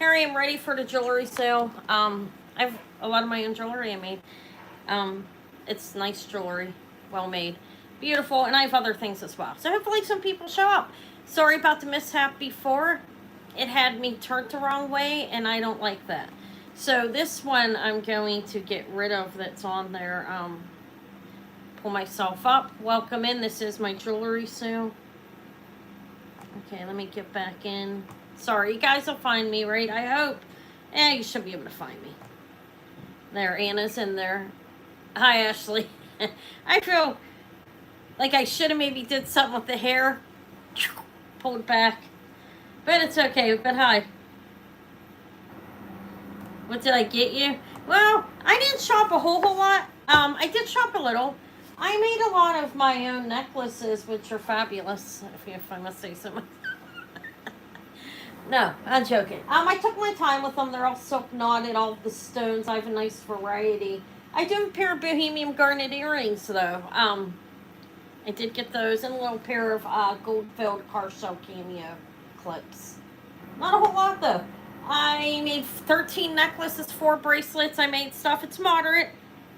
Here I am ready for the jewelry sale. I have a lot of my own jewelry I made. Um, it's nice jewelry, well made, beautiful, and I have other things as well. So hopefully some people show up. Sorry about the mishap before. It had me turned the wrong way, and I don't like that. So this one I'm going to get rid of that's on there. Pull myself up. Welcome in. This is my jewelry sale. Okay, let me get back in. Sorry, you guys will find me, right? I hope. You should be able to find me. There, Anna's in there. Hi, Ashley. I feel like I should have maybe did something with the hair. Pulled back. But it's okay. But hi. What did I get you? Well, I didn't shop a whole lot. I did shop a little. I made a lot of my own necklaces, which are fabulous, if I must say so myself. No, I'm joking. I took my time with them. They're all silk knotted, all the stones. I have a nice variety. I do have a pair of bohemian garnet earrings, though. I did get those, and a little pair of gold-filled car shell cameo clips. Not a whole lot, though. I made 13 necklaces, 4 bracelets. I made stuff. It's moderate.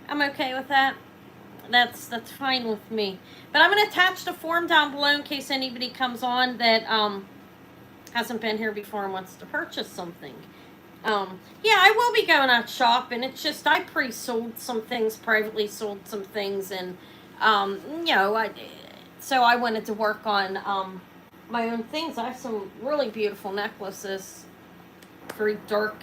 I'm okay with that. That's fine with me. But I'm going to attach the form down below in case anybody comes on that hasn't been here before and wants to purchase something. Yeah, I will be going out shopping. It's just I pre-sold some things, privately sold some things, and so I wanted to work on my own things. I have some really beautiful necklaces, very dark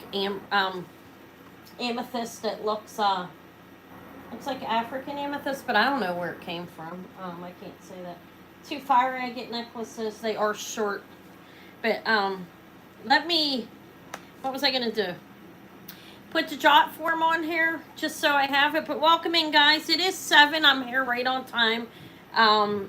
amethyst that looks like African amethyst, but I don't know where it came from. I can't say that. 2 fire agate necklaces. They are short. But what was I going to do? Put the jot form on here just so I have it. But welcome in, guys. It is 7. I'm here right on time.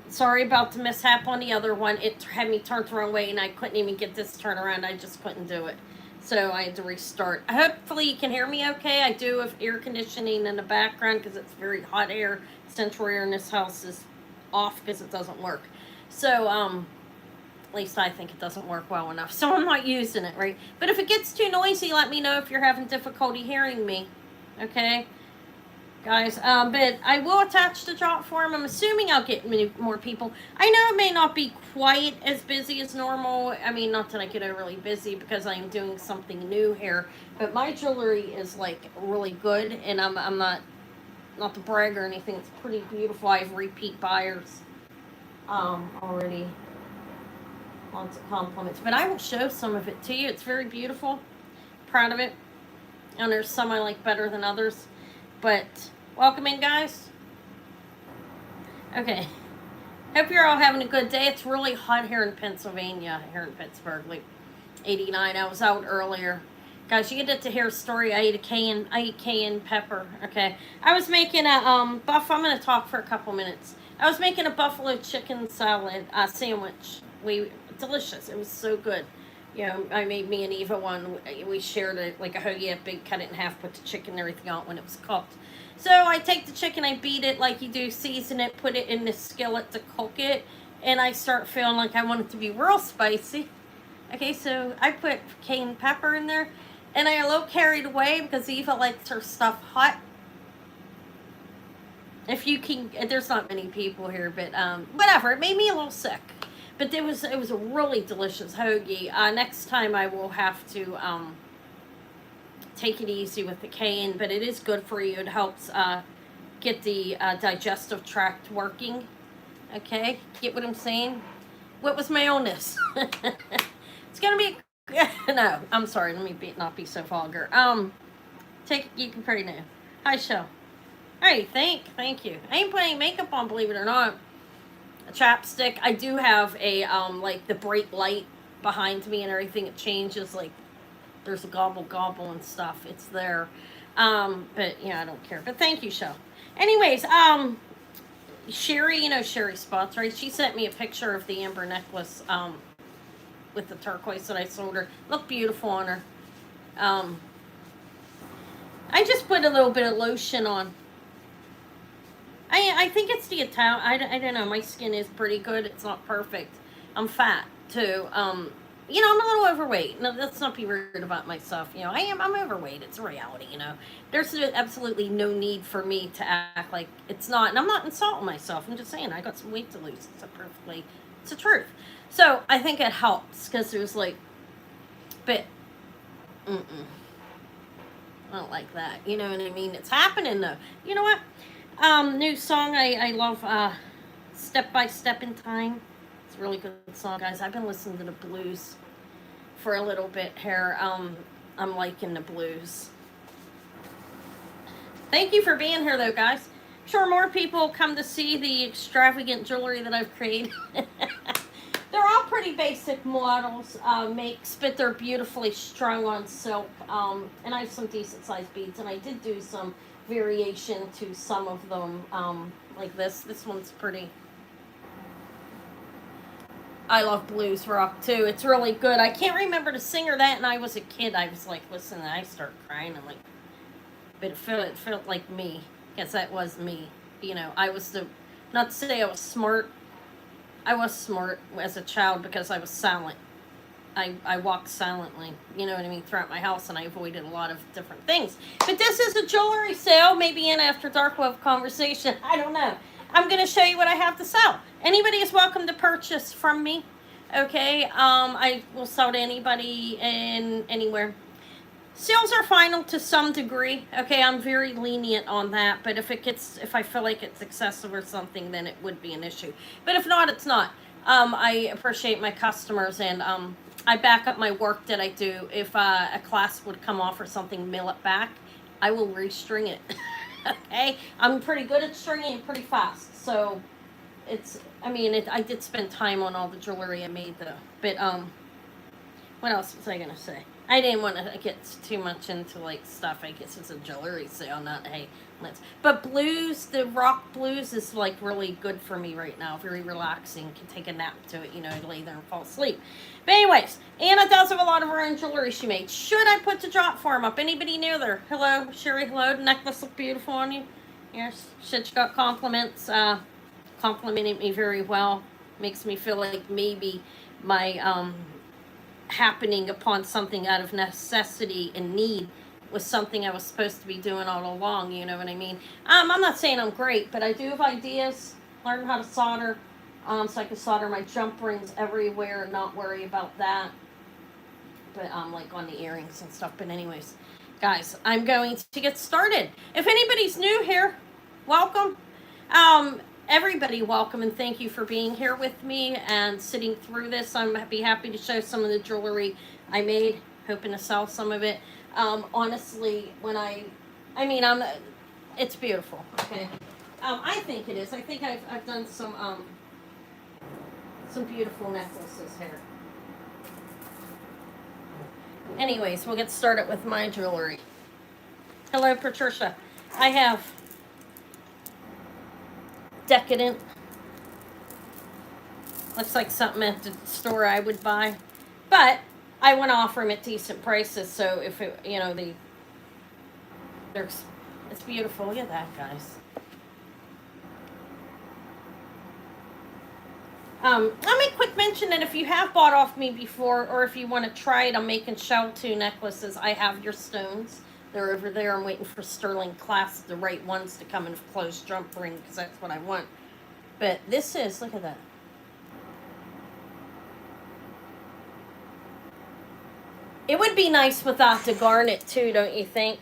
Sorry about the mishap on the other one. It had me turned the wrong way, and I couldn't even get this turned around. I just couldn't do it. So I had to restart. Hopefully you can hear me okay. I do have air conditioning in the background because it's very hot air. Central air in this house is off because it doesn't work. So, at least I think it doesn't work well enough. So I'm not using it, right? But if it gets too noisy, let me know if you're having difficulty hearing me. Okay? Guys, but I will attach the jot form. I'm assuming I'll get more people. I know it may not be quite as busy as normal. I mean, not that I get overly busy because I'm doing something new here. But my jewelry is, like, really good. And I'm not to brag or anything. It's pretty beautiful. I have repeat buyers already. Lots of compliments. But I will show some of it to you. It's very beautiful. Proud of it. And there's some I like better than others. But welcome in, guys. Okay. Hope you're all having a good day. It's really hot here in Pennsylvania, here in Pittsburgh, like 89. I was out earlier. Guys, you get to hear a story. I ate cayenne pepper. Okay. I was making a I'm going to talk for a couple minutes. I was making a buffalo chicken salad sandwich. Delicious. It was so good. You know, I made me and Eva one. We shared it like a hoagie, big, cut it in half, put the chicken and everything on when it was cooked. So I take the chicken, I beat it like you do, season it, put it in the skillet to cook it, and I start feeling like I want it to be real spicy. Okay, so I put cayenne pepper in there, and I got a little carried away because Eva likes her stuff hot. If you can, there's not many people here, but whatever. It made me a little sick. But it was a really delicious hoagie. Next time I will have to take it easy with the cayenne, but it is good for you. It helps get the digestive tract working. Okay, get what I'm saying? What was my illness? It's gonna be no. I'm sorry. Let me not be so vulgar. You can pray now. Hi, Shell. Hey, thank you. I ain't putting makeup on, believe it or not. A chapstick. I do have a like the bright light behind me and everything. It changes, like there's a gobble and stuff. It's there. But yeah, I don't care. But thank you, Shell. Anyways, Sherry, you know Sherry Spots, right? She sent me a picture of the amber necklace with the turquoise that I sold her. Looked beautiful on her. I just put a little bit of lotion on. I think it's the Italian. I don't know. My skin is pretty good. It's not perfect. I'm fat too. I'm a little overweight. No, let's not be rude about myself. I'm overweight. It's a reality, There's absolutely no need for me to act like it's not. And I'm not insulting myself. I'm just saying I got some weight to lose. It's the truth. So I think it helps because there's like, but, I don't like that. You know what I mean? It's happening though. You know what? New song I love, Step by Step in Time. It's a really good song, guys. I've been listening to the blues for a little bit here. I'm liking the blues. Thank you for being here, though, guys. I'm sure more people come to see the extravagant jewelry that I've created. They're all pretty basic models, makes, but they're beautifully strung on silk. And I have some decent sized beads, and I did do some variation to some of them, like this. This one's pretty. I love blues rock too. It's really good. I can't remember the singer that, and I was a kid. I was like, listen, and I start crying. I'm like, but it felt like me. Guess that was me. I was not to say I was smart. I was smart as a child because I was silent. I walked silently, you know what I mean, throughout my house, and I avoided a lot of different things. But this is a jewelry sale, maybe an after dark web conversation. I don't know. I'm going to show you what I have to sell. Anybody is welcome to purchase from me. Okay, I will sell to anybody and anywhere. Sales are final to some degree. Okay, I'm very lenient on that, but if I feel like it's excessive or something, then it would be an issue. But if not, it's not. I appreciate my customers, and I back up my work that I do. If a class would come off or something, mail it back, I will restring it. Okay, I'm pretty good at stringing it pretty fast. So I did spend time on all the jewelry I made though. But what else was I gonna say? I didn't want to get too much into like stuff. I guess it's a jewelry sale, not hey, let's. But blues, the rock blues is like really good for me right now. Very relaxing. Can take a nap to it, lay there and fall asleep. But anyways, Anna does have a lot of her own jewelry she made. Should I put the drop form up? Anybody new there? Hello, Sherry. Hello. The necklace look beautiful on you. Yes, she got compliments. Complimented me very well. Makes me feel like maybe my happening upon something out of necessity and need was something I was supposed to be doing all along, you know what I mean? I'm not saying I'm great, but I do have ideas, learn how to solder, so I can solder my jump rings everywhere and not worry about that, but like on the earrings and stuff. But anyways, guys, I'm going to get started. If anybody's new here, welcome. Everybody, welcome, and thank you for being here with me and sitting through this. I'm happy to show some of the jewelry I made, hoping to sell some of it. Honestly, it's beautiful. Okay, I think it is. I think I've done some beautiful necklaces here. Anyways, we'll get started with my jewelry. Hello, Patricia. I have Decadent. Looks like something at the store I would buy, but I want to offer them at decent prices. So if it, it's beautiful. Look at that, guys. Let me quick mention that if you have bought off me before, or if you want to try it, I'm making shell 2 necklaces. I have your stones. They're over there. I'm waiting for sterling clasp, the right ones to come in closed jump ring, because that's what I want. But this is, look at that. It would be nice without the garnet too, don't you think?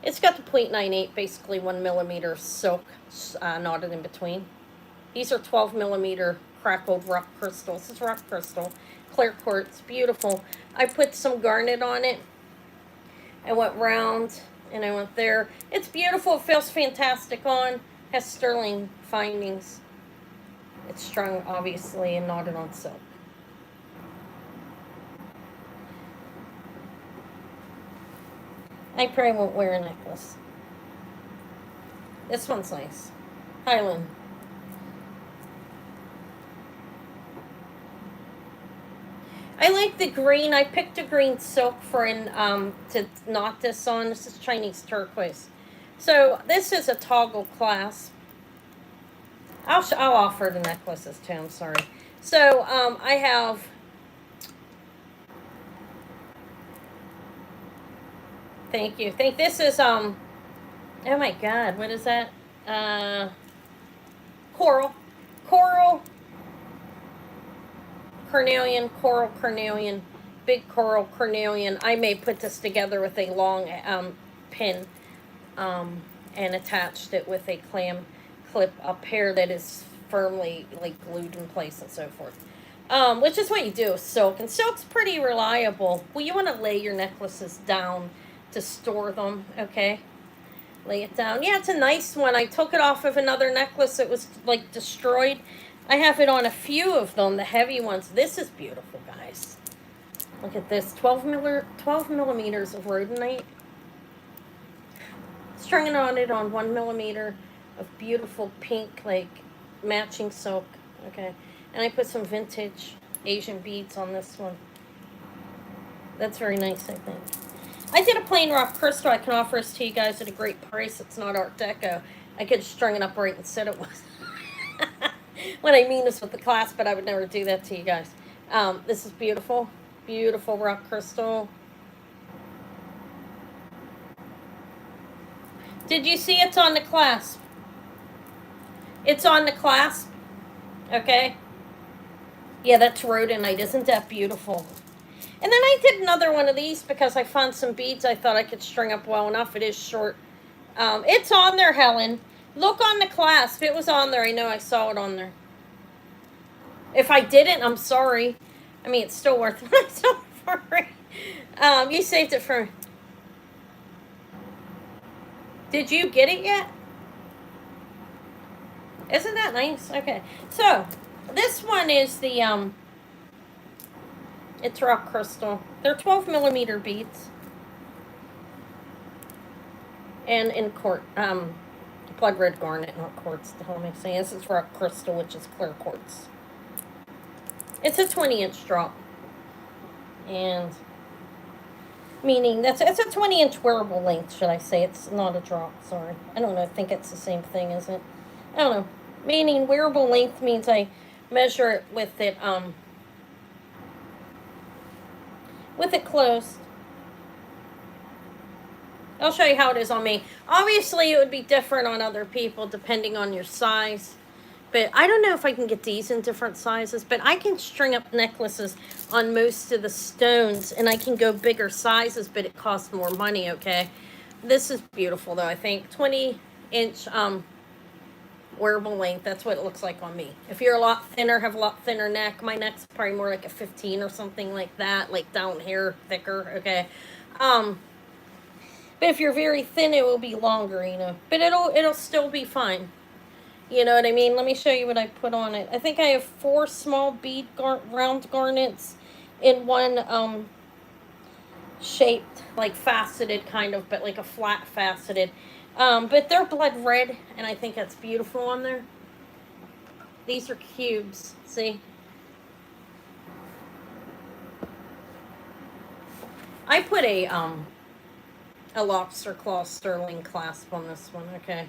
It's got the 0.98, basically 1 millimeter silk knotted in between. These are 12 millimeter crackled rock crystals. This is rock crystal, clear quartz, beautiful. I put some garnet on it. I went round and I went there. It's beautiful. It feels fantastic on. Has sterling findings. It's strung, obviously, and knotted on silk. I probably won't wear a necklace. This one's nice. Highland. I like the green. I picked a green silk for to knot this on. This is Chinese turquoise. So this is a toggle clasp. I'll offer the necklaces too. I'm sorry. So I have Thank you. Think this is oh my god, what is that? Uh coral. Coral carnelian, coral carnelian, big coral carnelian. I may put this together with a long pin um, and attached it with a clam clip up here that is firmly like glued in place and so forth. Which is what you do with silk, and silk's pretty reliable. Well, you want to lay your necklaces down to store them, okay? Lay it down. Yeah, it's a nice one. I took it off of another necklace that was like destroyed. I have it on a few of them, the heavy ones. This is beautiful, guys. Look at this, 12 millimeters of rhodonite. Stringing on it on 1 millimeter of beautiful pink, like matching silk. Okay, and I put some vintage Asian beads on this one. That's very nice, I think. I did a plain rock crystal. I can offer this to you guys at a great price. It's not Art Deco. I could string it up right and said it was. What I mean is with the class, but I would never do that to you guys. This is beautiful. Beautiful rock crystal. Did you see it's on the clasp? It's on the clasp. Okay. Yeah, that's rhodonite. Isn't that beautiful? And then I did another one of these because I found some beads I thought I could string up well enough. It is short. It's on there, Helen. Look on the clasp. It was on there. I know I saw it on there. If I didn't, I'm sorry. I mean, it's still worth it. I'm so sorry. You saved it for me. Did you get it yet? Isn't that nice? Okay. So, this one is the, it's rock crystal. They're 12 millimeter beads. And in blood red garnet, not quartz. The hell am I saying? This is rock crystal, which is clear quartz. It's a 20-inch drop. And meaning it's a 20-inch wearable length, should I say. It's not a drop, sorry. I don't know, I think it's the same thing, isn't it? I don't know. Meaning wearable length means I measure it with it closed. I'll show you how it is on me. Obviously, it would be different on other people depending on your size. But I don't know if I can get these in different sizes. But I can string up necklaces on most of the stones. And I can go bigger sizes, but it costs more money, okay? This is beautiful, though, I think. 20-inch wearable length. That's what it looks like on me. If you're a lot thinner, have a lot thinner neck. My neck's probably more like a 15 or something like that. Like down here, thicker, okay? But if you're very thin, it will be longer, you know. But it'll still be fine. You know what I mean? Let me show you what I put on it. I think I have 4 small bead round garnets in one shaped, like faceted kind of, but like a flat faceted. But they're blood red, and I think that's beautiful on there. These are cubes, see? I put a lobster claw sterling clasp on this one, okay?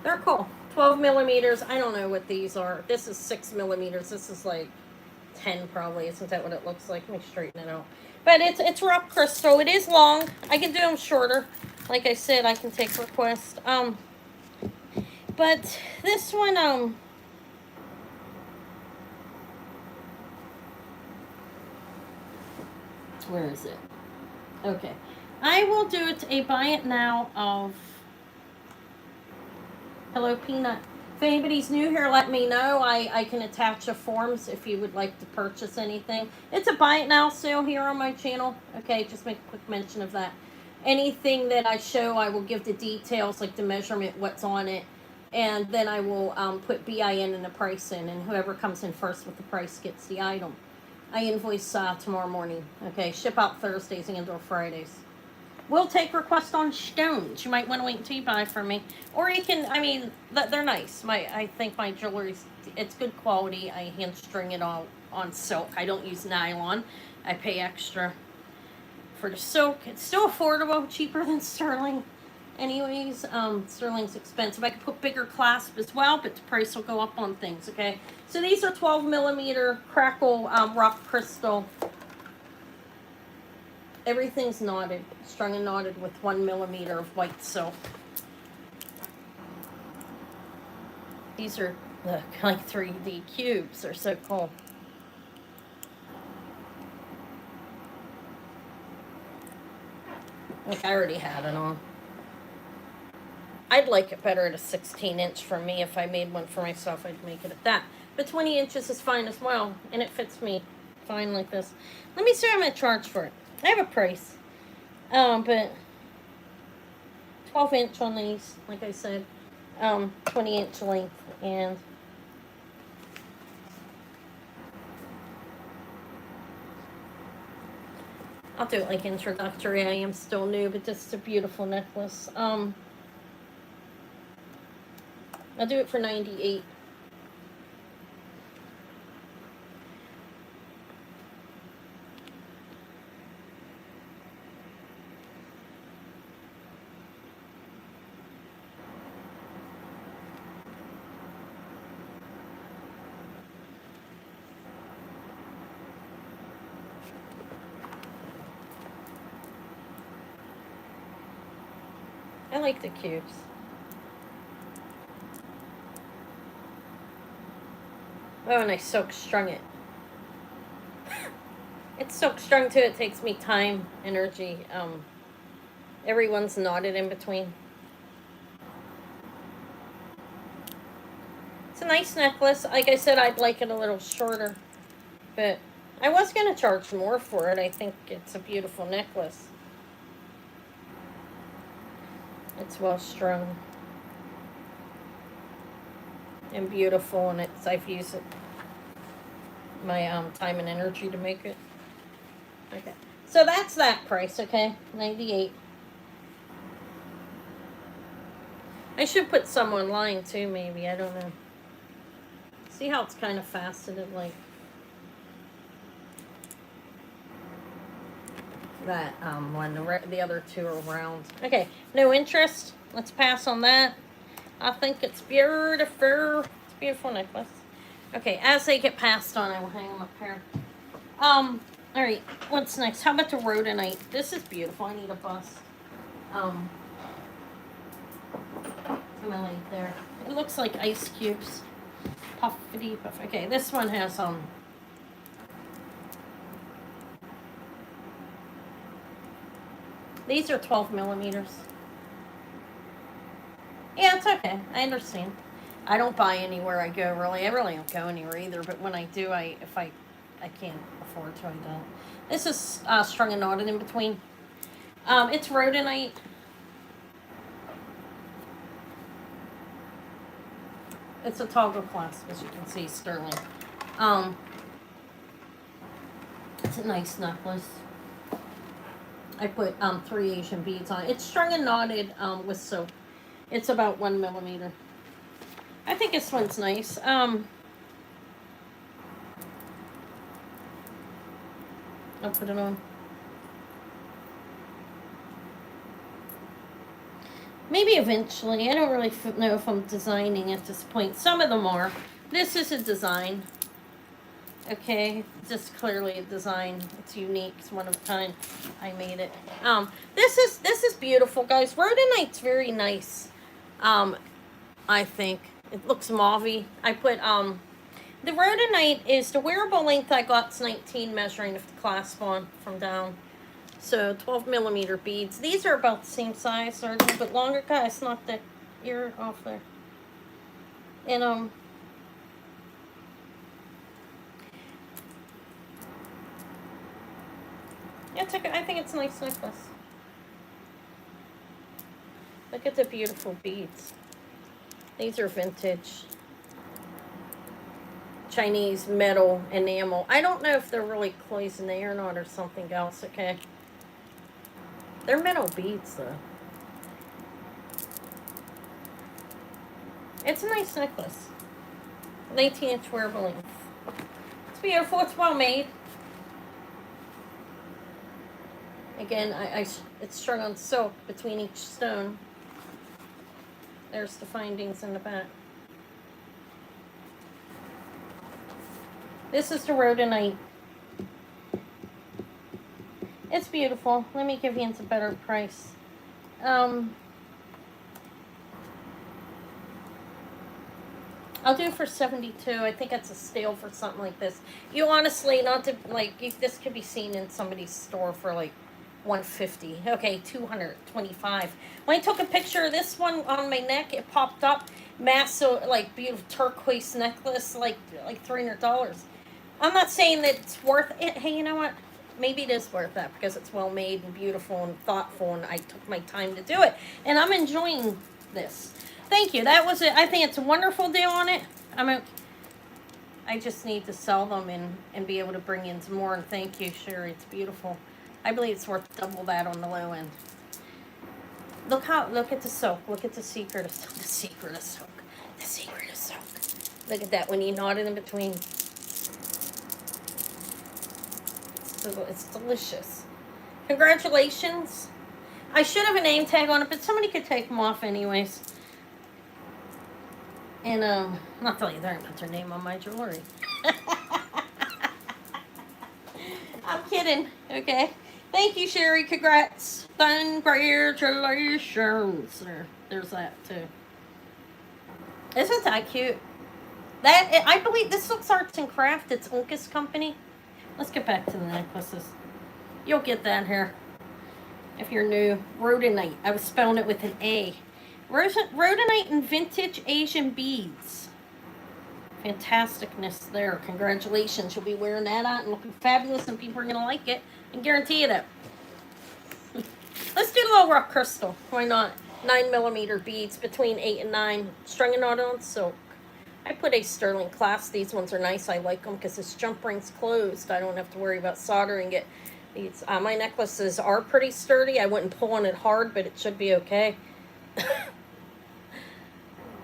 They're cool. 12 millimeters. I don't know what these are. This is 6 millimeters. This is like 10 probably. Isn't that what it looks like? Let me straighten it out. But it's rock crystal. It is long. I can do them shorter. Like I said, I can take requests. But this one, where is it? Okay. I will do it a buy it now of Hello Peanut. If anybody's new here, let me know. I can attach the forms if you would like to purchase anything. It's a buy it now sale here on my channel. Okay, just make a quick mention of that. Anything that I show, I will give the details, like the measurement, what's on it. And then I will put BIN and the price in. And whoever comes in first with the price gets the item. I invoice tomorrow morning. Okay, ship out Thursdays and or Fridays. We'll take requests on stones. You might want to wait until you buy from me. Or you can, I mean, they're nice. I think my jewelry's, it's good quality. I hand string it all on silk. I don't use nylon. I pay extra for the silk. It's still affordable, cheaper than sterling. Anyways, sterling's expensive. I could put bigger clasp as well, but the price will go up on things, okay? So these are 12 millimeter crackle rock crystal. Everything's knotted, strung and knotted with 1 millimeter of white silk. These are like 3D cubes. They're so cool. Like I already had it on. I'd like it better at a 16-inch for me. If I made one for myself, I'd make it at that. But 20 inches is fine as well, and it fits me fine like this. Let me see what I'm going to charge for it. I have a price. But 12-inch on these, like I said. 20-inch length, and I'll do it like introductory. I am still new, but this is a beautiful necklace. I'll do it for $98. I like the cubes. Oh, and I silk strung it. It's silk strung too. It takes me time, energy. Everyone's knotted in between. It's a nice necklace. Like I said, I'd like it a little shorter, but I was going to charge more for it. I think it's a beautiful necklace. It's well strung and beautiful, and I've used it my time and energy to make it. Okay, so that's that price. Okay, $98. I should put some online too, maybe. I don't know. See how it's kind of faceted, like that one. The other two are round. Okay, no interest. Let's pass on that. I think it's beautiful. It's a beautiful necklace. Okay, as they get passed on, I will hang them up here. Alright, what's next? How about the rhodonite? This is beautiful. I need a bust. I'm gonna lay it there. It looks like ice cubes. Puffity puff. Okay, this one has these are 12 millimeters. Yeah, it's okay. I understand. I don't buy anywhere I go, really. I really don't go anywhere either, but when I do, if I can't afford to, I don't. This is strung and knotted in between. It's rhodonite. It's a toggle clasp, as you can see, sterling. It's a nice necklace. I put 3 Asian beads on it. It's strung and knotted with silk. It's about 1 millimeter. I think this one's nice. I'll put it on. Maybe eventually. I don't really know if I'm designing at this point. Some of them are. This is a design. Okay, just clearly a design. It's unique. It's one of a kind. I made it. This is beautiful, guys. Rhodonite's very nice. I think it looks mauvey. I put the rhodonite is the wearable length I got's 19 measuring the clasp on from down. So 12 millimeter beads. These are about the same size. They're a little bit longer, guys. Knock that ear off there. And it's okay. I think it's a nice necklace. Look at the beautiful beads. These are vintage Chinese metal enamel. I don't know if they're really cloisonné or not, or something else, okay? They're metal beads, though. It's a nice necklace. 19-inch wearable length. It's beautiful. It's well made. Again, it's strung on silk between each stone. There's the findings in the back. This is the rhodonite. It's beautiful. Let me give you a better price. I'll do it for 72. I think that's a steal for something like this. You honestly, not to, like, this could be seen in somebody's store for, like, 150. Okay, 225. When I took a picture of this one on my neck, it popped up. Massive, like, beautiful turquoise necklace, like $300. I'm not saying that it's worth it. Hey, you know what? Maybe it is worth that because it's well made and beautiful and thoughtful, and I took my time to do it. And I'm enjoying this. Thank you. That was it. I think it's a wonderful deal on it. I just need to sell them and be able to bring in some more. And thank you, Sherry. It's beautiful. I believe it's worth double that on the low end. Look at the silk. Look at the secret of silk. The secret of silk. The secret of silk. Look at that when you knot it in between. It's delicious. Congratulations. I should have a name tag on it, but somebody could take them off anyways. And, not that they're put their name on my jewelry. I'm kidding, okay? Thank you, Sherry. Congrats. Congratulations. There's that, too. Isn't that cute? I believe this looks Arts and Craft. It's Uncas Company. Let's get back to the necklaces. You'll get that here. If you're new. Rhodonite. I was spelling it with an A. Rhodonite and vintage Asian beads. Fantasticness there. Congratulations. You'll be wearing that out and looking fabulous, and people are going to like it. I guarantee you that. Let's do a little rock crystal. Why not? 9mm beads between 8 and 9. Strung and knotted on silk. I put a sterling clasp. These ones are nice. I like them because this jump ring's closed. I don't have to worry about soldering it. These, my necklaces are pretty sturdy. I wouldn't pull on it hard, but it should be okay.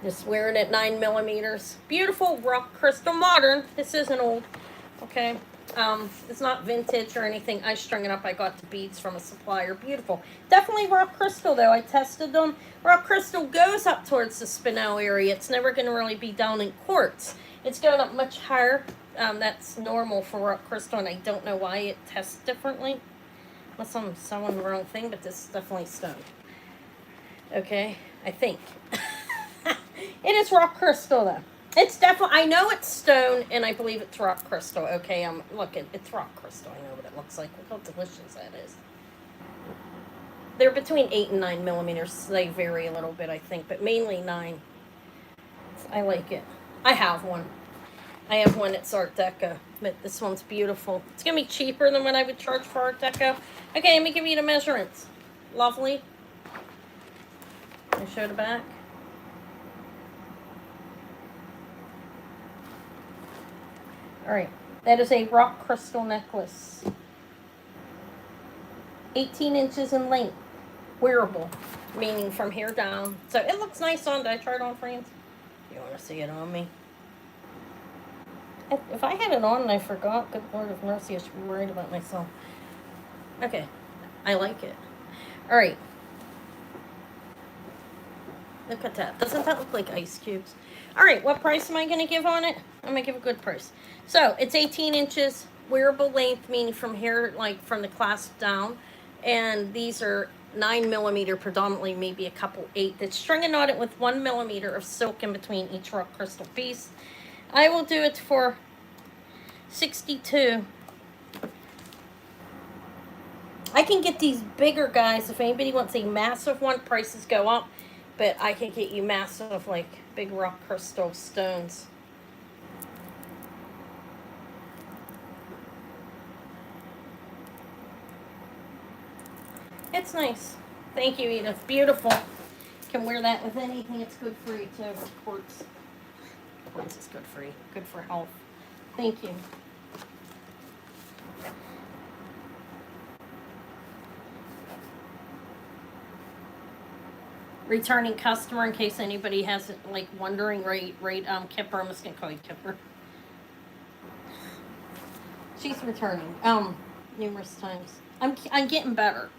Just wearing it 9mm. Beautiful rock crystal, modern. This isn't old. Okay. It's not vintage or anything. I strung it up. I got the beads from a supplier. Beautiful. Definitely rock crystal though. I tested them. Rock crystal goes up towards the spinel area. It's never going to really be down in quartz. It's going up much higher. That's normal for rock crystal, and I don't know why it tests differently. Unless I'm selling the wrong thing, but this is definitely stone. Okay, I think. It is rock crystal though. It's definitely, I know it's stone, and I believe it's rock crystal. Okay, look, it's rock crystal. I know what it looks like. Look how delicious that is. They're between 8 and 9mm. They vary a little bit, I think, but mainly 9. I like it. I have one. I have one that's Art Deco, but this one's beautiful. It's going to be cheaper than what I would charge for Art Deco. Okay, let me give you the measurements. Lovely. I show the back. Alright, that is a rock crystal necklace. 18 inches in length. Wearable, meaning from here down. So it looks nice on. Did I try it on, friends? You want to see it on me? If I had it on and I forgot, good Lord of mercy, I should be worried about myself. Okay, I like it. Alright. Look at that. Doesn't that look like ice cubes? Alright, what price am I going to give on it? I'm going to give a good price. So, it's 18 inches, wearable length, meaning from here, like from the clasp down. And these are 9mm predominantly, maybe a couple 8. That's strung and knotted with 1mm of silk in between each rock crystal piece. I will do it for $62. I can get these bigger guys. If anybody wants a massive one, prices go up. But I can get you massive, like, big rock crystal stones. It's nice. Thank you, Edith. Beautiful. Can wear that with anything. It's good for you, too. Quartz. Quartz is good for you. Good for health. Thank you. Returning customer, in case anybody has like wondering, right, Kipper, I'm just gonna call you Kipper. She's returning, numerous times. I'm getting better.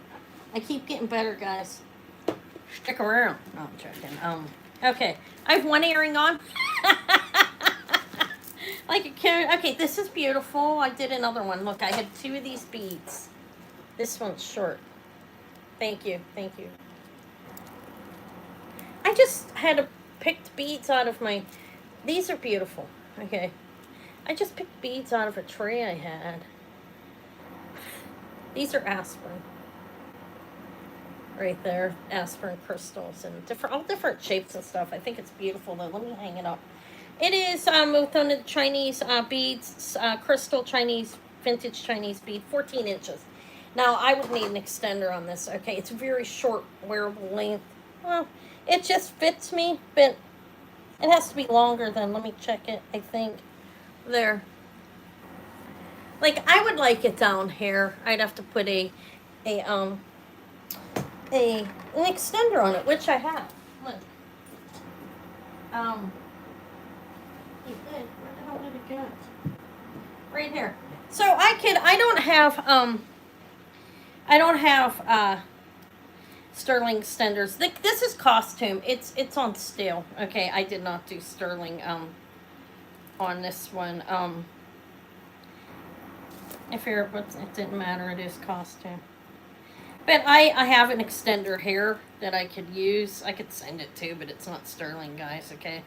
I keep getting better, guys. Stick around. No, I'm joking. Okay, I have one earring on. Like a cone. Okay, this is beautiful. I did another one. Look, I had two of these beads. This one's short. Thank you, thank you. I just had picked beads out of my. These are beautiful. Okay, I just picked beads out of a tray I had. These are aspirin. Right there, aspirin crystals and all different shapes and stuff. I think it's beautiful though. Let me hang it up. It is with one of the Chinese beads, crystal Chinese, vintage Chinese bead, 14 inches. Now, I would need an extender on this. Okay, it's very short wearable length. Well, it just fits me, but it has to be longer than, let me check it, I think. There. Like, I would like it down here. I'd have to put a an extender on it, which I have. Look. Where the hell did it go? Right here. So I don't have sterling extenders. This is costume. It's on steel. Okay, I did not do sterling on this one. If you're, it didn't matter. It is costume. But I have an extender here that I could use. I could send it to, but it's not sterling, guys. Okay,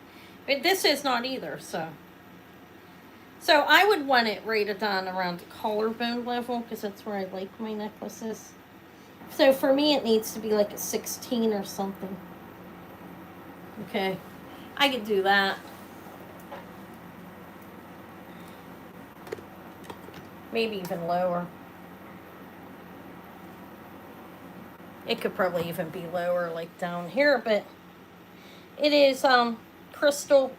but this is not either. So I would want it rated on around the collarbone level because that's where I like my necklaces. So for me, it needs to be like a 16 or something. Okay, I could do that. Maybe even lower. It could probably even be lower, like down here, but it is crystal.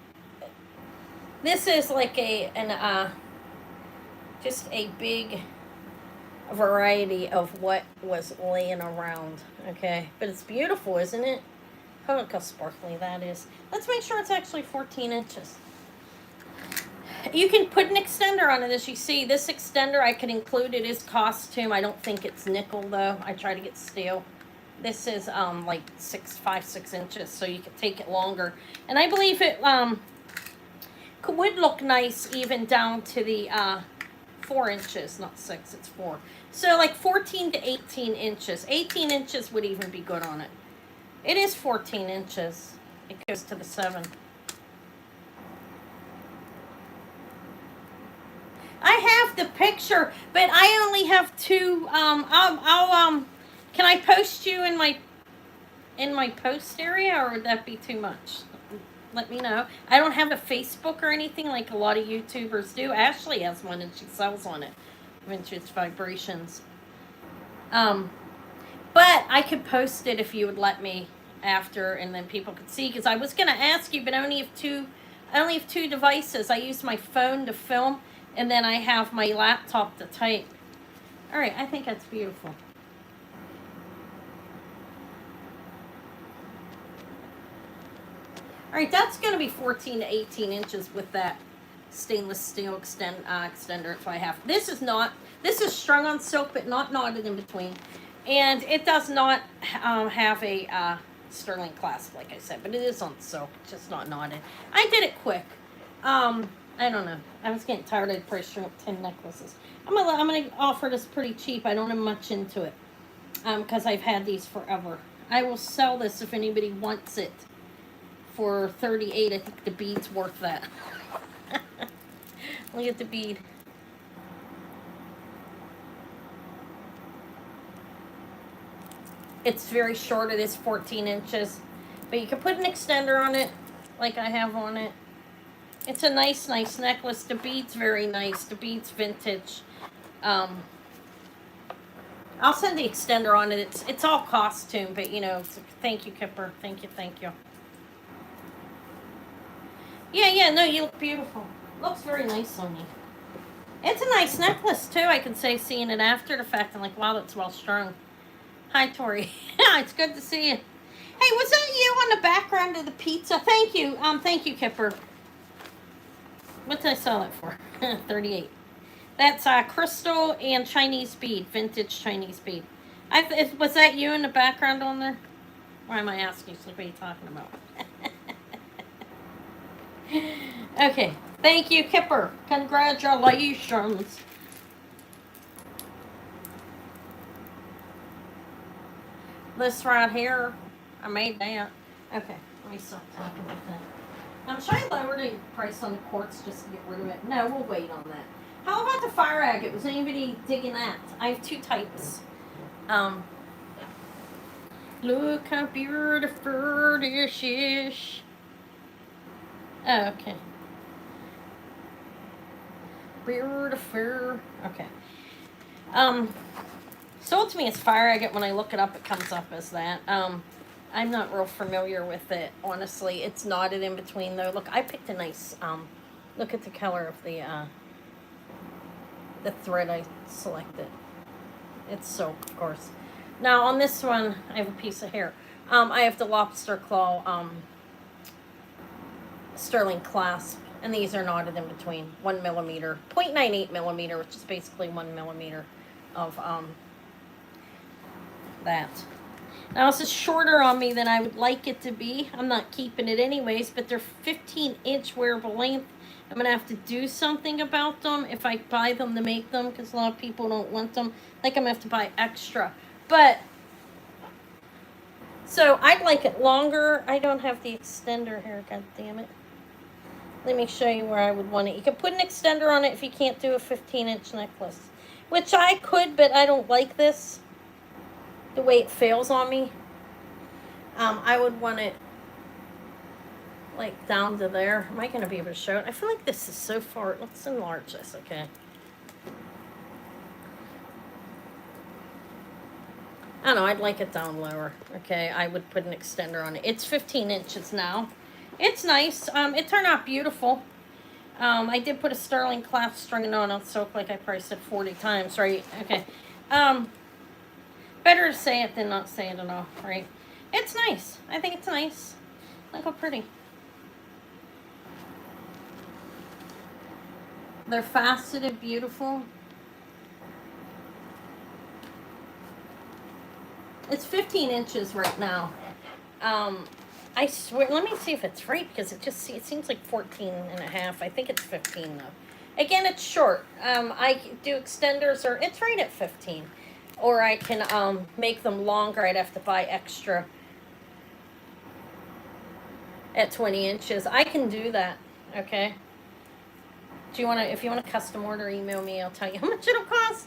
This is like just a big variety of what was laying around. Okay, but it's beautiful, isn't it? Oh, look how sparkly that is. Let's make sure it's actually 14 inches. You can put an extender on it, as you see. This extender I could include. It is costume. I don't think it's nickel though. I try to get steel. This is like 6 inches, so you can take it longer. And I believe it would look nice even down to the 4 inches, not 6, it's 4. So like 14 to 18 inches. 18 inches would even be good on it. It is 14 inches. It goes to the 7. I have the picture, but I only have 2. Can I post you in my post area, or would that be too much? Let me know. I don't have a Facebook or anything like a lot of YouTubers do. Ashley has one and she sells on it. Vintage Vibrations. But I could post it if you would let me after, and then people could see. Because I was gonna ask you, but I only have two devices. I use my phone to film, and then I have my laptop to type. All right, I think that's beautiful. All right, that's going to be 14 to 18 inches with that stainless steel extender. So I have. This is strung on silk, but not knotted in between. And it does not have a sterling clasp, like I said, but it is on silk, just not knotted. I did it quick. I don't know. I was getting tired. I'd probably string up 10 necklaces. I'm gonna offer this pretty cheap. I don't have much into it because I've had these forever. I will sell this if anybody wants it. For 38, I think the bead's worth that. Look at the bead. It's very short. It is 14 inches. But you can put an extender on it, like I have on it. It's a nice necklace. The bead's very nice. The bead's vintage. I'll send the extender on it. It's all costume, but you know, thank you, Kipper. Thank you. Yeah, no, you look beautiful. Looks very nice on you. It's a nice necklace, too, I can say, seeing it after the fact. I'm like, wow, that's well strung. Hi, Tori. It's good to see you. Hey, was that you on the background of the pizza? Thank you. Thank you, Kipper. What did I sell it for? 38. That's crystal and Chinese bead, vintage Chinese bead. Was that you in the background on there? Why am I asking? What are you talking about? Okay. Thank you, Kipper. Congratulations. This right here, I made that. Okay, let me stop talking about that. Should I lower the price on the quartz just to get rid of it? No, we'll wait on that. How about the fire agate? Was anybody digging that? I have two types. Um, Look how beautiful this is. Oh, okay. Beautiful. Okay. Sold to me as fire agate. When I look it up, it comes up as that. I'm not real familiar with it, honestly. It's knotted in between though. Look, I picked a nice, look at the color of the thread I selected. It's silk, of course. Now on this one, I have a piece of hair. I have the lobster claw, sterling clasp, and these are knotted in between. 1 millimeter, 0.98 millimeter, which is basically 1 millimeter of, that. Now this is shorter on me than I would like it to be. I'm not keeping it anyways, but they're 15-inch wearable length. I'm going to have to do something about them if I buy them to make them, because a lot of people don't want them. Like I'm going to have to buy extra. But, so I'd like it longer. I don't have the extender here, god damn it. Let me show you where I would want it. You can put an extender on it if you can't do a 15-inch necklace. Which I could, but I don't like this. The way it fails on me. I would want it like down to there. Am I going to be able to show it? I feel like this is so far. Let's enlarge this, okay? I don't know. I'd like it down lower. Okay, I would put an extender on it. It's 15 inches now. It's nice. It turned out beautiful. I did put a sterling clasp string on silk like I probably said 40 times, right? Okay. Better to say it than not say it at all, right? It's nice. I think it's nice. Look how pretty. They're faceted, beautiful. It's 15 inches right now. I swear, let me see if it's right, because it seems like 14 and a half. I think it's 15 though. Again, it's short. I do extenders, or it's right at 15. Or I can make them longer. I'd have to buy extra at 20 inches. I can do that, okay? Do you want to, if you want to custom order, email me. I'll tell you how much it'll cost.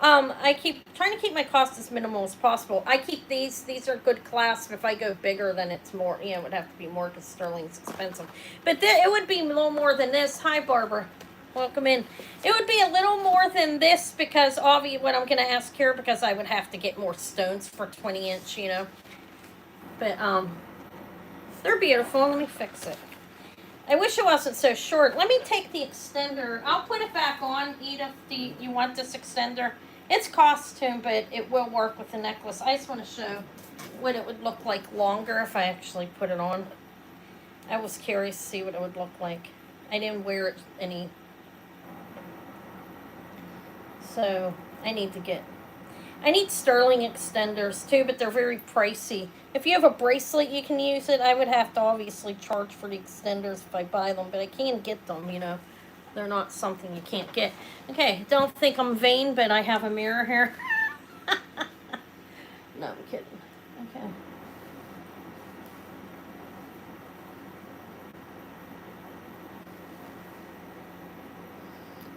I keep trying to keep my cost as minimal as possible. I keep these. These are good clasp. If I go bigger, then it's more, it would have to be more because sterling's expensive. But it would be a little more than this. Hi, Barbara. Welcome in. It would be a little more than this because obviously what I'm going to ask here, because I would have to get more stones for 20 inch, But, they're beautiful. Let me fix it. I wish it wasn't so short. Let me take the extender. I'll put it back on. Edith, you want this extender? It's costume, but it will work with the necklace. I just want to show what it would look like longer if I actually put it on. I was curious to see what it would look like. I didn't wear it any. So I need sterling extenders too, but they're very pricey. If you have a bracelet, you can use it. I would have to obviously charge for the extenders if I buy them, but I can get them, They're not something you can't get. Okay, don't think I'm vain, but I have a mirror here. No, I'm kidding. Okay.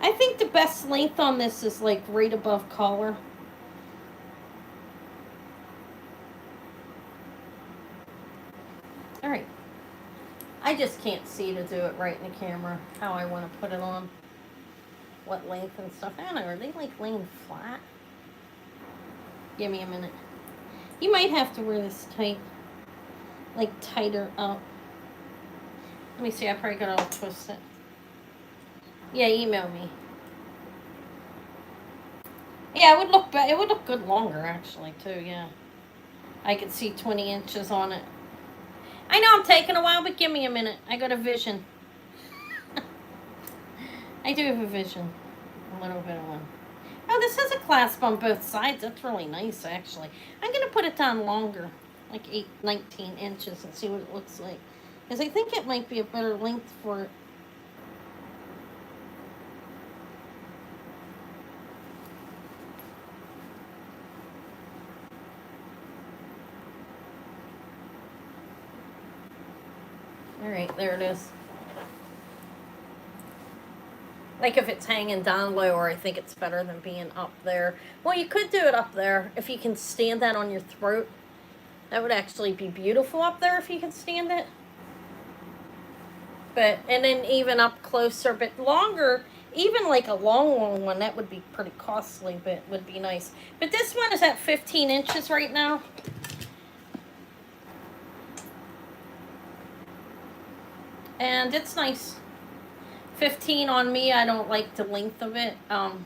I think the best length on this is like right above collar. All right. I just can't see to do it right in the camera, how I want to put it on. What length and stuff. I don't know, are they like laying flat? Give me a minute. You might have to wear this tight, like tighter up. Let me see, I probably got to twist it. Yeah, email me. Yeah, it would look good longer actually too, yeah. I could see 20 inches on it. I know I'm taking a while, but give me a minute. I got a vision. I do have a vision. A little bit of one. Oh, this has a clasp on both sides. That's really nice, actually. I'm going to put it down longer, like 19 inches, and see what it looks like. Because I think it might be a better length for it. All right, there it is. Like if it's hanging down lower, I think it's better than being up there. Well, you could do it up there if you can stand that on your throat. That would actually be beautiful up there if you can stand it. But, and then even up closer, but longer, even like a long one, that would be pretty costly, but would be nice. But this one is at 15 inches right now. And it's nice. 15 on me. I don't like the length of it. But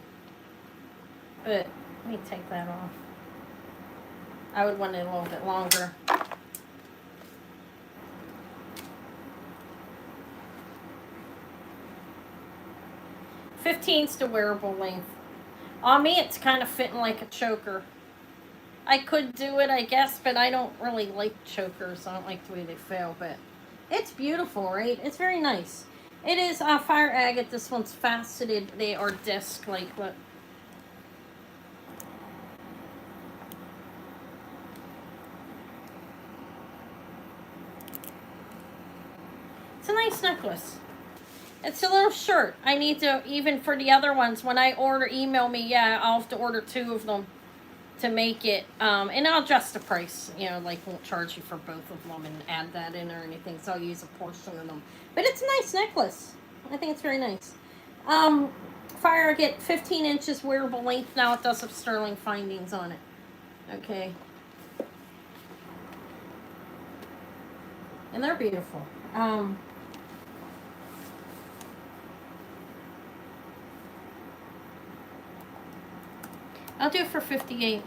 let me take that off. I would want it a little bit longer. 15's the wearable length. On me, it's kind of fitting like a choker. I could do it, I guess, but I don't really like chokers. I don't like the way they feel, but it's beautiful, right? It's very nice. It is fire agate. This one's faceted. They are disc, like what? It's a nice necklace. It's a little short. I need to, even for the other ones, when I order, email me, yeah, I'll have to order 2 of them to make it. And I'll adjust the price, you know, like won't charge you for both of them and add that in or anything. So I'll use a portion of them. But it's a nice necklace. I think it's very nice. Fire agate, 15 inches wearable length. Now it does have sterling findings on it. Okay. And they're beautiful. I'll do it for 58.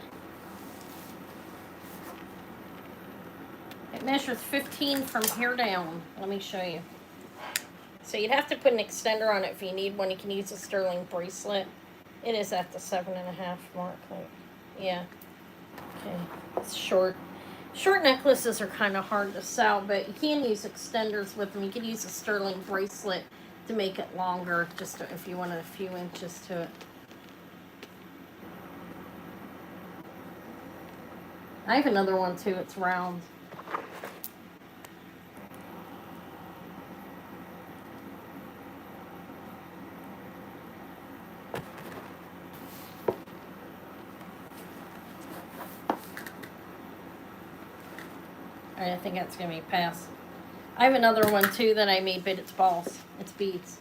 It measures 15 from here down. Let me show you. So you'd have to put an extender on it if you need one. You can use a sterling bracelet. It is at the 7.5 mark. Yeah. Okay. It's short. Short necklaces are kind of hard to sell, but you can use extenders with them. You can use a sterling bracelet to make it longer, just if you wanted a few inches to it. I have another one too. It's round. Alright, I think that's going to be a pass. I have another one too that I made, but it's balls. It's beads.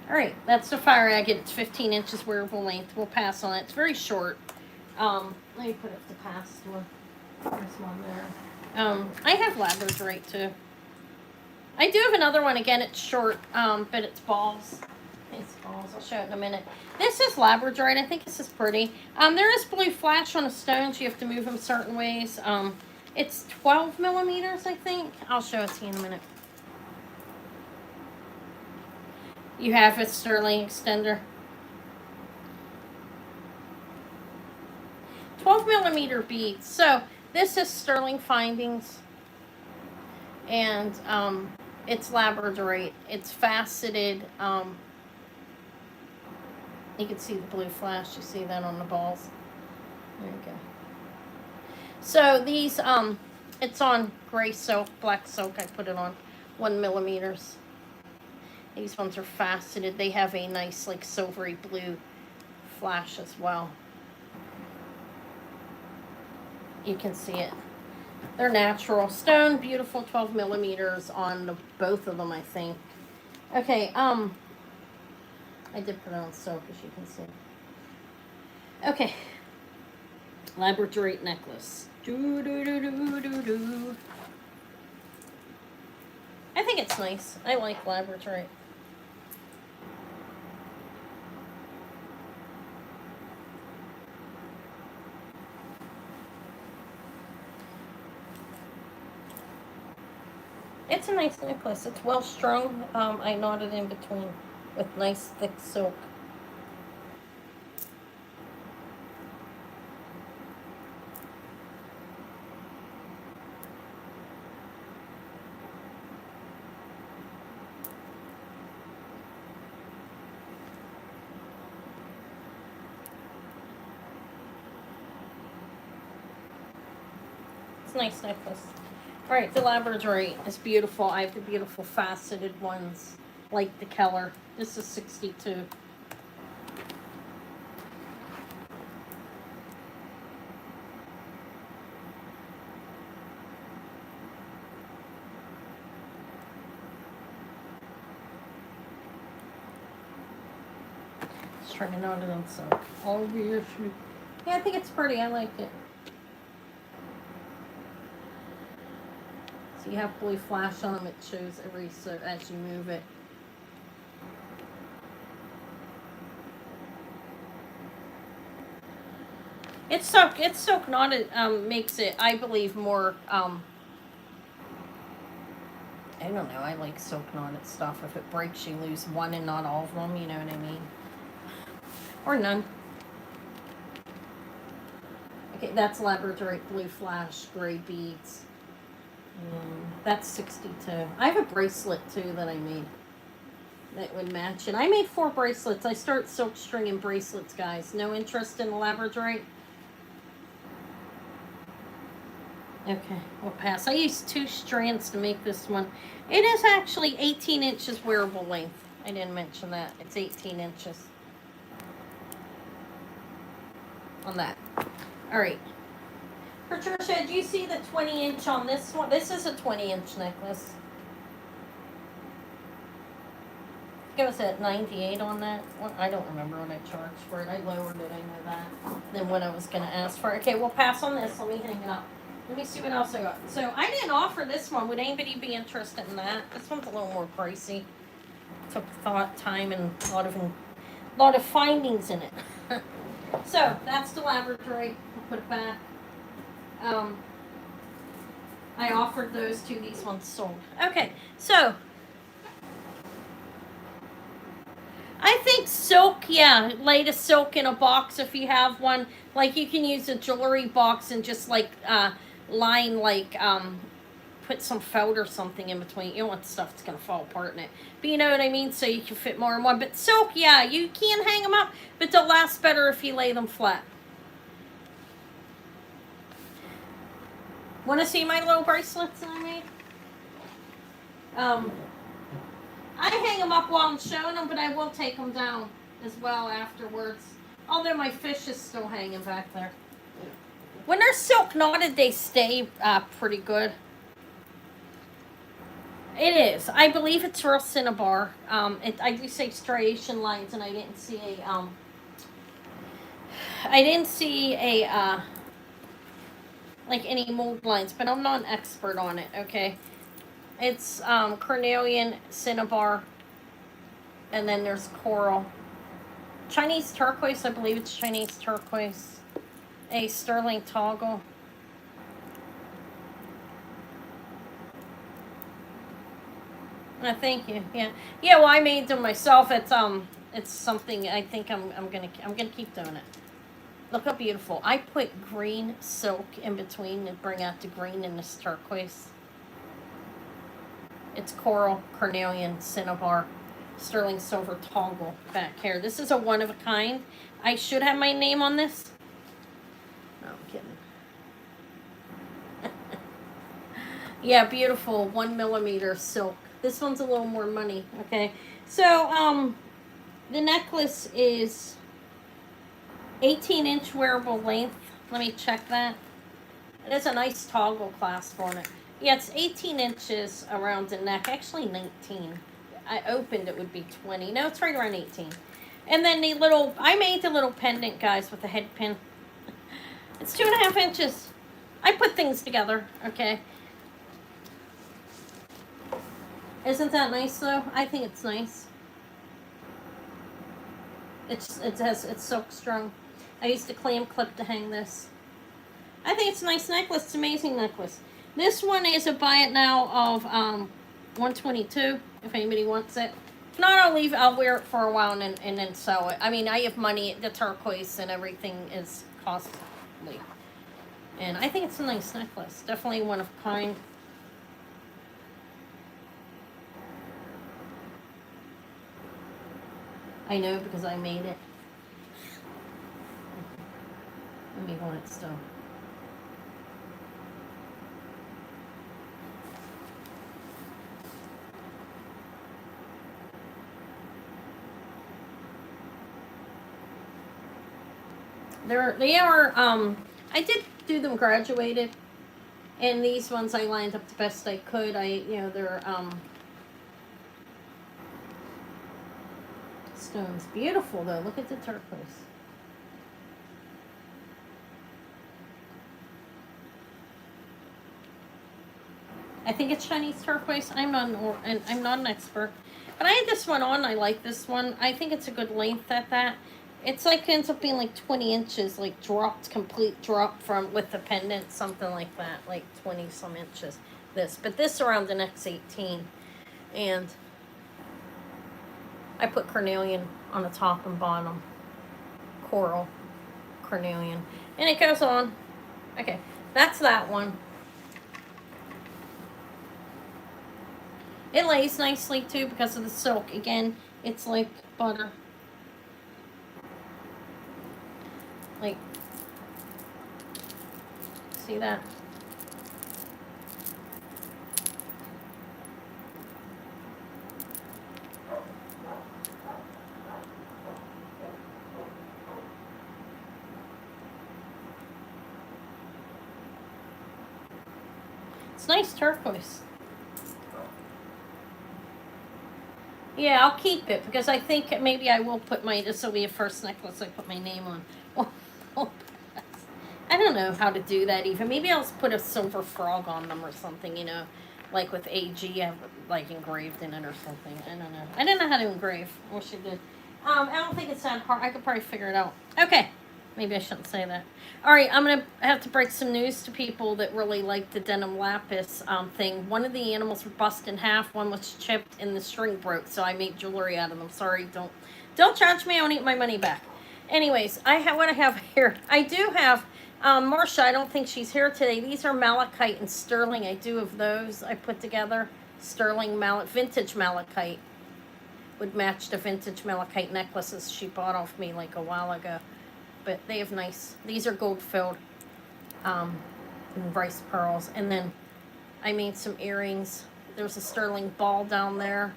Alright, that's the fire agate. It's 15 inches wearable length. We'll pass on it. It's very short. Let me put it to pass to There's one there. I have labradorite too. I do have another one. Again, it's short, but it's balls. It's balls. I'll show it in a minute. This is labradorite. I think this is pretty. There is blue flash on the stones. You have to move them certain ways. It's 12 millimeters, I think. I'll show it to you in a minute. You have a sterling extender. 12 millimeter beads. So this is sterling findings. And it's labradorite. It's faceted. You can see the blue flash. You see that on the balls. There you go. So these, it's on gray silk, black silk. I put it on 1 millimeters. These ones are faceted. They have a nice, like, silvery blue flash as well. You can see it. They're natural stone, beautiful, 12 millimeters on both of them, I think. Okay, I did put it on silk, as you can see. Okay. Labradorite necklace. Do, do, do, do, do, do. I think it's nice. I like labradorite. It's a nice necklace. It's well strung. I knotted in between with nice thick silk. nice necklace. Alright, the labradorite is beautiful. I have the beautiful faceted ones, like the Keller. This is 62. Just trying to it on silk. All reissue. Yeah, I think it's pretty. I like it. So you have blue flash on them. It shows every so as you move it. It's silk knotted. Makes it, I believe, more. I don't know. I like silk knotted stuff. If it breaks, you lose one and not all of them. You know what I mean? Or none. Okay, that's labradorite, blue flash, gray beads. That's 62. I have a bracelet too that I made that would match it. I made 4 bracelets. I start silk string and bracelets, guys. No interest in the labradorite? Okay, we'll pass. I used 2 strands to make this one. It is actually 18 inches wearable length. I didn't mention that. It's 18 inches on that. All right. Patricia, do you see the 20-inch on this one? This is a 20-inch necklace. I think it was at 98 on that. Well, I don't remember what I charged for it. I lowered it, I know that, than what I was going to ask for. Okay, we'll pass on this. Let me hang it up. Let me see what else I got. So I didn't offer this one. Would anybody be interested in that? This one's a little more pricey. Took thought, time, and a lot of findings in it. So that's the labradorite. We'll put it back. I offered those 2. These ones sold. Okay, so I think silk, yeah, lay the silk in a box if you have one. Like you can use a jewelry box and just like line like put some felt or something in between. You don't want stuff that's gonna fall apart in it, but you know what I mean. So you can fit more in one. But silk, yeah, you can hang them up, but they'll last better if you lay them flat. Want to see my little bracelets that I made? I hang them up while I'm showing them, but I will take them down as well afterwards. Although my fish is still hanging back there. When they're silk knotted, they stay pretty good. It is. I believe it's real cinnabar. I do say striation lines, and I didn't see a like any mold lines, but I'm not an expert on it. Okay, it's carnelian, cinnabar, and then there's coral, Chinese turquoise. I believe it's Chinese turquoise, a sterling toggle. Thank you. Yeah. Well, I made them myself. It's something I think I'm gonna keep doing it. Look how beautiful. I put green silk in between to bring out the green in this turquoise. It's coral, carnelian, cinnabar, sterling silver toggle back here. This is a one of a kind. I should have my name on this. No, I'm kidding. Yeah, beautiful 1 millimeter silk. This one's a little more money. Okay, so the necklace is 18-inch wearable length. Let me check that. It has a nice toggle clasp on it. Yeah, it's 18 inches around the neck. Actually 19. I opened it would be 20. No, it's right around 18. And then I made the little pendant, guys, with the head pin. It's 2.5 inches. I put things together, okay. Isn't that nice though? I think it's nice. It's silk strung. I used a clam clip to hang this. I think it's a nice necklace. It's an amazing necklace. This one is a buy it now of $122 if anybody wants it. If not, I'll wear it for a while and then sell it. I mean, I have money. The turquoise and everything is costly, and I think it's a nice necklace. Definitely one of a kind. I know because I made it. Let me hold it still. They are, I did do them graduated. And these ones I lined up the best I could. They're, stones. Beautiful though. Look at the turquoise. I think it's Chinese turquoise. I'm not an expert, but I had this one on. I like this one. I think it's a good length at that. It's like ends up being like 20 inches, like dropped, complete drop from with the pendant, something like that, like 20 some inches. But this around the next 18, and I put carnelian on the top and bottom, coral, carnelian, and it goes on. Okay, that's that one. It lays nicely too because of the silk. Again, it's like butter. Like, see that? It's nice turquoise. Yeah, I'll keep it because I think maybe I will put this will be a first necklace I put my name on. I don't know how to do that even. Maybe I'll put a silver frog on them or something, like with AG, like engraved in it or something. I don't know. I don't know how to engrave. I wish I did. I don't think it's that hard. I could probably figure it out. Okay. Maybe I shouldn't say that. All right, I'm going to have to break some news to people that really like the denim lapis thing. One of the animals were bust in half. One was chipped and the string broke, so I made jewelry out of them. Sorry, don't charge me. I want to get my money back. Anyways, what I have here. I do have Marcia. I don't think she's here today. These are malachite and sterling. I do have those I put together. Sterling vintage malachite would match the vintage malachite necklaces she bought off me like a while ago. But they have these are gold filled, and rice pearls. And then I made some earrings. There's a sterling ball down there,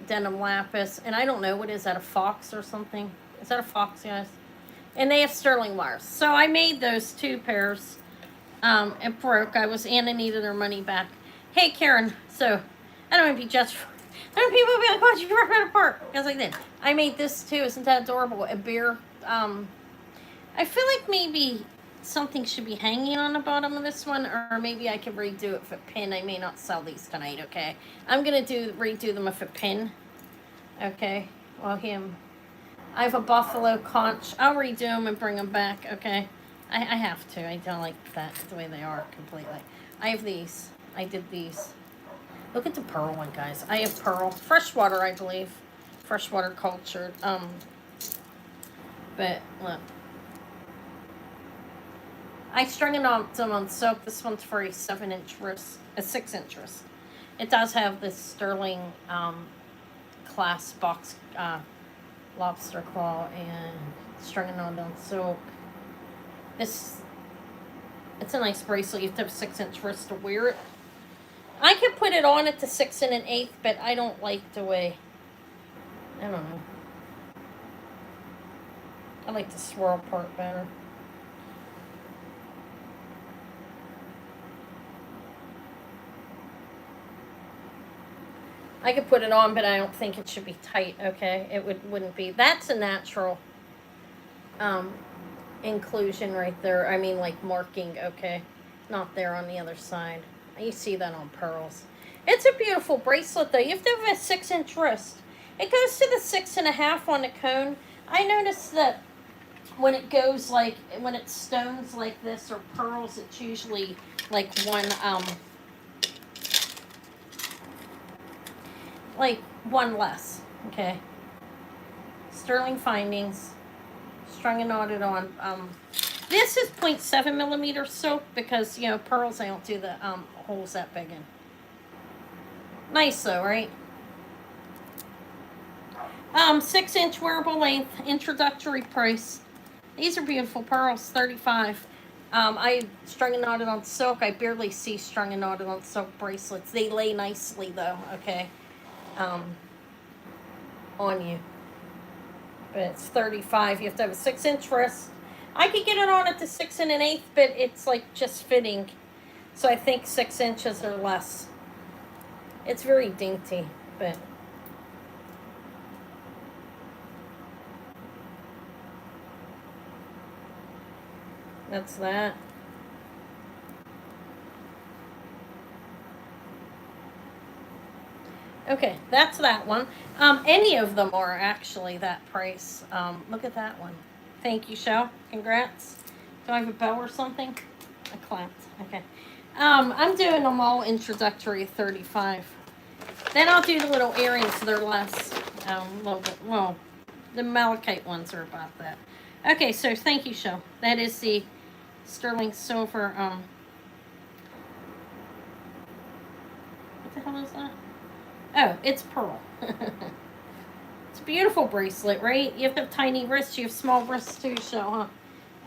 denim lapis. And I don't know, what is that, a fox or something? Is that a fox, guys? And they have sterling wires. So I made those 2 pairs. It broke. Anna needed her money back. Hey, Karen. So I don't want to be judged. I don't people be like, why'd you rip it apart? Because I did. I made this too. Isn't that adorable? A bear. I feel like maybe something should be hanging on the bottom of this one, or maybe I could redo it with a pin. I may not sell these tonight, okay? I'm going to redo them with a pin, okay? Well, I have a buffalo conch. I'll redo them and bring them back, okay? I have to. I don't like that the way they are completely. I have these. I did these. Look at the pearl one, guys. I have pearl. Freshwater, I believe. Freshwater cultured. But, look. I strung it on silk. This one's for a 7-inch wrist, a 6-inch wrist. It does have this sterling class box lobster claw and strung it on silk. It's a nice bracelet. You have to have a 6-inch wrist to wear it. I could put it on at the 6 1/8, but I don't like the way. I don't know. I like the swirl part better. I could put it on, but I don't think it should be tight, okay? It wouldn't be. That's a natural inclusion right there. I mean, like marking, okay? Not there on the other side. You see that on pearls. It's a beautiful bracelet, though. You have to have a 6-inch wrist. It goes to the 6 1/2 on the cone. I noticed that when it goes when it's stones like this or pearls, it's usually like one less, okay? Sterling findings, strung and knotted on. This is 0.7 millimeter silk because, pearls I don't do the holes that big in. Nice though, right? 6-inch wearable length, introductory price. These are beautiful pearls, $35. I strung and knotted on silk. I barely see strung and knotted on silk bracelets. They lay nicely though, okay? On you. But it's $35. You have to have a 6-inch wrist. I could get it on at the 6 1/8, but it's like just fitting. So I think 6 inches or less. It's very dainty, but that's that. Okay, that's that one. Any of them are actually that price. Look at that one. Thank you, Shell. Congrats. Do I have a bell or something? I clapped. Okay. I'm doing them all introductory 35. Then I'll do the little earrings. They're less. Little bit. Well, the malachite ones are about that. Okay, so thank you, Shell. That is the sterling silver. What the hell is that? Oh, it's pearl. It's a beautiful bracelet, right? You have to have tiny wrists. You have small wrists too, so,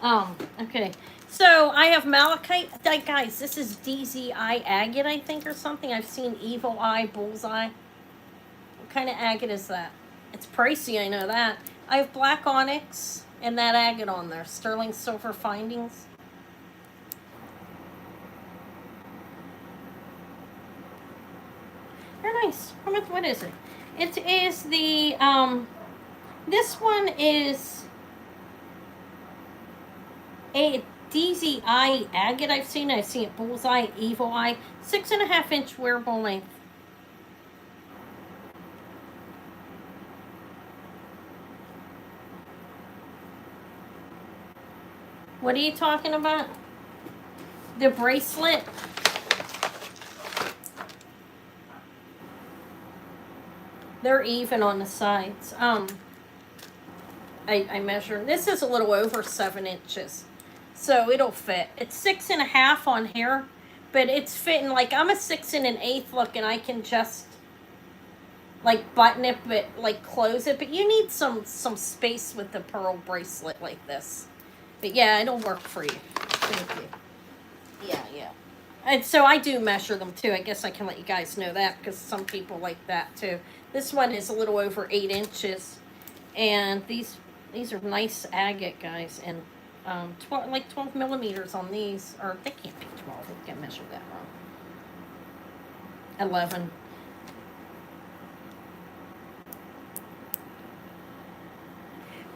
huh? Okay. So I have malachite. Guys, this is DZI agate, I think, or something. I've seen evil eye, bullseye. What kind of agate is that? It's pricey, I know that. I have black onyx and that agate on there. Sterling silver findings. They're nice. How much? What is it? It is the this one is a DZI agate. I've seen it bullseye, evil eye, 6.5-inch wearable length. What are you talking about? The bracelet. They're even on the sides. I measure. This is a little over 7 inches, so it'll fit. It's 6.5 on here, but it's fitting. Like I'm a 6 1/8 look, and I can just like button it, but like close it. But you need some space with the pearl bracelet like this. But yeah, it'll work for you. Thank you. Yeah. And so I do measure them too. I guess I can let you guys know that because some people like that too. This one is a little over 8 inches, and these are nice agate, guys, and 12 millimeters on these, or they can't be 12. We can't measure that wrong. 11.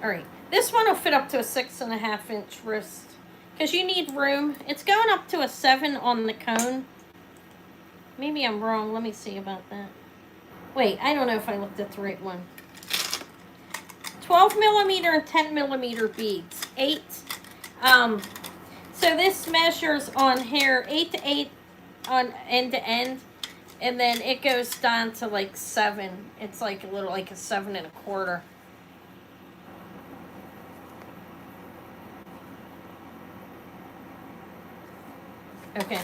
All right, this one will fit up to a 6.5-inch wrist because you need room. It's going up to a 7 on the cone. Maybe I'm wrong. Let me see about that. Wait, I don't know if I looked at the right one. 12 millimeter and 10 millimeter beads. 8. So this measures on here 8 to 8 on end to end, and then it goes down to like 7. It's like a little like a 7 1/4. Okay.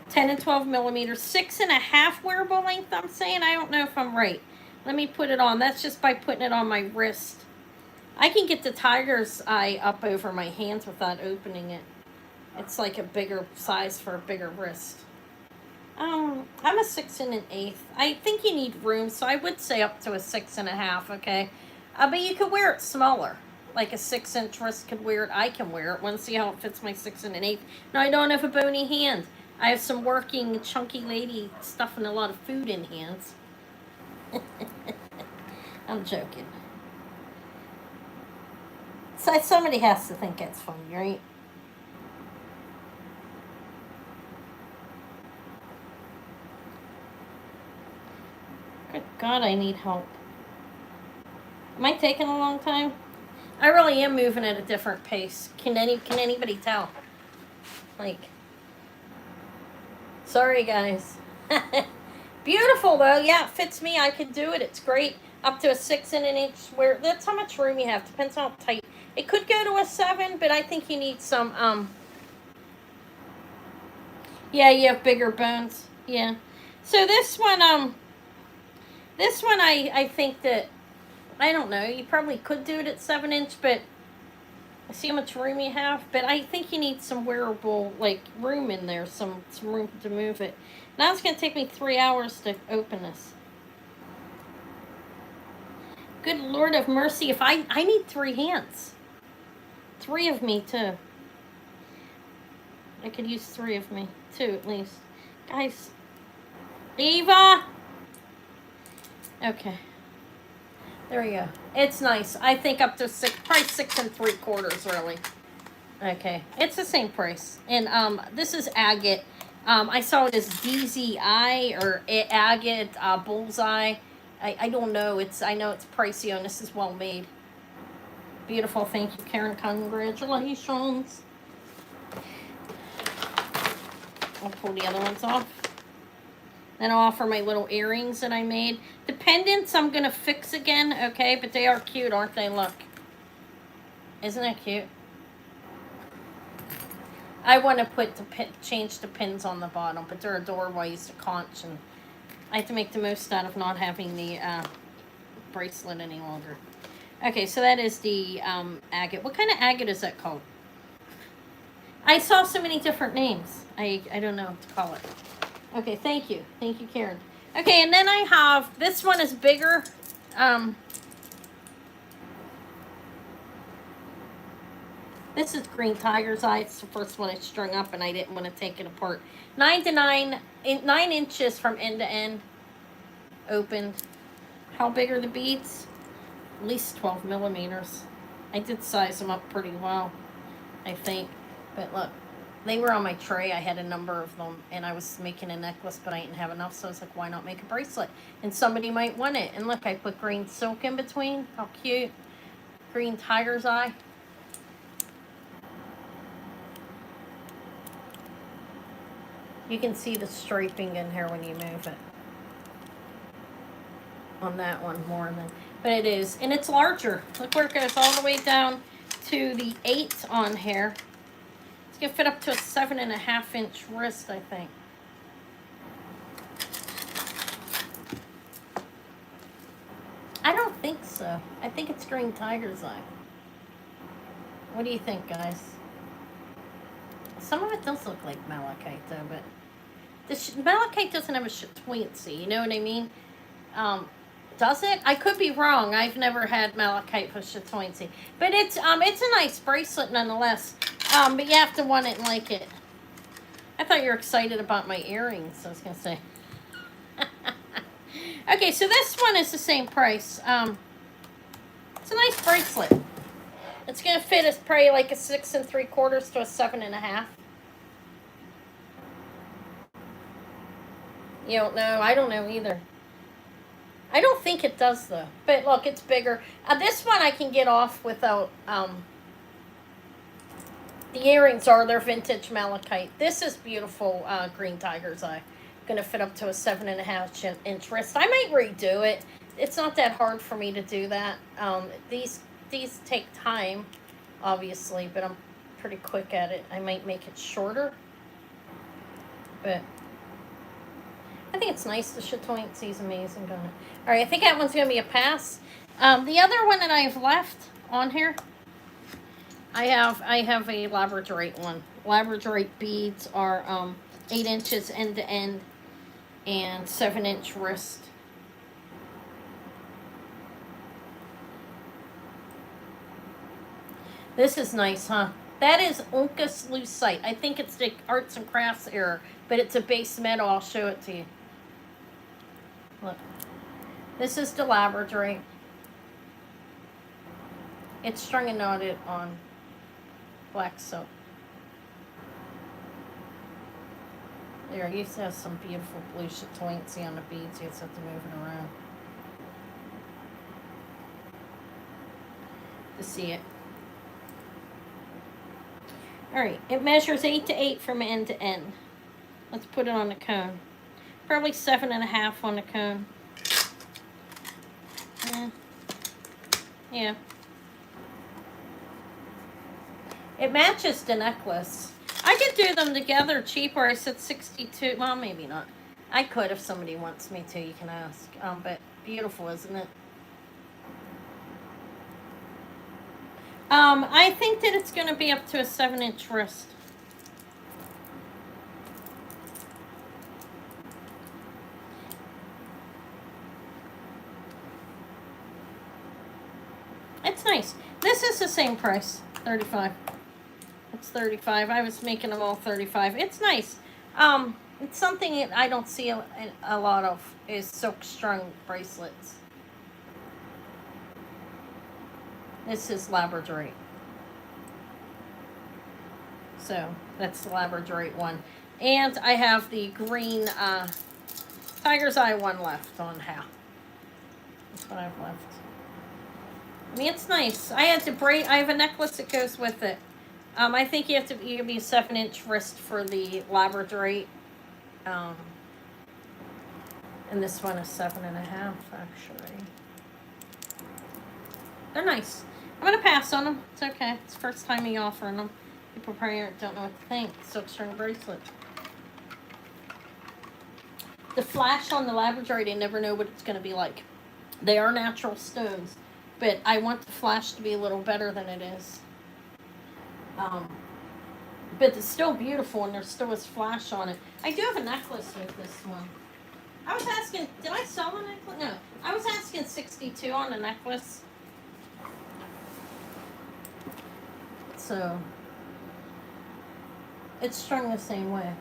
10 and 12 millimeters, 6.5 wearable length, I'm saying. I don't know if I'm right. Let me put it on. That's just by putting it on my wrist. I can get the tiger's eye up over my hands without opening it. It's like a bigger size for a bigger wrist. I'm a 6 1/8. I think you need room, so I would say up to a 6.5, okay? But you could wear it smaller. Like a 6-inch wrist could wear it. I can wear it. Want to see how it fits my 6 1/8? No, I don't have a bony hand. I have some working, chunky lady stuffing a lot of food in hands. I'm joking. So somebody has to think it's funny, right? Good God, I need help. Am I taking a long time? I really am moving at a different pace. Can anybody tell? Like, sorry guys. Beautiful though. Yeah, it fits me. I can do it. It's great. Up to a 6 1/8. Where that's how much room you have. Depends on how tight. It could go to a 7, but I think you need some. Yeah, you have bigger bones. Yeah. So this one, I think that, I don't know. You probably could do it at 7-inch, but I see how much room you have. But I think you need some wearable, like, room in there, some room to move it. Now it's going to take me 3 hours to open this. Good Lord of mercy. If I need 3 hands 3 of me, too. I could use 3 of me, 2 at least. Guys. Eva! Okay. There we go. It's nice. I think up to 6, probably 6 3/4, really. Okay. It's the same price. And this is agate. I saw it as DZI or agate bullseye. I don't know. I know it's pricey, and this is well made. Beautiful. Thank you, Karen. Congratulations. I'll pull the other ones off. Then I'll offer my little earrings that I made. The pendants I'm going to fix again, okay? But they are cute, aren't they? Look. Isn't that cute? I want to change the pins on the bottom, but they're adorable. I used a conch, and I have to make the most out of not having the bracelet any longer. Okay, so that is the agate. What kind of agate is that called? I saw so many different names. I don't know what to call it. Okay, thank you. Thank you, Karen. Okay, and then I have, this one is bigger. This is Green Tiger's Eye. It's the first one I strung up, and I didn't want to take it apart. 9 inches from end to end. Opened. How big are the beads? At least 12 millimeters. I did size them up pretty well, I think. But look, they were on my tray. I had a number of them, and I was making a necklace, but I didn't have enough, so I was like, why not make a bracelet? And somebody might want it. And look, I put green silk in between. How cute. Green Tiger's Eye. You can see the striping in here when you move it. On that one more than, but it is, and it's larger. Look where it goes all the way down to the 8 on here. It's gonna fit up to a 7.5-inch wrist, I think. I don't think so. I think it's Green Tiger's Eye. What do you think, guys? Some of it does look like malachite, though, but the malachite doesn't have a chatoyancy, you know what I mean? Does it? I could be wrong. I've never had malachite with chatoyancy, but it's a nice bracelet nonetheless. But you have to want it and like it. I thought you were excited about my earrings. I was gonna say. Okay, so this one is the same price. It's a nice bracelet. It's gonna fit as probably like a 6 3/4 to a 7.5. You don't know? I don't know either. I don't think it does though. But look, it's bigger. This one I can get off without. The earrings are their vintage malachite. This is beautiful. Green Tiger's Eye. Gonna fit up to a 7.5-inch wrist. I might redo it. It's not that hard for me to do that. These take time, obviously, but I'm pretty quick at it. I might make it shorter, but I think it's nice. The chatoyancy is amazing on it. All right, I think that one's gonna be a pass. The other one that I have left on here, I have a labradorite one. Labradorite beads are 8 inches end to end and 7-inch wrist. This is nice, huh? That is Uncas lucite. I think it's the arts and crafts era, but it's a base metal. I'll show it to you. Look. This is the labradorite. It's strung and knotted on black silk. There, you used to have some beautiful blue chatoyancy on the beads. You just have to move it around to see it. Alright, it measures 8 to 8 from end to end. Let's put it on the cone. Probably 7.5 on the cone. Yeah. It matches the necklace. I could do them together cheaper. I said 62. Well, maybe not. I could if somebody wants me to. You can ask. But beautiful, isn't it? I think that it's going to be up to a 7-inch wrist. It's nice. This is the same price. 35. It's 35. I was making them all 35. It's nice. It's something that I don't see a lot of is silk strung bracelets. This is labradorite. So that's the labradorite one. And I have the green tiger's eye one left on half. That's what I've left. I mean, it's nice. I had to braid. I have a necklace that goes with it. I think you can be a 7-inch wrist for the labradorite. And this one is 7.5 actually. They're nice. I'm gonna pass on them. It's okay. It's the first time me offering them. People probably don't know what to think. Silk string bracelet. The flash on the labradorite, I never know what it's gonna be like. They are natural stones, but I want the flash to be a little better than it is. But it's still beautiful and there still is flash on it. I do have a necklace with this one. I was asking, did I sell a necklace? No. I was asking $62 on a necklace. So, it's strung the same way.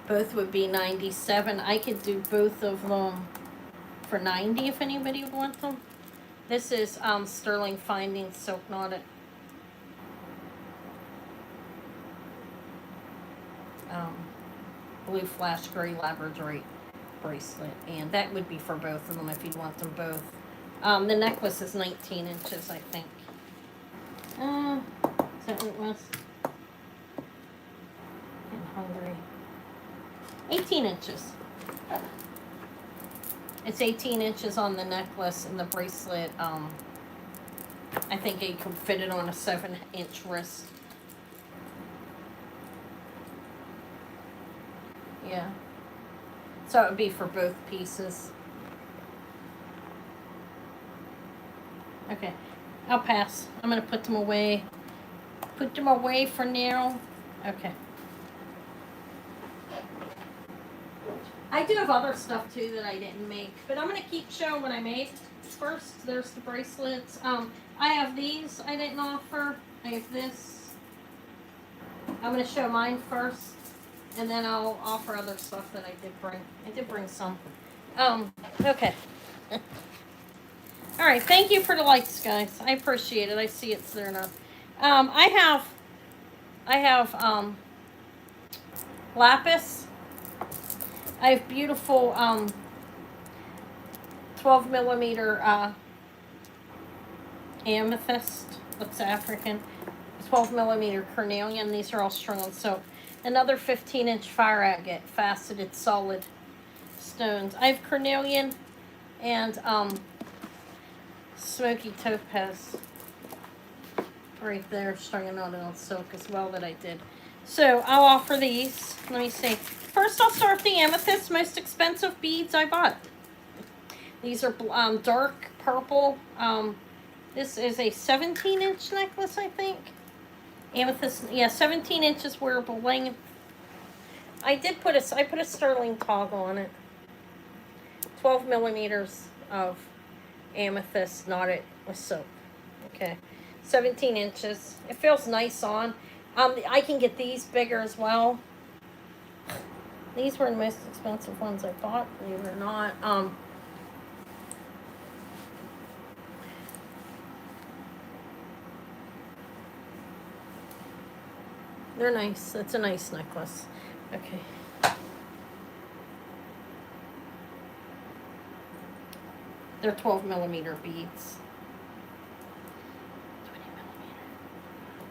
Both would be 97. I could do both of them for 90 if anybody would want them. This is Sterling Finding Silk Knotted. Blue flash gray labradorite bracelet, and that would be for both of them if you'd want them both. The necklace is 19 inches, I think. Is that what it was? I'm hungry. 18 inches. It's 18 inches on the necklace, and the bracelet, I think you could fit it on a 7-inch wrist. Yeah. So it would be for both pieces. Okay. I'll pass. I'm going to put them away. Put them away for now. Okay. I do have other stuff too that I didn't make, but I'm going to keep showing what I made. First, there's the bracelets. I have these I didn't offer. I have this. I'm going to show mine first, and then I'll offer other stuff that I did bring. I did bring some. Okay. All right, thank you for the likes, guys. I appreciate it. I see it's there now. I have lapis. I have beautiful 12 millimeter amethyst. That's African. 12 millimeter carnelian. These are all strung on silk. Another 15-inch fire agate, faceted solid stones. I have carnelian and smoky topaz right there, strung on silk as well that I did. So I'll offer these. Let me see. First, I'll start with the amethyst, most expensive beads I bought. These are dark purple. This is a 17-inch necklace, I think. Amethyst, yeah, 17 inches wearable length. I put a sterling toggle on it. 12 millimeters of amethyst knotted with silk. Okay, 17 inches. It feels nice on. I can get these bigger as well. These were the most expensive ones I bought, believe it or not. They're nice. It's a nice necklace. Okay. They're 12 millimeter beads. 20 millimeter.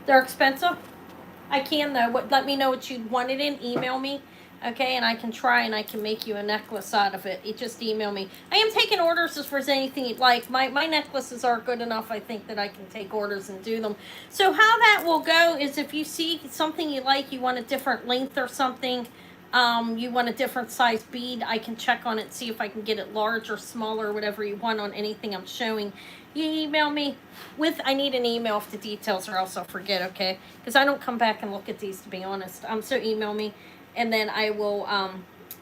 They're expensive. I can though. Let me know what you wanted in. Email me. Okay, and I can try and I can make you a necklace out of it. You just email me. I am taking orders if there's anything you'd like. My necklaces are good enough, I think, that I can take orders and do them. So how that will go is if you see something you like, you want a different length or something, You want a different size bead, I can check on it, see if I can get it large or smaller, whatever you want on anything I'm showing. You email me with, I need an email with the details or else I'll forget, okay? Because I don't come back and look at these, to be honest. So email me, and then I will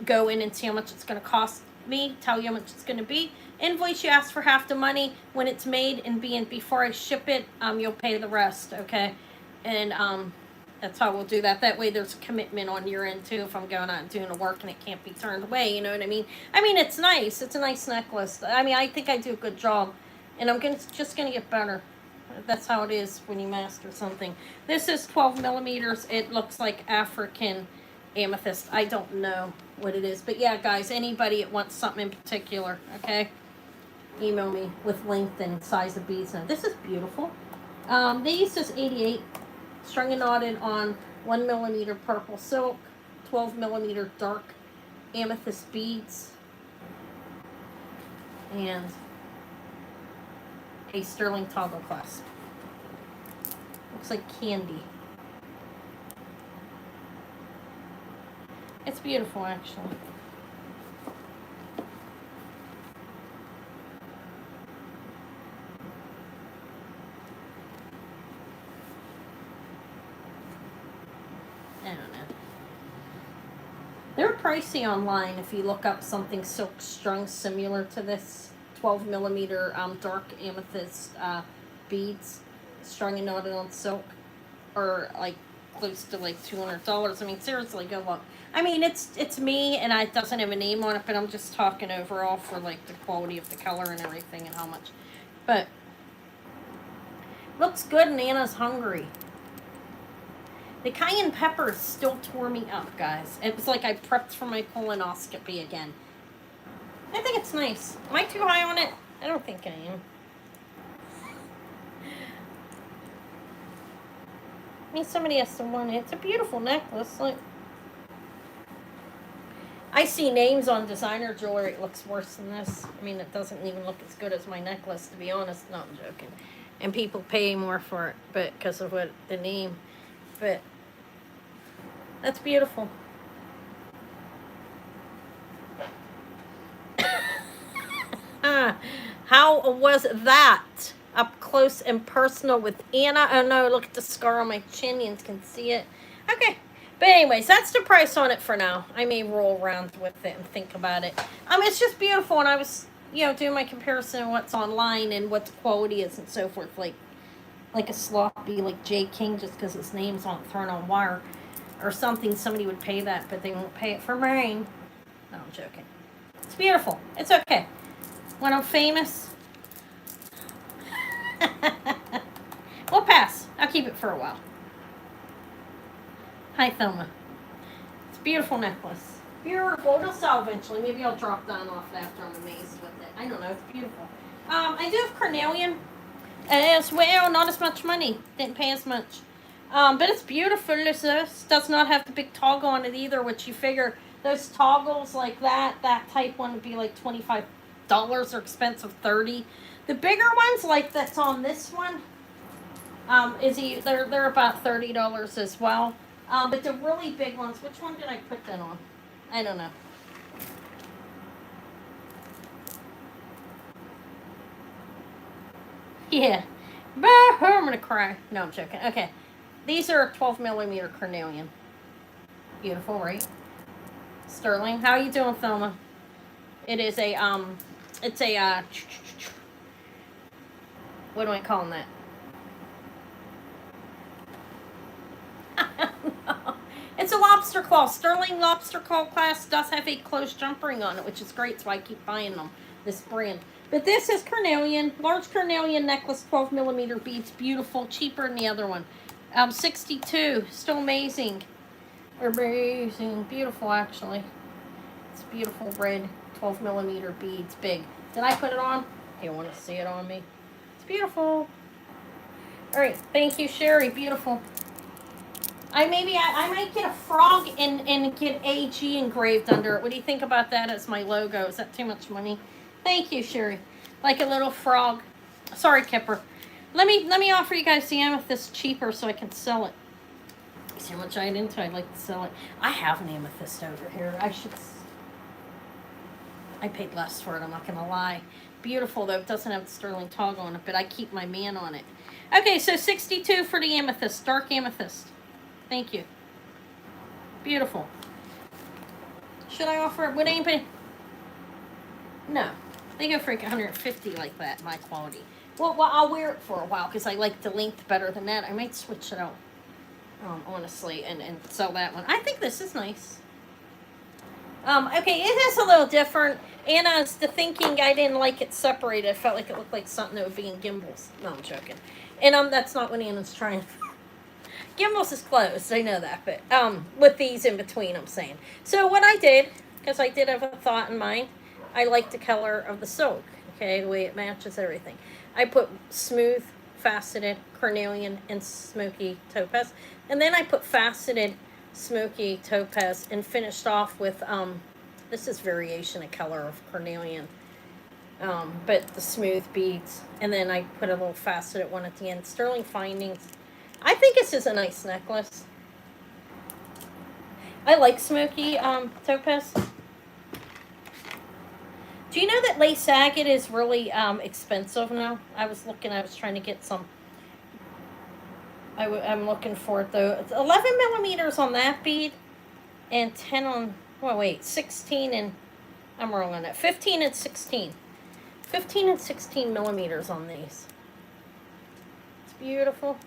go in and see how much it's going to cost me, tell you how much it's going to be. Invoice, you ask for half the money when it's made, and before I ship it, you'll pay the rest, okay? And that's how we'll do that. That way there's a commitment on your end too if I'm going out and doing the work and it can't be turned away, you know what I mean? I mean, it's nice. It's a nice necklace. I mean, I think I do a good job, and I'm just gonna get better. That's how it is when you master something. This is 12 millimeters. It looks like African amethyst. I don't know what it is, but yeah, guys, anybody that wants something in particular, okay, email me with length and size of beads. Now, this is beautiful. These is 88. Strung and knotted on 1 millimeter purple silk, 12 millimeter dark amethyst beads, and a sterling toggle clasp. Looks like candy. It's beautiful, actually. I don't know. They're pricey online if you look up something silk strung similar to this 12 millimeter dark amethyst beads strung and knotted on silk, or like close to like $200. I mean, seriously, go look. I mean, it's me, and it doesn't have a name on it, but I'm just talking overall for like the quality of the color and everything and how much. But looks good, and Anna's hungry. The cayenne peppers still tore me up, guys. It was like I prepped for my colonoscopy again. I think it's nice. Am I too high on it? I don't think I am. I mean, somebody has to want it. It's a beautiful necklace. Like, I see names on designer jewelry. It looks worse than this. I mean, it doesn't even look as good as my necklace, to be honest. No, I'm joking. And people pay more for it, but because of what the name. But that's beautiful. How was that? Up close and personal with Anna. Oh no, look at the scar on my chin. You can see it. Okay. But anyways, that's the price on it for now. I may roll around with it and think about it. It's just beautiful, and I was, doing my comparison of what's online and what the quality is and so forth. Like a sloppy, like J. King, just because his name's on thrown on wire or something. Somebody would pay that, but they won't pay it for mine. No, I'm joking. It's beautiful. It's okay. When I'm famous, we'll pass. I'll keep it for a while. Hi, Thelma. It's a beautiful necklace. Beautiful. It'll sell eventually. Maybe I'll drop down off it after I'm amazed with it. I don't know. It's beautiful. I do have carnelian as well. Not as much money. Didn't pay as much. But it's beautiful. This does not have the big toggle on it either, which you figure those toggles like that type one would be like $25 or expensive $30. The bigger ones, like that's on this one, they're about $30 as well. But the really big ones, which one did I put that on? I don't know. Yeah. I'm gonna cry. No, I'm joking. Okay. These are 12 millimeter carnelian. Beautiful, right? Sterling. How are you doing, Thelma? It is a, it's a, what do I call that? It's a lobster claw. Sterling lobster claw class does have a closed jump ring on it, which is great, so I keep buying them, this brand. But this is carnelian, large carnelian necklace, 12 millimeter beads, beautiful, cheaper than the other one. 62, still amazing. Amazing, beautiful actually. It's beautiful red, 12 millimeter beads, big. Did I put it on? You want to see it on me? It's beautiful. All right, thank you, Sherry, beautiful. I might get a frog and get AG engraved under it. What do you think about that as my logo? Is that too much money? Thank you, Sherry. Like a little frog. Sorry, Kipper. Let me offer you guys the amethyst cheaper so I can sell it. See how much I had into. I'd like to sell it. I have an amethyst over here. I paid less for it, I'm not gonna lie. Beautiful though, it doesn't have the sterling toggle on it, but I keep my man on it. Okay, so 62 for the amethyst, dark amethyst. Thank you. Beautiful. Should I offer it? Would anybody? No. They go for like 150 like that, my quality. Well, I'll wear it for a while because I like the length better than that. I might switch it out, honestly, and sell that one. I think this is nice. Okay, it is a little different. And as to thinking, I didn't like it separated. I felt like it looked like something that would be in gimbals. No, I'm joking. And that's not what Anna's trying. Gimbals is closed, I know that, but with these in between, I'm saying. So what I did, because I did have a thought in mind, I like the color of the silk. Okay, the way it matches everything. I put smooth, faceted, carnelian, and smoky topaz, and then I put faceted, smoky topaz, and finished off with this is variation of color of carnelian, but the smooth beads, and then I put a little faceted one at the end. Sterling Findings. I think this is a nice necklace. I like smoky topaz. Do you know that lace agate is really expensive now? I was trying to get some. I'm looking for it though. It's 11 millimeters on that bead, and 10 on. Well, wait, 16 and I'm wrong on that. 15 and 16. 15 and 16 millimeters on these. It's beautiful.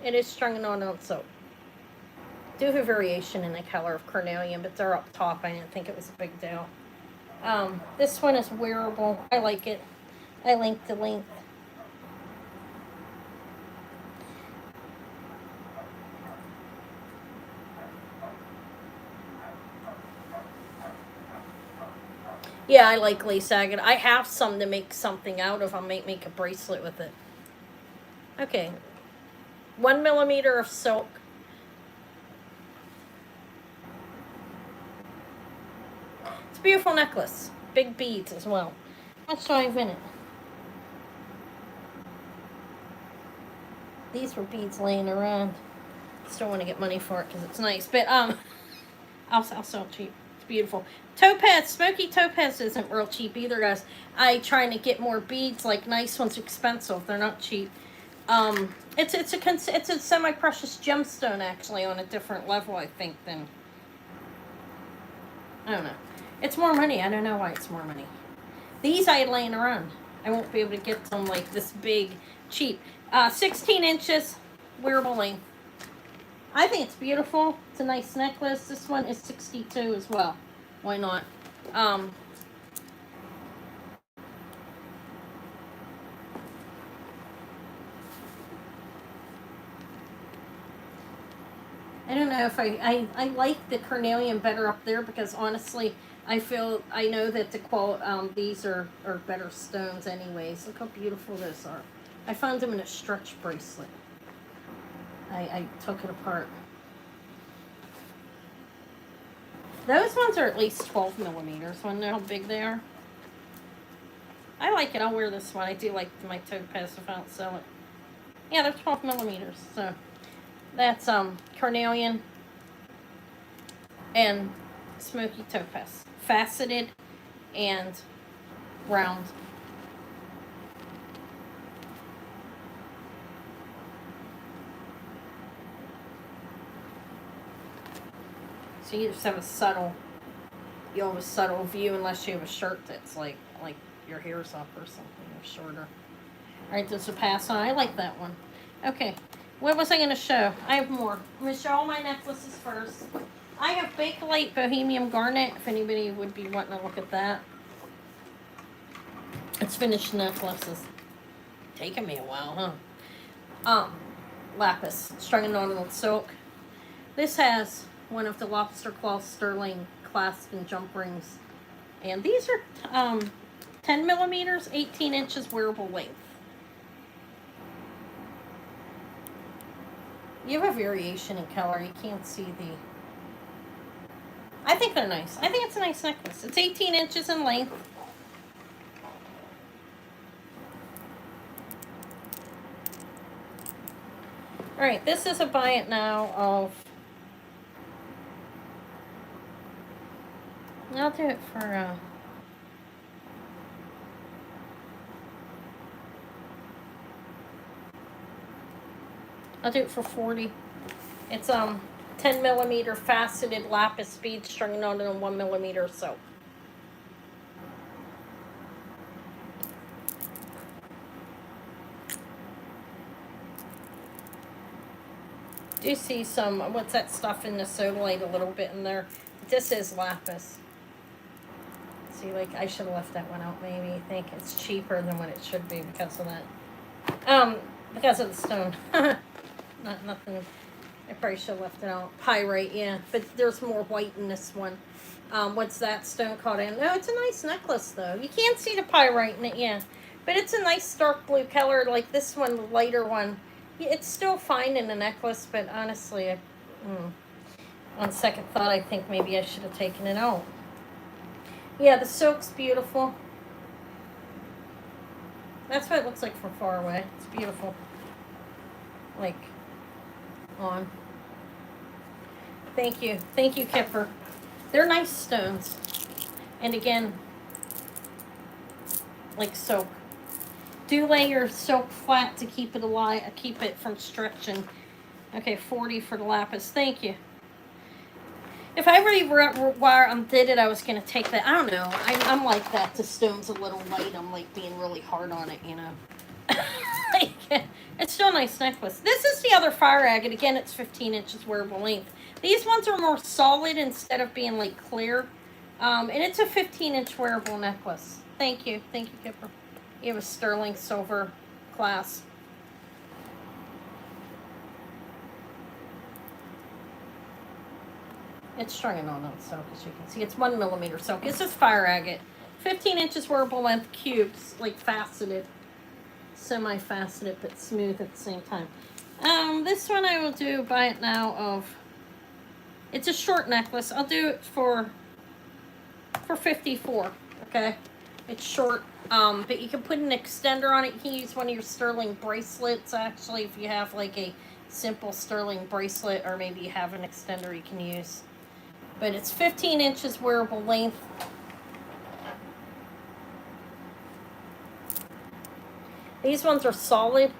It is strung on silk. Do have a variation in the color of carnelian, but they're up top. I didn't think it was a big deal. This one is wearable. I like it. I like the length. Yeah, I like lace agate. I have some to make something out of. I might make a bracelet with it. Okay. 1 millimeter of silk. It's a beautiful necklace. Big beads as well. How much do I have in it? These were beads laying around. Still want to get money for it because it's nice. But I'll sell cheap. It's beautiful. Topaz, smoky topaz isn't real cheap either, guys. I trying to get more beads, like nice ones, expensive. They're not cheap. It's a semi-precious gemstone actually on a different level, I think, than I don't know. It's more money. I don't know why it's more money. These I had laying around. I won't be able to get them like this big, cheap. 16 inches, wearable length. I think it's beautiful. It's a nice necklace. This one is 62 as well. Why not? I don't know if I like the carnelian better up there because honestly, I know that these are better stones anyways. Look how beautiful those are. I found them in a stretch bracelet. I took it apart. Those ones are at least 12 millimeters. Want to know how big they are? I like it. I'll wear this one. I do like my topaz if I don't sell it. Yeah, they're 12 millimeters. So that's carnelian and smoky topaz. Faceted and round. So you just have a subtle view unless you have a shirt that's like your hair's up or something or shorter. Alright, this will pass on. I like that one. Okay. What was I going to show? I have more. I'm going to show all my necklaces first. I have Bakelite Bohemian Garnet, if anybody would be wanting to look at that. It's finished necklaces. Taking me a while, huh? Lapis, strung on with silk. This has one of the lobster claw sterling clasp and jump rings. And these are 10 millimeters, 18 inches wearable length. You have a variation in color. You can't see the... I think they're nice. I think it's a nice necklace. It's 18 inches in length. Alright, this is a buy it now of I'll do it for, I'll do it for 40. It's 10 millimeter faceted lapis bead string on it on 1 millimeter soap. Do see some, what's that stuff in the sodalite a little bit in there. This is lapis. See, like, I should have left that one out maybe. I think it's cheaper than what it should be because of that. Because of the stone. Nothing. I probably should have left it out. Pyrite, yeah. But there's more white in this one. What's that stone called? Oh, it's a nice necklace, though. You can't see the pyrite in it, yeah. But it's a nice dark blue color, like this one, the lighter one. Yeah, it's still fine in the necklace, but honestly, on second thought, I think maybe I should have taken it out. Yeah, the silk's beautiful. That's what it looks like from far away. It's beautiful. Like, on. Thank you. Thank you, Kipper. They're nice stones. And again, like soap. Do lay your silk flat to keep it alive, keep it from stretching. Okay, 40 for the lapis. Thank you. If I really did it, I was going to take that. I don't know. I'm like that. The stone's a little light. I'm like being really hard on it, you know. It's still a nice necklace. This is the other fire agate. Again, it's 15 inches wearable length. These ones are more solid instead of being like clear. And it's a 15-inch wearable necklace. Thank you. Thank you, Kipper. You have a sterling silver clasp. It's strung on silk, as you can see. It's 1 millimeter silk. This is fire agate. 15 inches wearable length cubes, like faceted. Semi-faceted, but smooth at the same time. This one I will do buy it now of. It's a short necklace. I'll do it for 54. Okay, it's short. But you can put an extender on it. You can use one of your sterling bracelets. Actually, if you have like a simple sterling bracelet, or maybe you have an extender you can use. But it's 15 inches wearable length. These ones are solid.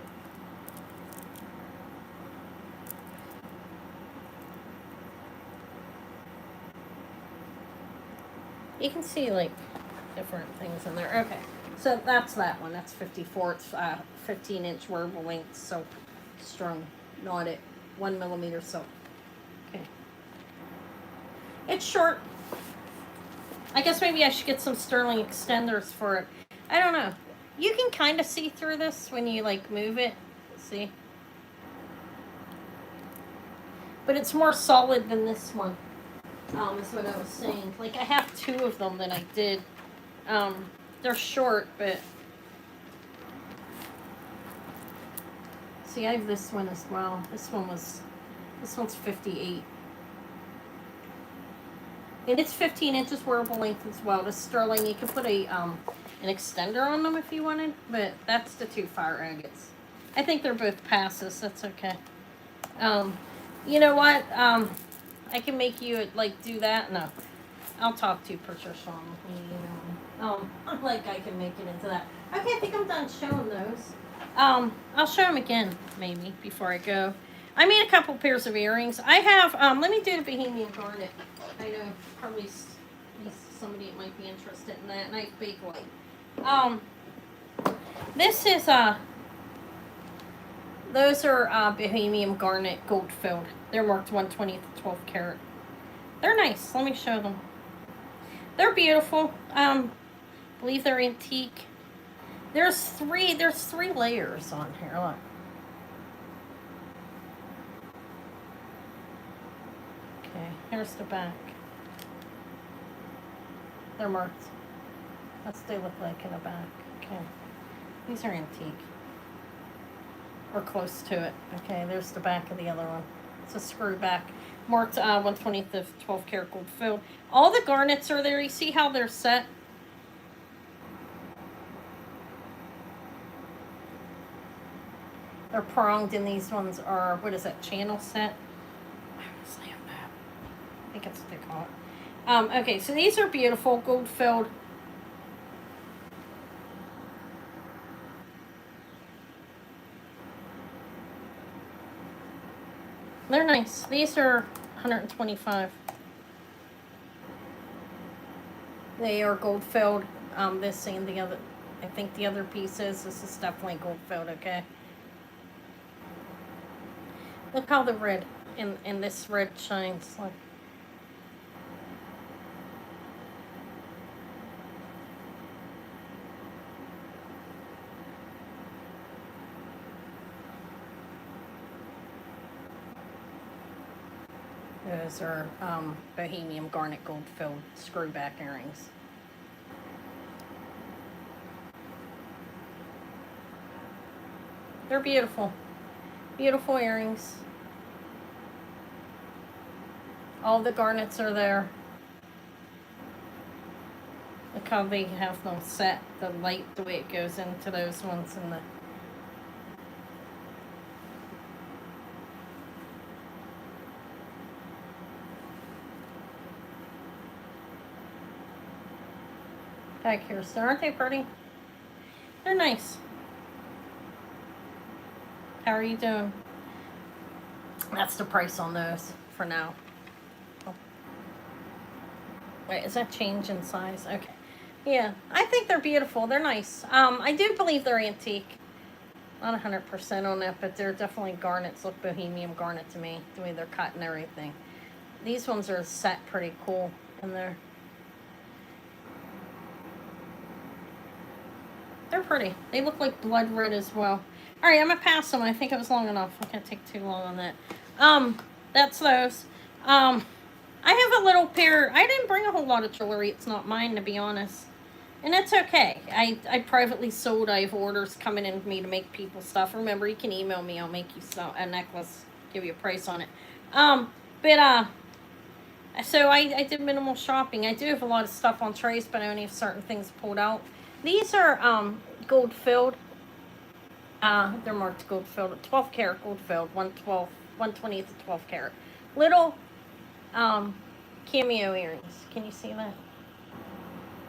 You can see like different things in there. Okay, so that's that one. That's 54. It's 15-inch wearable length soap, strung, knotted, 1 millimeter soap. Okay, it's short. I guess maybe I should get some sterling extenders for it. I don't know. You can kind of see through this when you like move it. See? But it's more solid than this one. Is what I was saying. Like I have 2 of them that I did. They're short, but see, I have this one as well. This one's 58. And it's 15 inches wearable length as well. The sterling, you can put a an extender on them if you wanted, but that's the 2 fire agates. I think they're both passes. That's okay. You know what? I can make you like do that. No, I'll talk to Patricia on like I can make it into that. Okay, I think I'm done showing those. I'll show them again maybe before I go. I made a couple pairs of earrings. I have. Let me do the Bohemian Garnet. I know probably somebody that might be interested in that. Nice big light. This is those are Bohemian Garnet gold filled. They're marked 1/20 to 12 karat. They're nice. Let me show them. They're beautiful. Believe they're antique. There's three layers on here. Look. Okay, here's the back. They're marked. That's what they look like in the back. Okay. These are antique. Or close to it. Okay, there's the back of the other one. It's a screw back. Marked 1/20 of 12 karat gold filled. All the garnets are there. You see how they're set? They're pronged, and these ones are, what is that, channel set? I honestly don't know. I think that's what they call it. Okay, so these are beautiful, gold filled. They're nice. These are 125. They are gold filled. This and the other, I think the other pieces. This is definitely gold filled. Okay. Look how the red in this red shines. Like, those are bohemian garnet gold filled screwback earrings. They're beautiful. Beautiful earrings. All the garnets are there. Look how they have them set, the light, the way it goes into those ones and the. Back here, so aren't they pretty? They're nice. How are you doing? That's the price on those for now. Oh. Wait, is that change in size? Okay. Yeah, I think they're beautiful. They're nice. I do believe they're antique. Not 100% on that, but they're definitely garnets. Look bohemian garnet to me, the way they're cut and everything. These ones are set pretty cool in there. They're pretty. They look like blood red as well. All right, I'm gonna pass them. I think it was long enough. I can't take too long on that. That's those. I have a little pair. I didn't bring a whole lot of jewelry. It's not mine, to be honest. And that's okay. I privately sold. I have orders coming in for me to make people stuff. Remember, you can email me. I'll make you a necklace. Give you a price on it. But so I did minimal shopping. I do have a lot of stuff on trays, but I only have certain things pulled out. These are gold filled. They're marked gold filled. 12 karat gold filled. 1/20th of 12 karat. Little cameo earrings. Can you see that?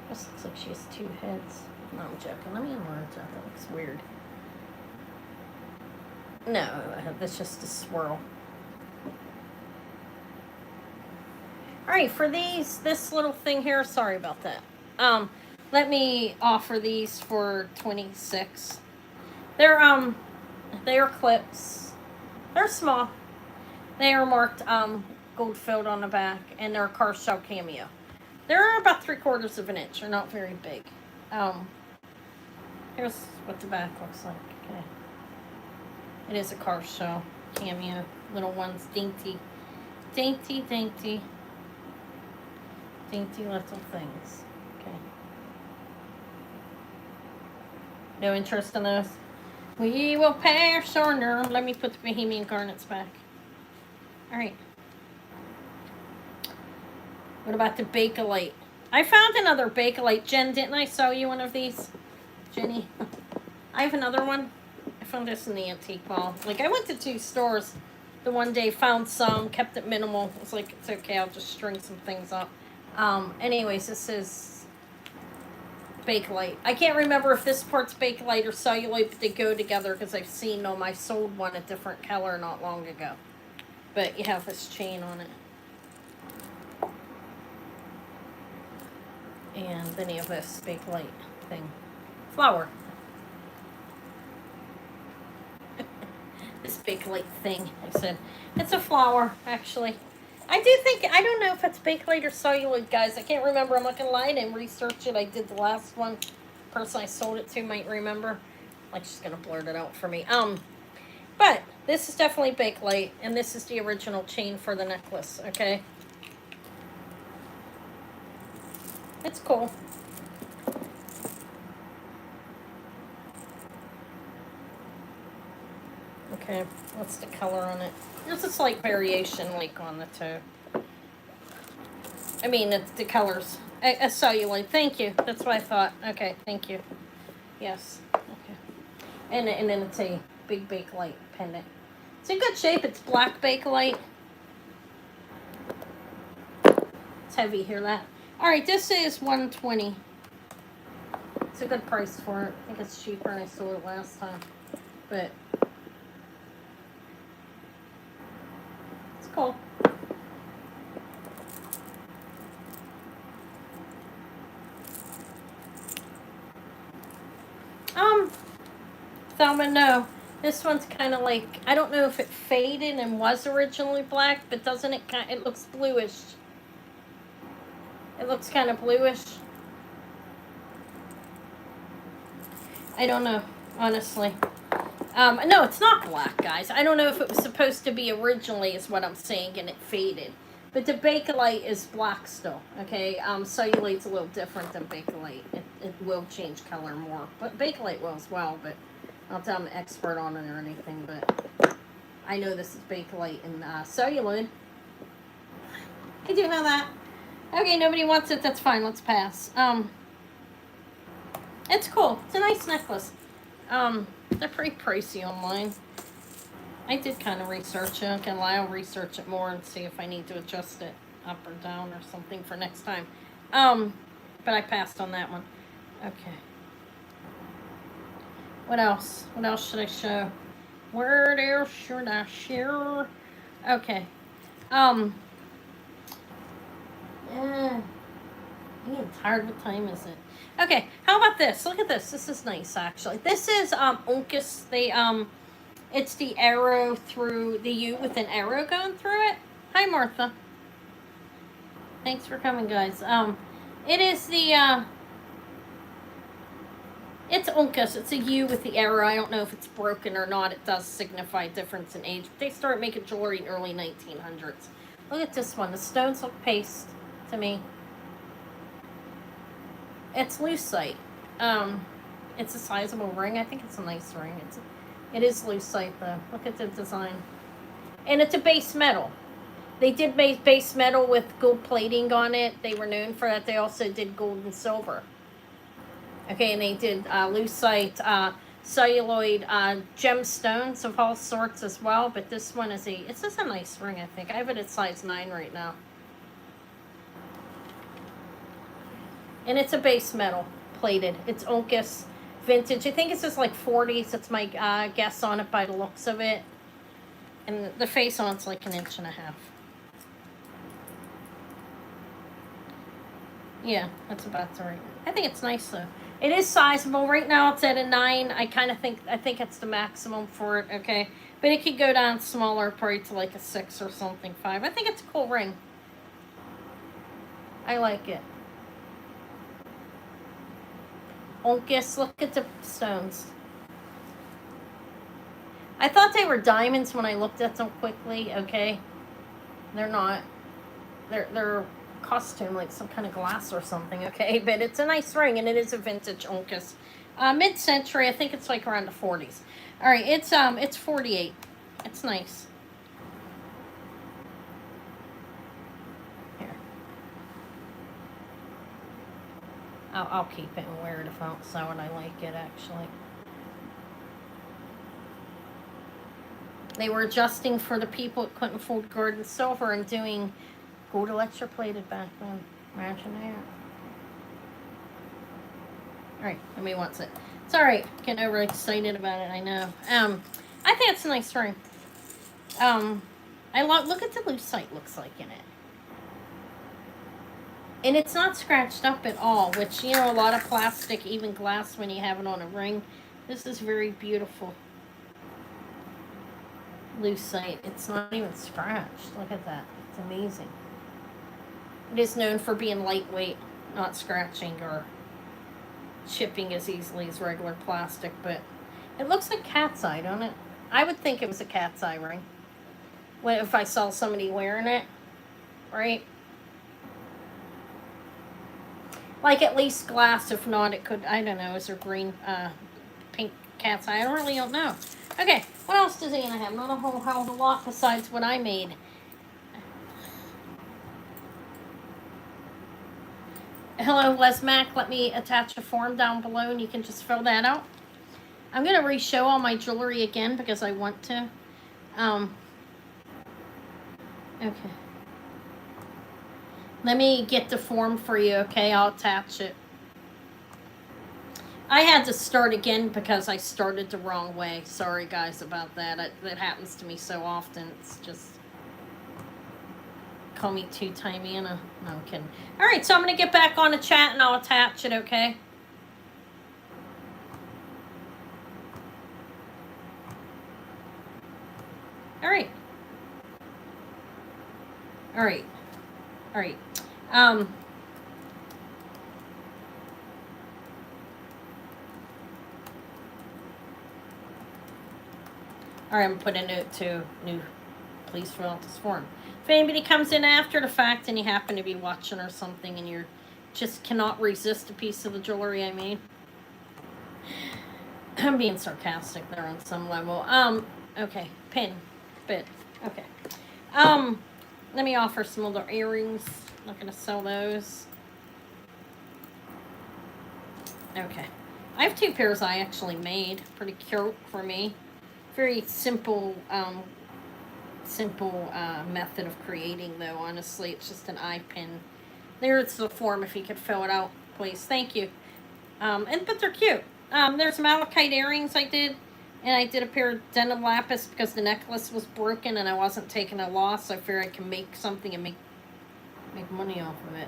This looks like she has two heads. No, I'm joking. Let me enlarge that. That looks weird. No, that's just a swirl. Alright, for these, this little thing here, sorry about that. Let me offer these for 26. They're clips. They're small. They are marked gold filled on the back, and they're a car shell cameo. They're about 3/4 of an inch. They're not very big. Here's what the back looks like. Okay, it is a car shell cameo. Little ones, dainty, dainty, dainty, dainty little things. Okay. No interest in those. We will pass on them. Let me put the bohemian garnets back. All right. What about the Bakelite? I found another Bakelite. Jen, didn't I sell you one of these? Jenny? I have another one. I found this in the antique mall. Like, I went to 2 stores the one day, found some, kept it minimal. I was like, it's okay, I'll just string some things up. Anyways, this is Bakelite. I can't remember if this part's Bakelite or celluloid, but they go together because I've seen them. I sold one a different color not long ago. But you have this chain on it. And then you have this Bakelite thing. Flower. This Bakelite thing, I said. It's a flower, actually. I do think, I don't know if it's Bakelite or celluloid, guys. I can't remember. I'm not going to lie. I didn't research it. I did the last one. The person I sold it to might remember. Like, she's going to blurt it out for me. But this is definitely Bakelite, and this is the original chain for the necklace, okay? It's cool. Okay, what's the color on it? There's a slight variation, like, on the toe. I mean, it's the colors. A celluloid. Thank you. That's what I thought. Okay, thank you. Yes. Okay. And then it's a big Bakelite pendant. It's in good shape. It's black Bakelite. It's heavy, hear that? All right, this is $120. It's a good price for it. I think it's cheaper than I sold it last time, but it's cool. Thelma, no. This one's kind of like, I don't know if it faded and was originally black, but doesn't it kind? It looks bluish. It looks kind of bluish. I don't know, honestly. No, it's not black, guys. I don't know if it was supposed to be originally, is what I'm saying, and it faded. But the Bakelite is black still, okay? Cellulite's a little different than Bakelite. It will change color more, but Bakelite will as well, but not that I'm an expert on it or anything, but I know this is Bakelite and Cellulite. I do know that. Okay, nobody wants it, that's fine, let's pass. It's cool. It's a nice necklace. They're pretty pricey online. I did kind of research it. Okay, I'll research it more and see if I need to adjust it up or down or something for next time. But I passed on that one. Okay. What else? What else should I show? Where else should I share? Okay. I'm getting tired. What time is it? Okay, how about this? Look at this. This is nice, actually. This is Uncas. It's the arrow through the U with an arrow going through it. Hi, Martha. Thanks for coming, guys. It is the it's Uncas. It's a U with the arrow. I don't know if it's broken or not. It does signify difference in age. They started making jewelry in early 1900s. Look at this one. The stones look paste to me. It's lucite. It's a sizable ring. I think it's a nice ring. It is lucite though. Look at the design. And it's a base metal. They did make base metal with gold plating on it. They were known for that. They also did gold and silver. Okay, and they did lucite, celluloid, gemstones of all sorts as well. But this one is it's just a nice ring, I think. I have it at size 9 right now. And it's a base metal, plated. It's Uncas vintage. I think it's just like 40s. That's my guess on it by the looks of it. And the face on it's like 1.5 inches. Yeah, that's about right. I think it's nice though. It is sizable. Right now it's at a 9. I think it's the maximum for it, okay? But it could go down smaller, probably to like a 6 or something, 5. I think it's a cool ring. I like it. Uncas, look at the stones. I thought they were diamonds when I looked at them quickly, okay? They're not. They're costume, like some kind of glass or something, okay? But it's a nice ring, and it is a vintage Uncas. Mid-century, I think it's like around the 40s. All right, it's 48. It's nice. Here. I'll keep it and wear it if I don't sell it. I like it, actually. They were adjusting for the people that couldn't afford gold and silver and doing gold electroplated back then. Imagine that. Alright, nobody wants it. It's alright. Getting over excited about it, I know. I think it's a nice ring. Look at the lucite looks like in it. And it's not scratched up at all, which, you know, a lot of plastic, even glass, when you have it on a ring. This is very beautiful. Lucite. It's not even scratched. Look at that. It's amazing. It is known for being lightweight, not scratching or chipping as easily as regular plastic, but it looks like cat's eye, don't it? I would think it was a cat's eye ring. If I saw somebody wearing it, right? Like at least glass, if not, it could, I don't know, is there green, pink cat's eye? I really don't know. Okay, what else does Anna have? Not a whole hell of a lot besides what I made. Hello, Les Mac. Let me attach a form down below and you can just fill that out. I'm going to re-show all my jewelry again because I want to. Okay. Let me get the form for you, okay? I'll attach it. I had to start again because I started the wrong way. Sorry, guys, about that. That happens to me so often. It's just... Call me two-timey and no, I'm kidding. All right, so I'm going to get back on the chat and I'll attach it, okay? All right. All right. All right. All right, I'm putting a note to new. Please fill out this form. If anybody comes in after the fact and you happen to be watching or something and you just cannot resist a piece of the jewelry I made, I'm being sarcastic there on some level. Okay, pin, bit. Okay. Let me offer some other earrings. Not gonna sell those. Okay. I have 2 pairs I actually made. Pretty cute for me. Very simple, method of creating though, honestly. It's just an eye pin. There's the form if you could fill it out, please. Thank you. But they're cute. There's malachite earrings I did. And I did a pair of denim lapis because the necklace was broken and I wasn't taking a loss. So I figured I can make something and make money off of it,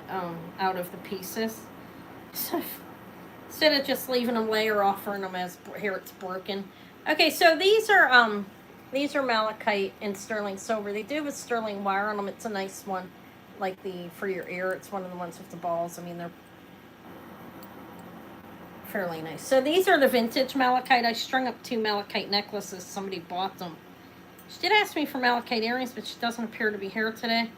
out of the pieces. So instead of just leaving them lay or offering them as here it's broken. Okay, so these are malachite and sterling silver. They do have a sterling wire on them. It's a nice one, like for your ear. It's one of the ones with the balls. I mean, they're fairly nice. So these are the vintage malachite. I strung up 2 malachite necklaces. Somebody bought them. She did ask me for malachite earrings, but she doesn't appear to be here today.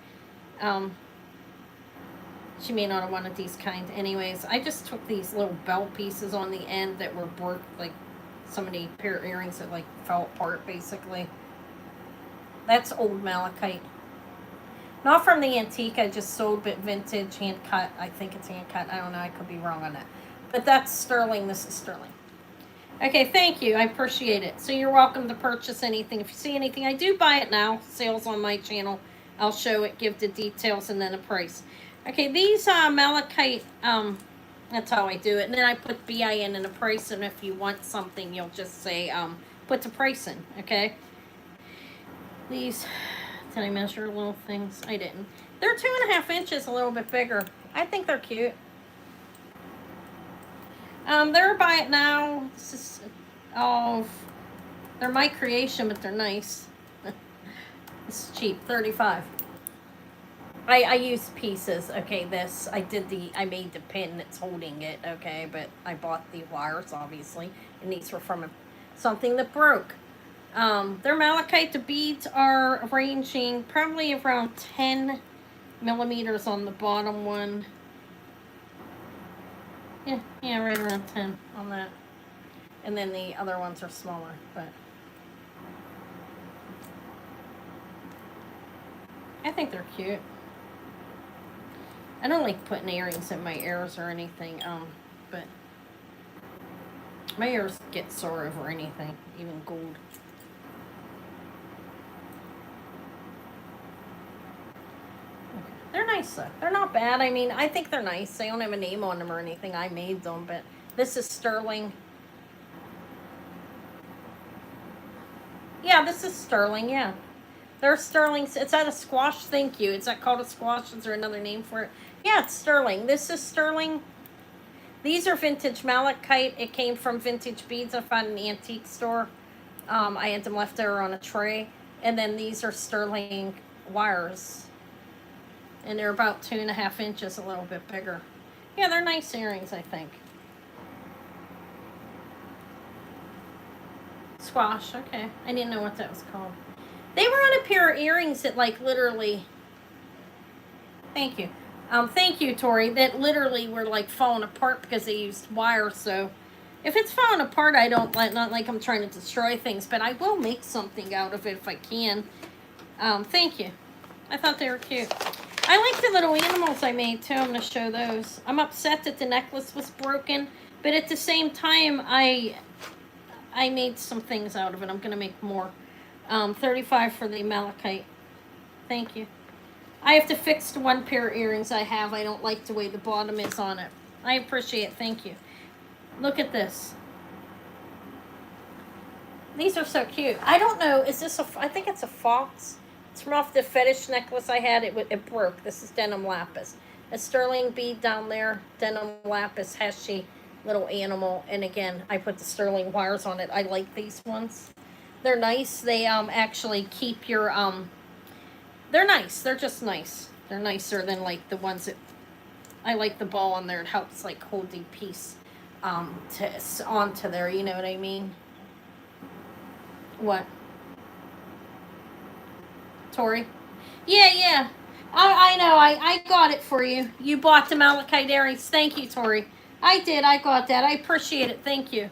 She may not have wanted these kind anyways. I just took these little bell pieces on the end that were broke, like so many pair of earrings that like fell apart basically. That's old malachite. Not from the antique I just sold, but vintage, hand cut. I think it's hand cut. I don't know. I could be wrong on that. But that's sterling. This is sterling. Okay, thank you. I appreciate it. So you're welcome to purchase anything. If you see anything, I do buy it now. Sales on my channel. I'll show it, give the details, and then a price. Okay, these malachite, that's how I do it. And then I put BIN in a price, and if you want something, you'll just say, put the price in, okay? These, did I measure little things? I didn't. They're 2.5 inches, a little bit bigger. I think they're cute. They're buy it now. This is, they're my creation, but they're nice. This is cheap, $35. I use pieces. Okay, I made the pin that's holding it, okay, but I bought the wires, obviously, and these were from something that broke. They're malachite. The beads are ranging probably around 10 millimeters on the bottom one. Yeah, right around 10 on that. And then the other ones are smaller, but I think they're cute. I don't like putting earrings in my ears or anything, but my ears get sore over anything, even gold. They're nice though. They're not bad. I mean, I think they're nice. They don't have a name on them or anything. I made them, but this is sterling. Yeah, this is sterling, yeah. They're sterling. It's at a squash. Thank you. Is that called a squash? Is there another name for it? Yeah, it's sterling. This is sterling. These are vintage malachite. It came from Vintage Beads. I found in the antique store. I had them left over on a tray. And then these are sterling wires. And they're about 2.5 inches, a little bit bigger. Yeah, they're nice earrings, I think. Squash, okay. I didn't know what that was called. They were on a pair of earrings that like literally, thank you. Thank you, Tori, that literally were like falling apart because they used wire. So if it's falling apart, I don't like, not like I'm trying to destroy things, but I will make something out of it if I can. Thank you. I thought they were cute. I like the little animals I made too. I'm going to show those. I'm upset that the necklace was broken, but at the same time, I made some things out of it. I'm going to make more. $35 for the malachite. Thank you. I have to fix the one pair of earrings I have. I don't like the way the bottom is on it. I appreciate it. Thank you. Look at this. These are so cute. I don't know. Is this a? I think it's a fox. It's from off the fetish necklace I had. It broke. This is denim lapis. A sterling bead down there. Denim lapis heshy little animal. And again, I put the sterling wires on it. I like these ones. They're nice. They actually keep your They're nice. They're just nice. They're nicer than like the ones that I like the ball on there. It helps like hold the piece onto there. You know what I mean? What? Tori? Yeah. I know. I got it for you. You bought the malachite earrings. Thank you, Tori. I did. I got that. I appreciate it. Thank you.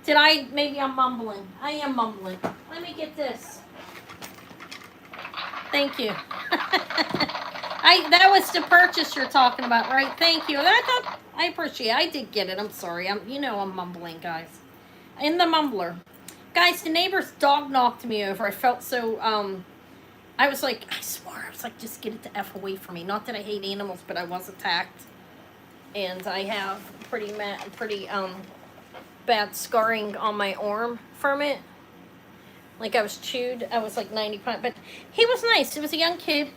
Did I? Maybe I'm mumbling. I am mumbling. Let me get this. Thank you. That was the purchase you're talking about, right? Thank you. I appreciate it. I did get it. I'm sorry. I'm mumbling, guys. In the mumbler. Guys, the neighbor's dog knocked me over. I felt so I was like, I swore, I was like, just get it the F away from me. Not that I hate animals, but I was attacked. And I have pretty bad scarring on my arm from it. Like I was chewed. I was like 90 pounds. But he was nice. It was a young kid.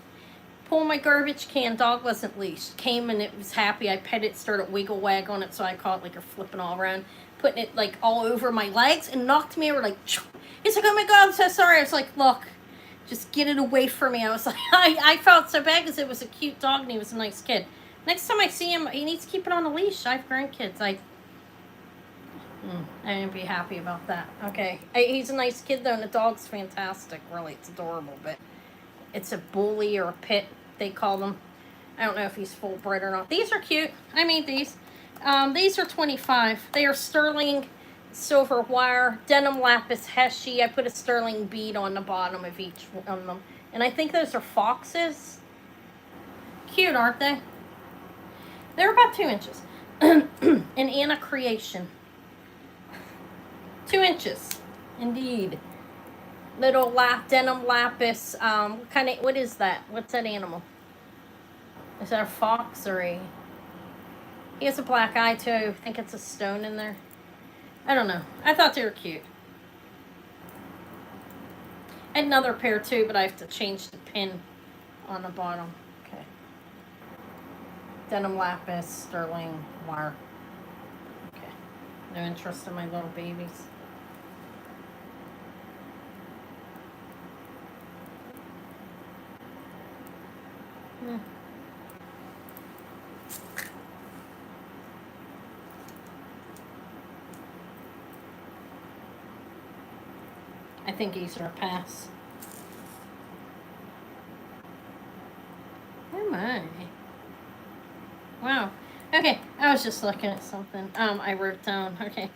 Pulled my garbage can. Dog wasn't leashed. Came and it was happy. I pet it, started wiggle wag on it. So I caught like her flipping all around. Putting it like all over my legs and knocked me over like, he's like, oh my God, I'm so sorry. I was like, look, just get it away from me. I was like, I felt so bad because it was a cute dog and he was a nice kid. Next time I see him, he needs to keep it on a leash. I have grandkids. I didn't be happy about that. Okay. He's a nice kid though, and the dog's fantastic. Really, it's adorable, but it's a bully or a pit, they call them. I don't know if he's full bred or not. These are cute. I made these. These are $25. They are sterling silver wire, denim lapis heshy. I put a sterling bead on the bottom of each one of them. And I think those are foxes. Cute, aren't they? They're about 2 inches. An Anna creation. 2 inches. Indeed. Little denim lapis. What is that? What's that animal? Is that a fox or a... He has a black eye too. I think it's a stone in there. I don't know. I thought they were cute. I had another pair too, but I have to change the pin on the bottom. Okay. Denim lapis, sterling wire. Okay. No interest in my little babies. I think these are a pass. Oh my. Wow. Okay, I was just looking at something. I wrote down. Okay.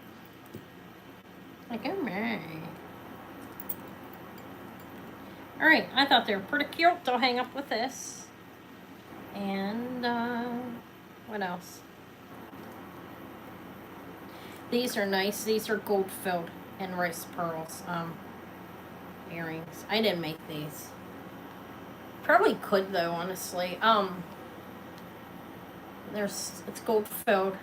Like, oh my. Alright, I thought they were pretty cute. I'll hang up with this. And, what else? These are nice. These are gold filled and rice pearls. Earrings. I didn't make these. Probably could though, honestly. It's gold filled.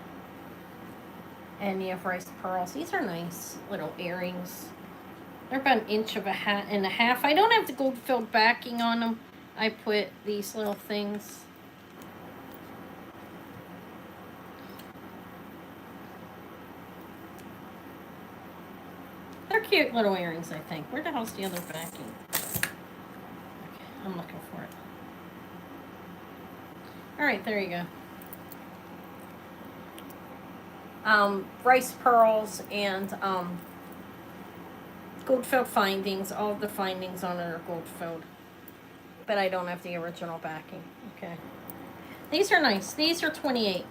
And you have rice pearls. These are nice little earrings. They're about 1.5 inches. I don't have the gold filled backing on them. I put these little things. They're cute little earrings, I think. Where the hell's the other backing? Okay, I'm looking for it. Alright, there you go. Rice pearls and gold-filled findings. All of the findings on it are gold-filled. But I don't have the original backing. Okay. These are nice. These are $28.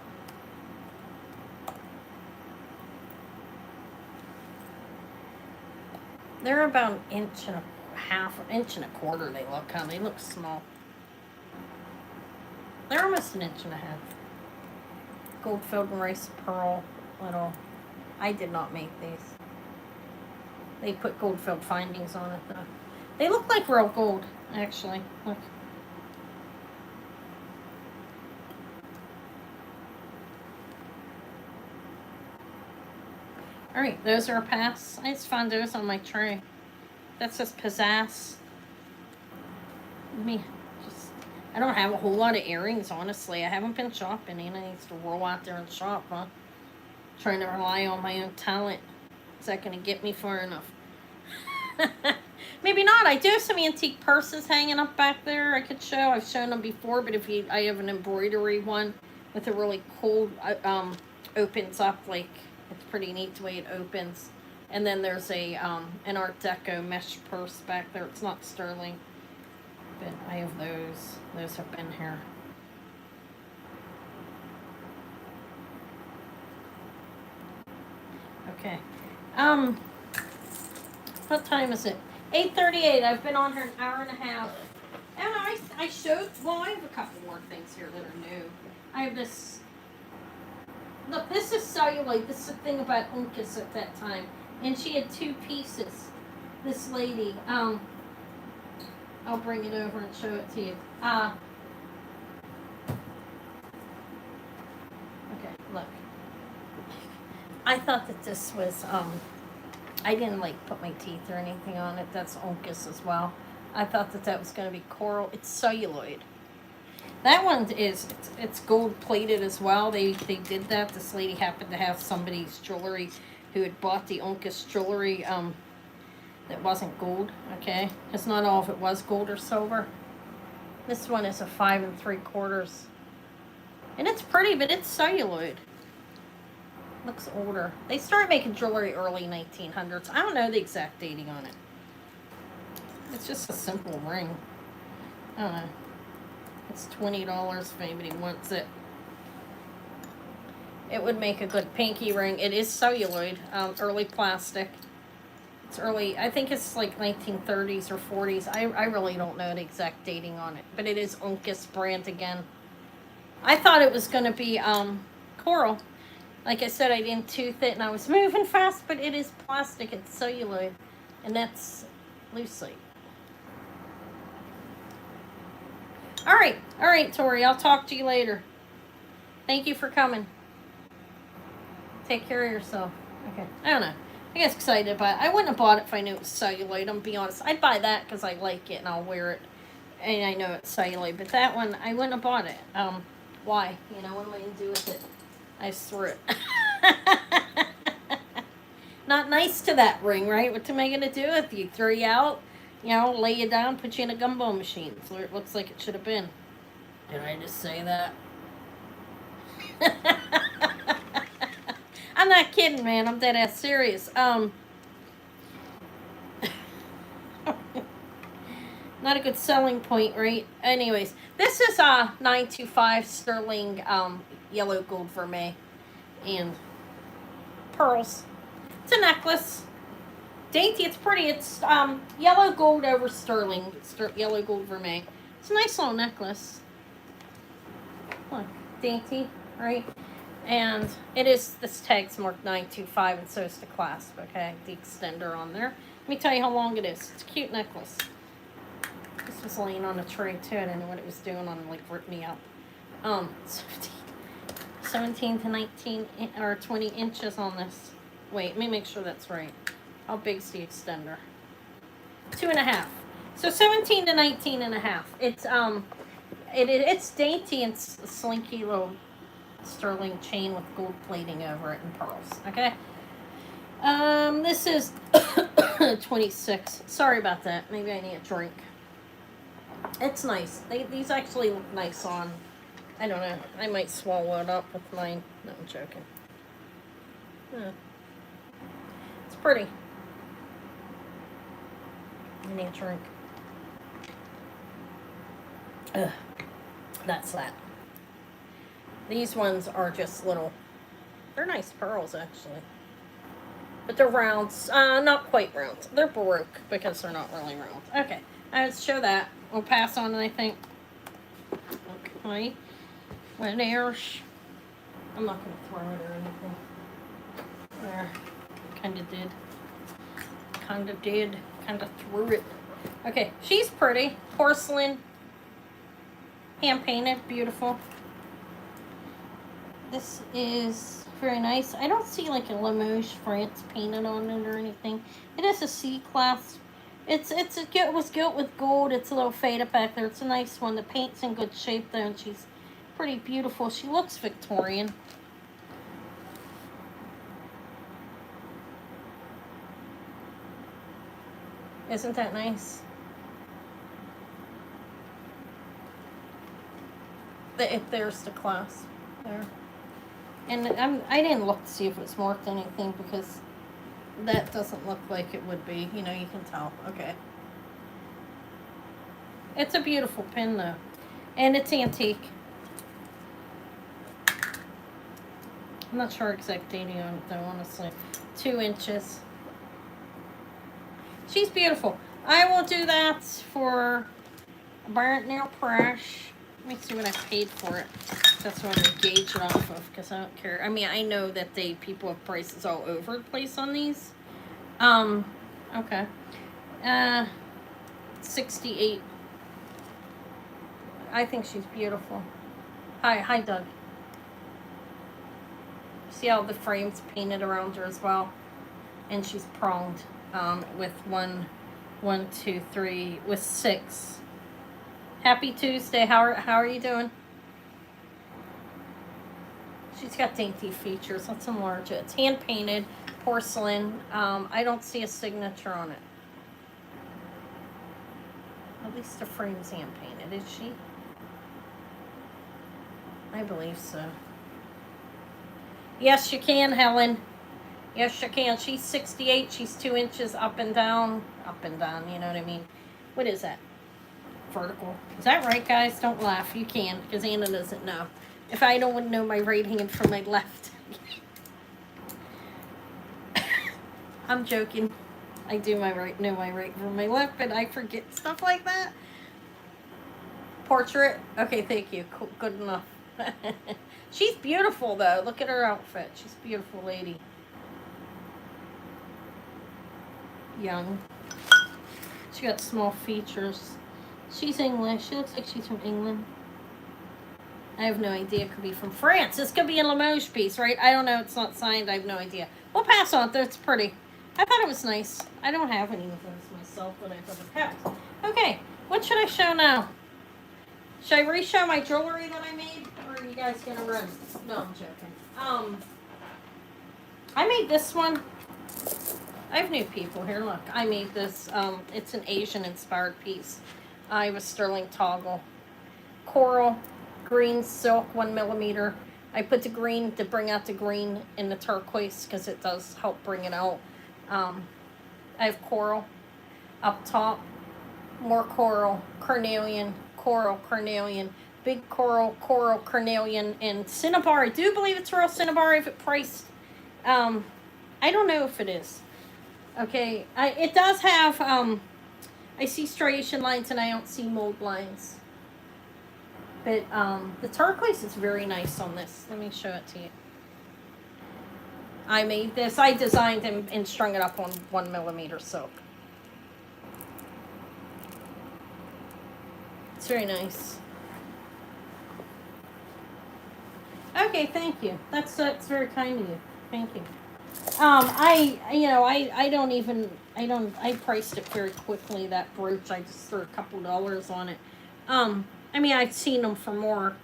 They're about 1.5 inches, 1.25 inches they look, huh? They look small. They're almost 1.5 inches. Gold filled and rice pearl little. I did not make these. They put gold filled findings on it though. They look like real gold, actually. Look. Alright, those are a pass. I just found those on my tray. That says pizzazz. Me, just, I don't have a whole lot of earrings, honestly. I haven't been shopping. Anna needs to roll out there and shop, huh? Trying to rely on my own talent. Is that going to get me far enough? Maybe not. I do have some antique purses hanging up back there I could show. I've shown them before, but I have an embroidery one with a really cool, opens up, like, it's pretty neat the way it opens. And then there's an Art Deco mesh purse back there. It's not sterling, but I have those. Those have been here. Okay. What time is it? 8:38. I've been on here an hour and a half. And I showed, well, I have a couple more things here that are new. I have this, look, this is celluloid. This is the thing about Uncas at that time. And she had 2 pieces. This lady, I'll bring it over and show it to you. Okay, look. I thought that this was, I didn't like put my teeth or anything on it. That's Uncas as well. I thought that was going to be coral. It's celluloid. That one is, it's gold plated as well. They did that. This lady happened to have somebody's jewelry who had bought the Uncas jewelry that wasn't gold, okay? Because not all of it was gold or silver. This one is a 5 3/4. And it's pretty, but it's celluloid. Looks older. They started making jewelry early 1900s. I don't know the exact dating on it. It's just a simple ring. I don't know. It's $20 if anybody wants it. It would make a good pinky ring. It is celluloid, early plastic. It's early, I think it's like 1930s or 40s. I really don't know the exact dating on it. But it is Uncas brand again. I thought it was going to be coral. Like I said, I didn't tooth it and I was moving fast, but it is plastic. It's celluloid. And that's loosely. All right, Tori. I'll talk to you later. Thank you for coming. Take care of yourself. Okay. I don't know. I guess excited about it. I wouldn't have bought it if I knew it was celluloid. I'm gonna be honest. I'd buy that because I like it and I'll wear it. And I know it's celluloid. But that one, I wouldn't have bought it. Why? You know, what am I going to do with it? I just threw it. Not nice to that ring, right? What am I going to do with you? Throw you out? You know, lay you down, put you in a gumball machine. That's what it looks like it should have been. Did I just say that? I'm not kidding, man. I'm dead ass serious. Not a good selling point, right? Anyways, this is a 925 sterling yellow gold vermeil and pearls. It's a necklace. Dainty, it's pretty. It's yellow gold over sterling. Yellow gold vermeil. It's a nice little necklace. Look, dainty, right? And it is, this tag's marked 925 and so is the clasp, okay? The extender on there. Let me tell you how long it is. It's a cute necklace. This was laying on a tray too. I didn't know what it was doing on, like, ripped me up. 17 to 19 or 20 inches on this. Wait, let me make sure that's right. How big's the extender? 2.5. So 17 to 19.5. It's it's dainty and slinky little sterling chain with gold plating over it and pearls. Okay. This is 26. Sorry about that. Maybe I need a drink. It's nice. These actually look nice on. I don't know. I might swallow it up with mine. No, I'm joking. Yeah. It's pretty. I need a drink. Ugh. That's that. These ones are just little. They're nice pearls, actually. But they're rounds. Not quite round. They're Baroque because they're not really round. Okay. Let's show that. We'll pass on, I think. Okay. What else? I'm not going to throw it or anything. There. Kind of did. Kind of did. Kind of threw it. Okay. She's pretty. Porcelain. Hand painted. Beautiful. This is very nice. I don't see like a Limoges France painted on it or anything. It is a C class. It was gilt with gold. It's a little faded back there. It's a nice one. The paint's in good shape though, and she's pretty beautiful. She looks Victorian. Isn't that nice? There's the class there. And I didn't look to see if it's marked anything because that doesn't look like it would be. You know, you can tell. Okay. It's a beautiful pin though. And it's antique. I'm not sure exact dating on it though, honestly. 2 inches. She's beautiful. I will do that for a burnt nail brush. Let me see what I paid for it. That's what I'm gonna gauge it off of because I don't care. I mean, I know that people have prices all over the place on these. Okay. 68. I think she's beautiful. Hi, Doug. See how the frame's painted around her as well, and she's pronged with 1, 2, 3, with 6. Happy Tuesday. How are you doing? She's got dainty features. Let's enlarge it. It's hand painted porcelain. I don't see a signature on it. At least the frame's hand painted. Is she? I believe so. Yes, you can, Helen. Yes, you can. She's 68. She's 2 inches up and down. Up and down, you know what I mean? What is that? Vertical. Is that right, guys? Don't laugh. You can, because Anna doesn't know. If I don't know my right hand from my left. I'm joking. I do know my right from my left, but I forget stuff like that. Portrait? Okay, thank you. Cool, good enough. She's beautiful, though. Look at her outfit. She's a beautiful lady. Young. She got small features. She's English. She looks like she's from England. I have no idea. It could be from France. This could be a Limoges piece, right? I don't know. It's not signed. I have no idea. We'll pass on it, though. It's pretty. I thought it was nice. I don't have any of those myself, but I thought it kept. Okay. What should I show now? Should I re-show my jewelry that I made? Or are you guys going to run? No, I'm joking. I made this one. I have new people here. Look, I made this. It's an Asian-inspired piece. I have a sterling toggle. Coral, green silk, 1 millimeter. I put the green to bring out the green in the turquoise because it does help bring it out. I have coral up top. More coral, carnelian, coral, carnelian, big coral, coral, carnelian, and cinnabar. I do believe it's real cinnabar if it priced. I don't know if it is. Okay, it does have, I see striation lines and I don't see mold lines. But the turquoise is very nice on this. Let me show it to you. I made this. I designed and strung it up on 1 millimeter silk. It's very nice. Okay, thank you. That's very kind of you. Thank you. I priced it very quickly, that brooch. I just threw a couple dollars on it. I mean, I've seen them for more.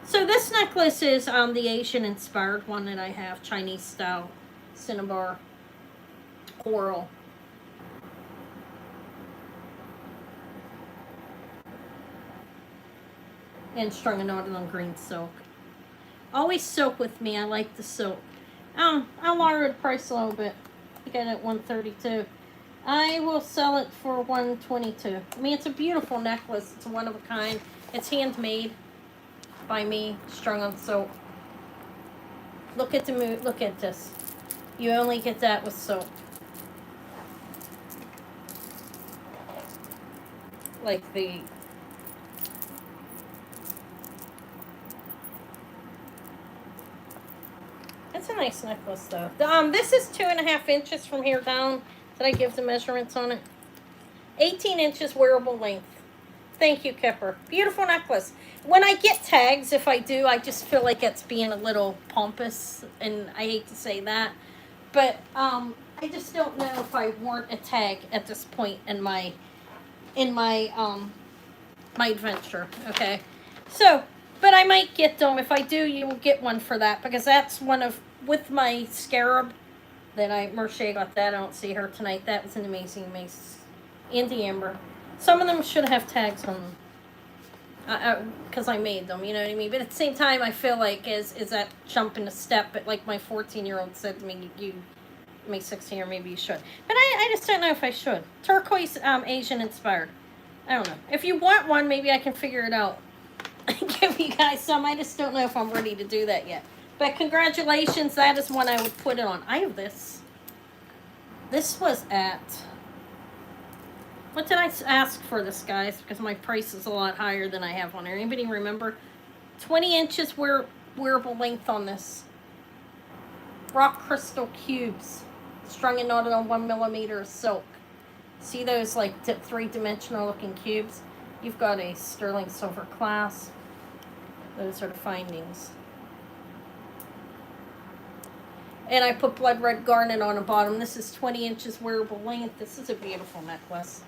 So this necklace is the Asian-inspired one that I have, Chinese style, cinnabar, coral. And strung a knot on green silk. Always silk with me. I like the silk. I'll lower the price a little bit. I got it at $132. I will sell it for $122. I mean, it's a beautiful necklace. It's one of a kind. It's handmade by me, strung on silk. Look at look at this. You only get that with silk. Like the It's a nice necklace, though. This is 2.5 inches from here down. Did I give the measurements on it? 18 inches wearable length. Thank you, Kipper. Beautiful necklace. When I get tags, if I do, I just feel like it's being a little pompous, and I hate to say that, but I just don't know if I want a tag at this point in my my adventure. Okay, so but I might get them. If I do, you will get one for that because that's one of with my scarab that I Merche got that. I don't see her tonight. That was an amazing mace. Andy Amber. Some of them should have tags on them because I made them, you know what I mean? But at the same time, I feel like is that jumping a step? But like my 14-year-old said to me, you make 16 or maybe you should. But I just don't know if I should. Turquoise Asian inspired. I don't know. If you want one, maybe I can figure it out and give you guys some. I just don't know if I'm ready to do that yet. But congratulations, that is one I would put it on. I have this. This was at... What did I ask for this, guys? Because my price is a lot higher than I have on there. Anybody remember? 20 inches wearable length on this. Rock crystal cubes. Strung and knotted on 1mm silk. See those like three-dimensional looking cubes? You've got a sterling silver clasp. Those are the findings. And I put blood red garnet on the bottom. This is 20 inches wearable length. This is a beautiful necklace.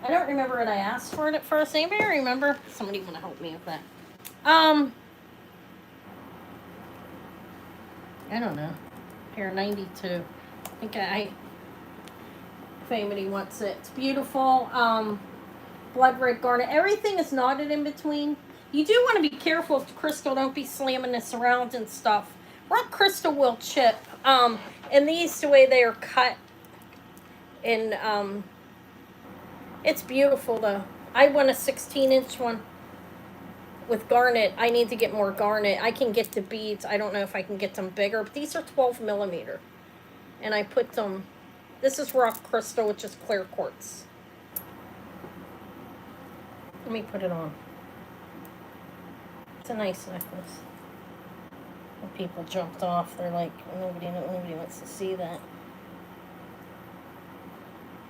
I don't remember what I asked for it at first. Anybody remember? Somebody want to help me with that. I don't know. Pair 92. I think if anybody wants it. It's beautiful. Blood red garnet. Everything is knotted in between. You do want to be careful with the crystal. Don't be slamming this around and stuff. Rock crystal will chip. And these, the way they are cut, and it's beautiful though. I want a 16-inch one with garnet. I need to get more garnet. I can get the beads. I don't know if I can get them bigger, but these are 12mm. And I put them, this is rock crystal, which is clear quartz. Let me put it on. It's a nice necklace. When people jumped off, they're like, nobody wants to see that.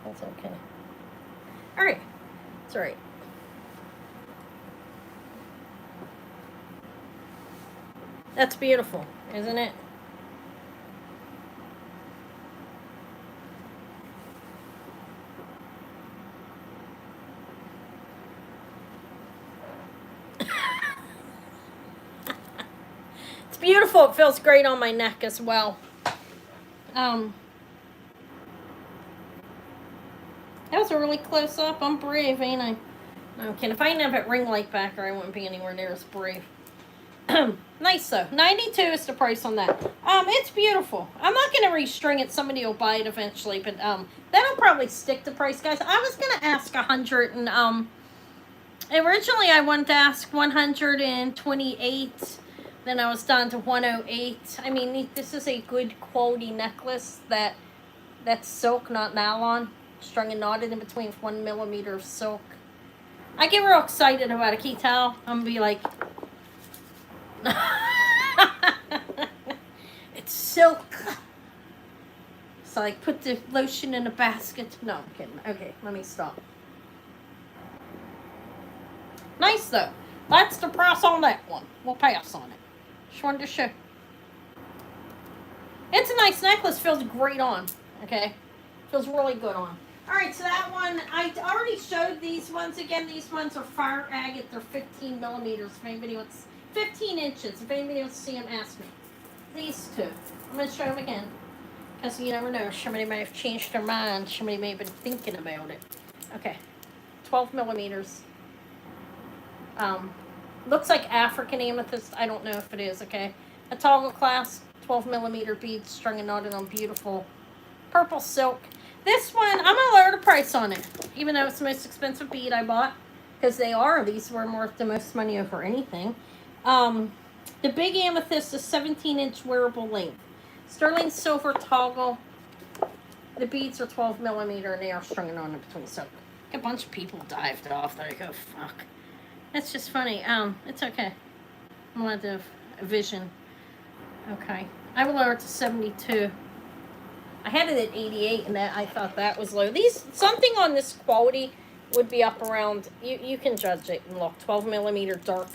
That's okay. All right. It's all right. That's beautiful, isn't it? It's beautiful. It feels great on my neck as well. That was a really close up. I'm brave, ain't I? No, I'm kidding. If I didn't have that ring light back there, I wouldn't be anywhere near as brave. Nice though. 92 is the price on that. It's beautiful. I'm not gonna restring it. Somebody will buy it eventually, but that'll probably stick the price, guys. I was gonna ask 100 and originally I wanted to ask 128. Then I was down to 108. I mean, this is a good quality necklace that's silk, not nylon. Strung and knotted in between 1mm of silk. I get real excited about it. Can you tell? I'm gonna be like, it's silk. So I put the lotion in a basket. No, I'm kidding. Okay, let me stop. Nice though. That's the price on that one. We'll pass on it. Just wanted to show. It's a nice necklace. Feels great on. Okay, feels really good on. All right, so that one, I already showed these ones. Again, these ones are fire agate. They're 15mm. If anybody wants, 15 inches. If anybody wants to see them, ask me. These two. I'm going to show them again. Because you never know. Somebody may have changed their mind. Somebody may have been thinking about it. Okay. 12mm. Looks like African amethyst. I don't know if it is, okay? A toggle clasp, 12mm beads strung and knotted on beautiful purple silk. This one, I'm going to lower the price on it, even though it's the most expensive bead I bought, because they are. These were worth the most money over anything. The big amethyst is 17-inch wearable length. Sterling silver toggle. The beads are 12mm, and they are strung on in between silk. A bunch of people dived off. They're like, oh, fuck. That's just funny. It's okay. I'm going to have a vision. Okay. I will lower it to 72. I had it at 88, and I thought that was low. Something on this quality would be up around, you can judge it and look, 12 millimeter dark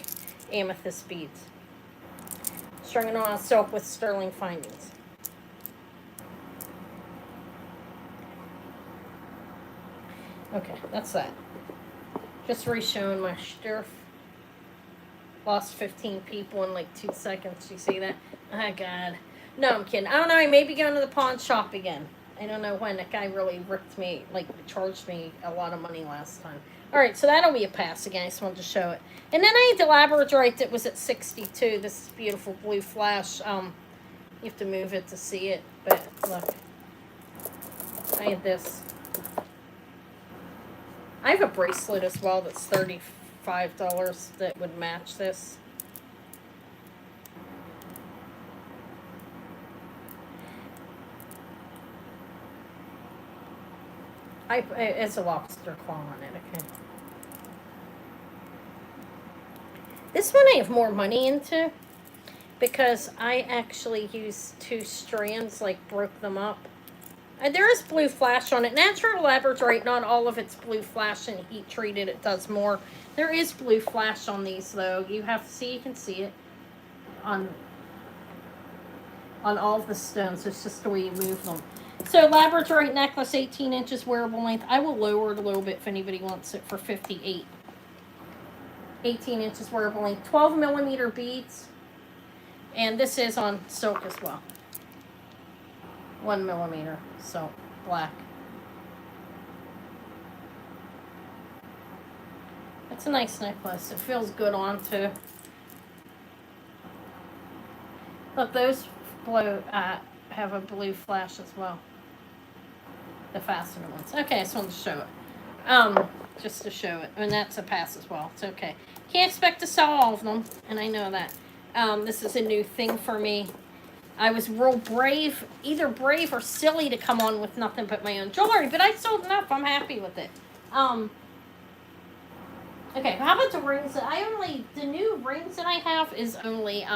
amethyst beads. Strung it on a silk with sterling findings. Okay, that's that. Just re-showing my stuff. Lost 15 people in like 2 seconds. You see that? Oh, God. No, I'm kidding. I don't know. I may be going to the pawn shop again. I don't know when. That guy really ripped me, like, charged me a lot of money last time. All right, so that'll be a pass again. I just wanted to show it. And then I had the labradorite that was at 62. This is beautiful blue flash. You have to move it to see it. But, look. I had this. I have a bracelet as well that's $35 that would match this. It's a lobster claw on it, okay. This one I have more money into because I actually used 2 strands, like broke them up. There is blue flash on it. Natural labradorite, not all of it's blue flash, and heat treated it does more. There is blue flash on these though. You have to see, you can see it on all of the stones. It's just the way you move them. So labradorite necklace, 18 inches wearable length. I will lower it a little bit if anybody wants it for 58. 18 inches wearable length, 12 millimeter beads, and this is on silk as well. 1 millimeter silk, black. It's a nice necklace. It feels good on too. But those have a blue flash as well. The fastener ones. Okay, I just wanted to show it. Just to show it. And that's a pass as well. It's okay. Can't expect to sell all of them, and I know that. This is a new thing for me. I was real brave, either brave or silly to come on with nothing but my own jewelry, but I sold enough. I'm happy with it. Okay, how about the rings? The new rings that I have is only,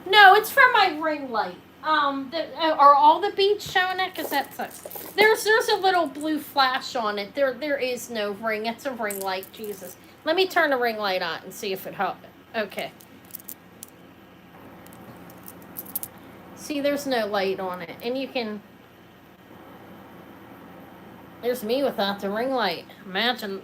no, it's from my ring light. Are all the beads showing it? Because that sucks. There's a little blue flash on it. There is no ring. It's a ring light. Jesus. Let me turn the ring light on and see if it helps. Okay. See, there's no light on it. And you can... There's me without the ring light. Imagine...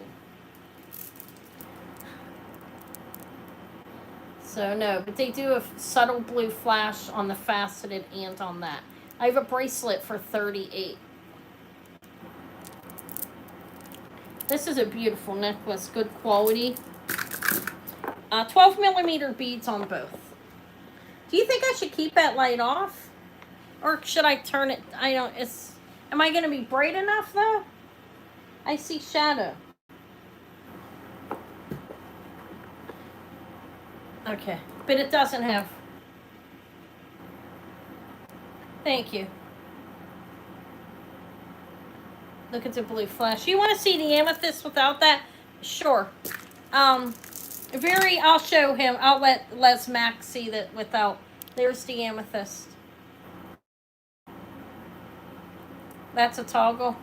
So no, but they do a subtle blue flash on the faceted and on that. I have a bracelet for 38. This is a beautiful necklace, good quality. 12 millimeter beads on both. Do you think I should keep that light off? Or should I turn it? Am I going to be bright enough though? I see shadow. Okay, but it doesn't have. Thank you. Look at the blue flash. You want to see the amethyst without that? Sure. I'll show him. I'll let Les Mack see that without. There's the amethyst. That's a toggle.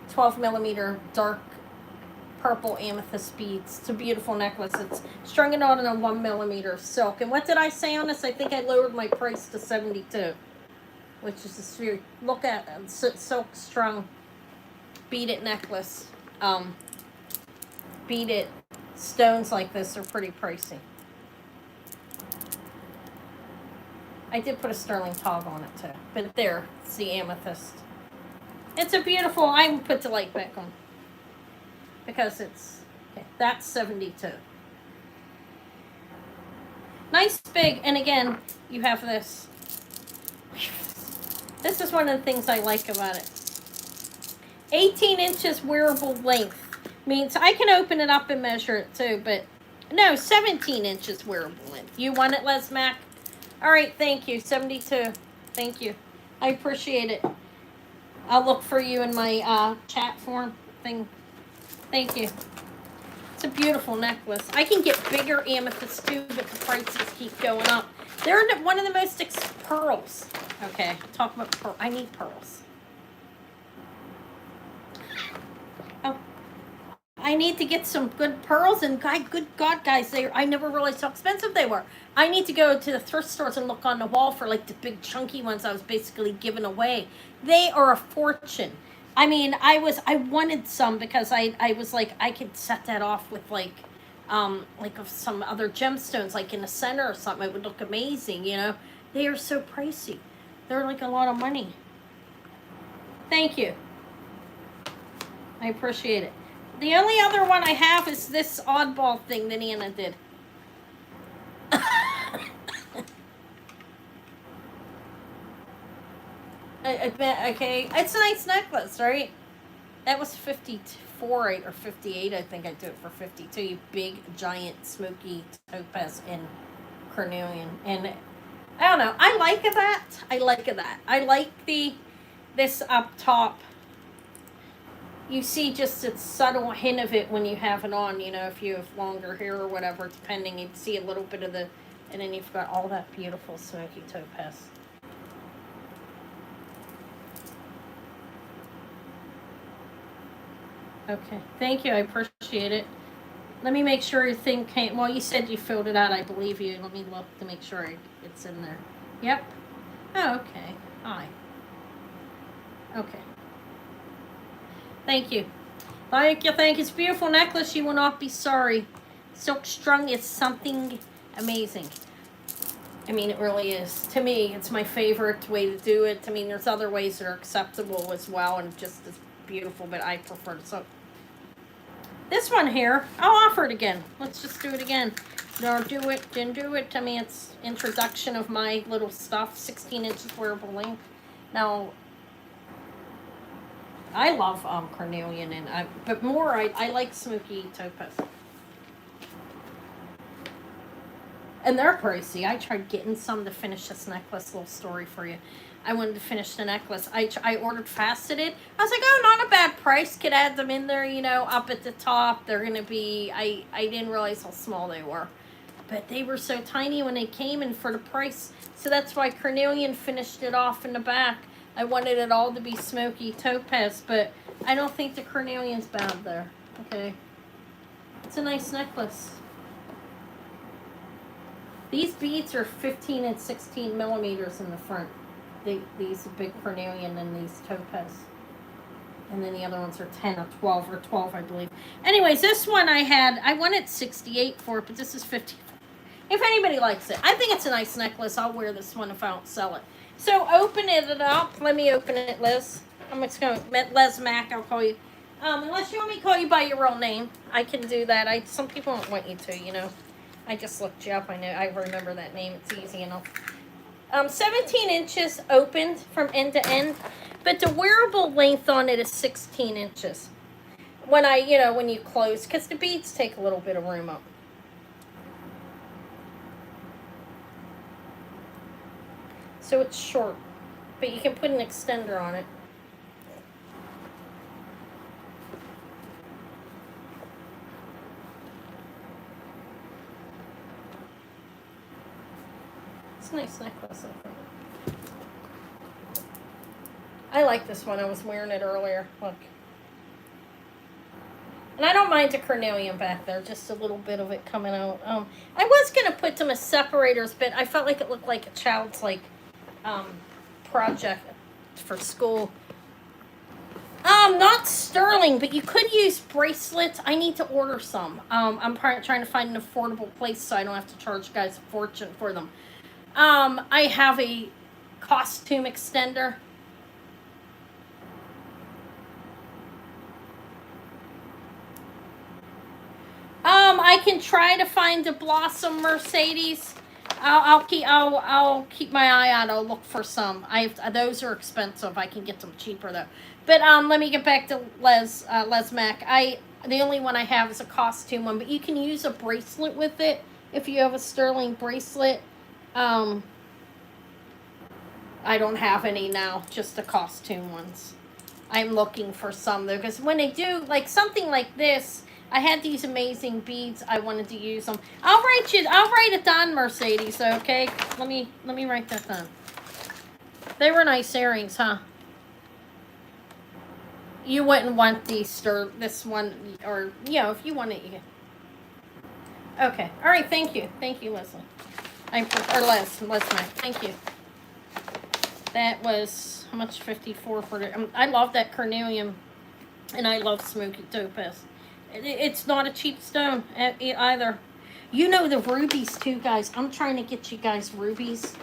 12 millimeter dark purple amethyst beads. It's a beautiful necklace. It's strung it on in a 1 millimeter silk. And what did I say on this? I think I lowered my price to 72, which is this very, look at silk strung beaded necklace. Beaded stones like this are pretty pricey. I did put a sterling toggle on it too, but there, it's the amethyst. It's a beautiful. I can put the light back on. Because it's, okay, that's 72. Nice big, and again, you have this. This is one of the things I like about it. 18 inches wearable length. Means I can open it up and measure it too, but no, 17 inches wearable length. You want it, Les Mack? All right, thank you, 72. Thank you. I appreciate it. I'll look for you in my chat form thing. Thank you. It's a beautiful necklace. I can get bigger amethysts too, but the prices keep going up. They're one of the most pearls. Okay, talk about pearl. I need pearls. Oh, I need to get some good pearls, and good God, guys, I never realized how expensive they were. I need to go to the thrift stores and look on the wall for like the big chunky ones I was basically giving away. They are a fortune. I mean, I wanted some because I was like, I could set that off with like of some other gemstones, like in the center or something. It would look amazing, you know. They are so pricey. They're like a lot of money. Thank you. I appreciate it. The only other one I have is this oddball thing that Anna did. Okay, it's a nice necklace, right? That was 54 or 58. I think I did it for 52. You big, giant, smoky topaz in carnelian. And I don't know. I like that. I like this up top. You see just a subtle hint of it when you have it on, you know, if you have longer hair or whatever, depending, you'd see a little bit of the, and then you've got all that beautiful smoky topaz. Okay, thank you, I appreciate it. Let me make sure your thing came, well, you said you filled it out, I believe you. Let me look to make sure it's in there. Yep. Oh, okay. Hi. Okay. Thank you. Thank you. It's a beautiful necklace. You will not be sorry. Silk strung is something amazing. I mean, it really is. To me, it's my favorite way to do it. I mean, there's other ways that are acceptable as well and just as beautiful, but I prefer it. So, this one here, I'll offer it again. Let's just do it again. No, do it, didn't do it. I mean, it's introduction of my little stuff. 16 inches wearable length. Now, I love carnelian, but more I like smoky topaz. And they're pricey. I tried getting some to finish this necklace. Little story for you. I wanted to finish the necklace. I ordered faceted. I was like, oh, not a bad price. Could add them in there, you know, up at the top. They're gonna be. I didn't realize how small they were, but they were so tiny when they came, and for the price. So that's why carnelian finished it off in the back. I wanted it all to be smoky topaz, but I don't think the carnelian's bad there. Okay. It's a nice necklace. These beads are 15 and 16 millimeters in the front. These big carnelian and these topaz. And then the other ones are 10 or 12 or 12, I believe. Anyways, this one I wanted 68 for it, but this is 50. If anybody likes it. I think it's a nice necklace. I'll wear this one if I don't sell it. So open it up. Let me open it, Liz. I'm just going to, Les Mac, I'll call you. Unless you want me to call you by your real name, I can do that. Some people don't want you to, you know. I just looked you up. I remember that name. It's easy enough. 17 inches opened from end to end, but the wearable length on it is 16 inches. When you close, because the beads take a little bit of room up. So it's short, but you can put an extender on it. It's a nice necklace, I think. I like this one. I was wearing it earlier. Look. And I don't mind the carnelian back there, just a little bit of it coming out. I was going to put them as separators, but I felt like it looked like a child's, project for school. Not sterling, but you could use bracelets. I need to order some. I'm trying to find an affordable place so I don't have to charge guys a fortune for them. I have a costume extender. I can try to find a Blossom Mercedes. I'll keep my eye out. I'll look for some. Those are expensive. I can get them cheaper though. But let me get back to Les Mac. The only one I have is a costume one, but you can use a bracelet with it if you have a sterling bracelet. I don't have any now, just the costume ones. I'm looking for some though, because when they do like something like this, I had these amazing beads. I wanted to use them. I'll write it down, Mercedes. Okay, let me write that down. They were nice earrings, huh? You wouldn't want this one, or if you want it, you can. Okay, all right. Thank you, Leslie. Leslie. Thank you. That was how much? 54 for it. I love that carnelian, and I love smoky topaz. It's not a cheap stone either. You know the rubies too, guys. I'm trying to get you guys rubies,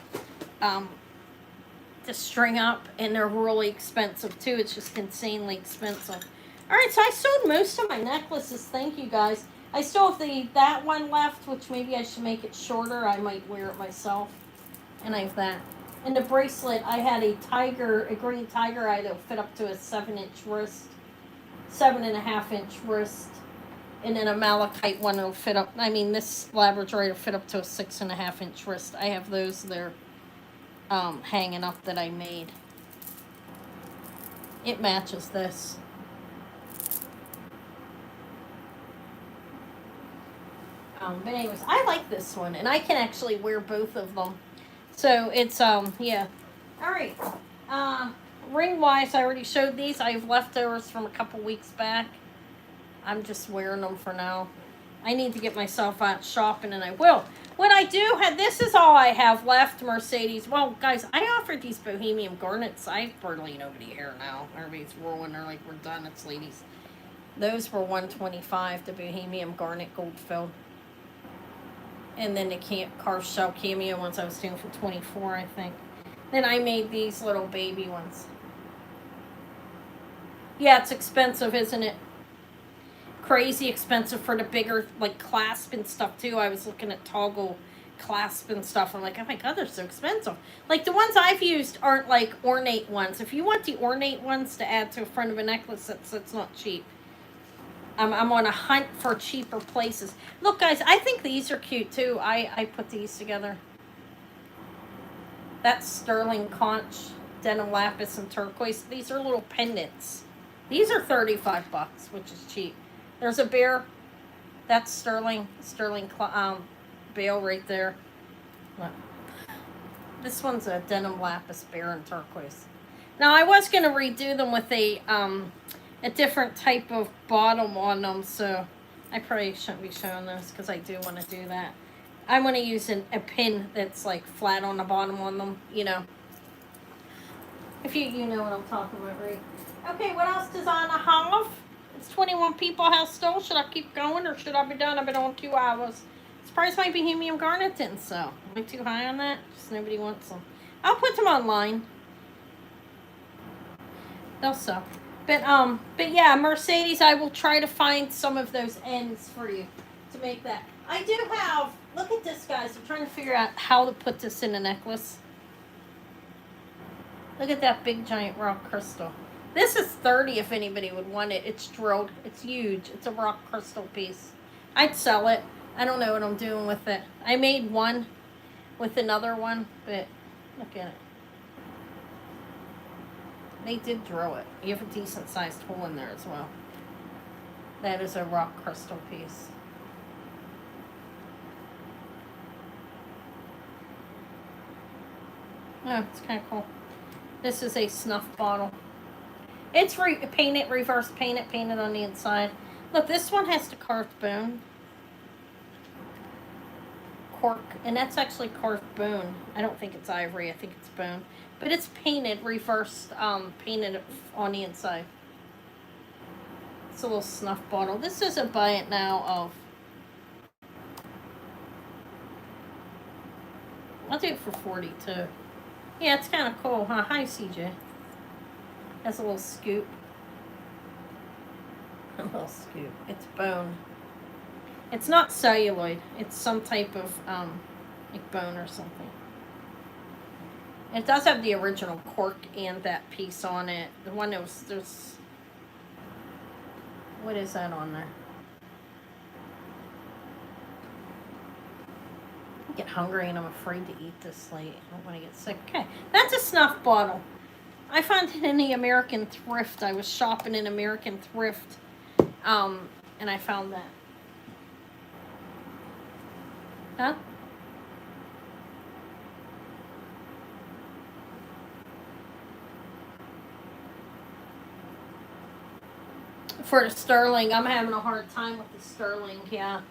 to string up, and they're really expensive too. It's just insanely expensive. All right, so I sold most of my necklaces. Thank you, guys. I still have that one left, which maybe I should make it shorter. I might wear it myself. And I have that. And the bracelet, I had a green tiger eye that would fit up to a 7-inch wrist, 7.5-inch wrist, and then a malachite one that'll fit up. I mean, this laboratory will fit up to a 6.5-inch wrist. I have those there, hanging up that I made. It matches this. But anyways, I like this one, and I can actually wear both of them. So it's yeah. All right. Ring wise, I already showed these. I have leftovers from a couple weeks back. I'm just wearing them for now. I need to get myself out shopping, and I will. What I do have, this is all I have left, Mercedes. Well, guys, I offered these bohemian garnets. I have barely nobody here now. Everybody's rolling. They're like, we're done. It's ladies. Those were $125. The bohemian garnet gold filled. And then the car shell cameo ones I was doing for $24, I think. Then I made these little baby ones. Yeah, it's expensive, isn't it? Crazy expensive for the bigger, like, clasp and stuff, too. I was looking at toggle clasp and stuff. I'm like, oh my god, they're so expensive. Like, the ones I've used aren't, like, ornate ones. If you want the ornate ones to add to the front of a necklace, that's not cheap. I'm on a hunt for cheaper places. Look, guys, I think these are cute, too. I put these together. That's sterling conch, denim lapis, and turquoise. These are little pendants. These are $35, which is cheap. There's a bear. That's sterling bail right there. Look. This one's a denim lapis bear and turquoise. Now, I was going to redo them with a different type of bottom on them, so I probably shouldn't be showing those because I do want to do that. I want to use a pin that's like flat on the bottom on them, If you know what I'm talking about, right? Okay, what else does Anna have? It's 21 people have still. Should I keep going or should I be done? I've been on 2 hours. Surprised my bohemian garnet didn't sell. Am I too high on that? Just nobody wants them. I'll put them online. They'll sell. But yeah, Mercedes, I will try to find some of those ends for you to make that. I do have, look at this, guys. I'm trying to figure out how to put this in a necklace. Look at that big giant rock crystal. This is $30 if anybody would want it. It's drilled. It's huge. It's a rock crystal piece. I'd sell it. I don't know what I'm doing with it. I made one with another one, but look at it. They did drill it. You have a decent sized hole in there as well. That is a rock crystal piece. Oh, it's kind of cool. This is a snuff bottle. It's painted, reverse painted, painted on the inside. Look, this one has the carved bone. Cork, and that's actually carved bone. I don't think it's ivory, I think it's bone. But it's painted, reversed, painted on the inside. It's a little snuff bottle. This is a buy it now of. I'll do it for 40 too. Yeah, it's kind of cool, huh? Hi, CJ. Has a little scoop. A little scoop. It's bone. It's not celluloid. It's some type of, like bone or something. It does have the original cork and that piece on it. The one that was, there's, what is that on there? get hungry and I'm afraid to eat this late. I don't want to get sick. Okay, that's a snuff bottle. I found it in the American Thrift. I was shopping in American Thrift, and I found that. Huh? For the sterling, I'm having a hard time with the sterling. Yeah.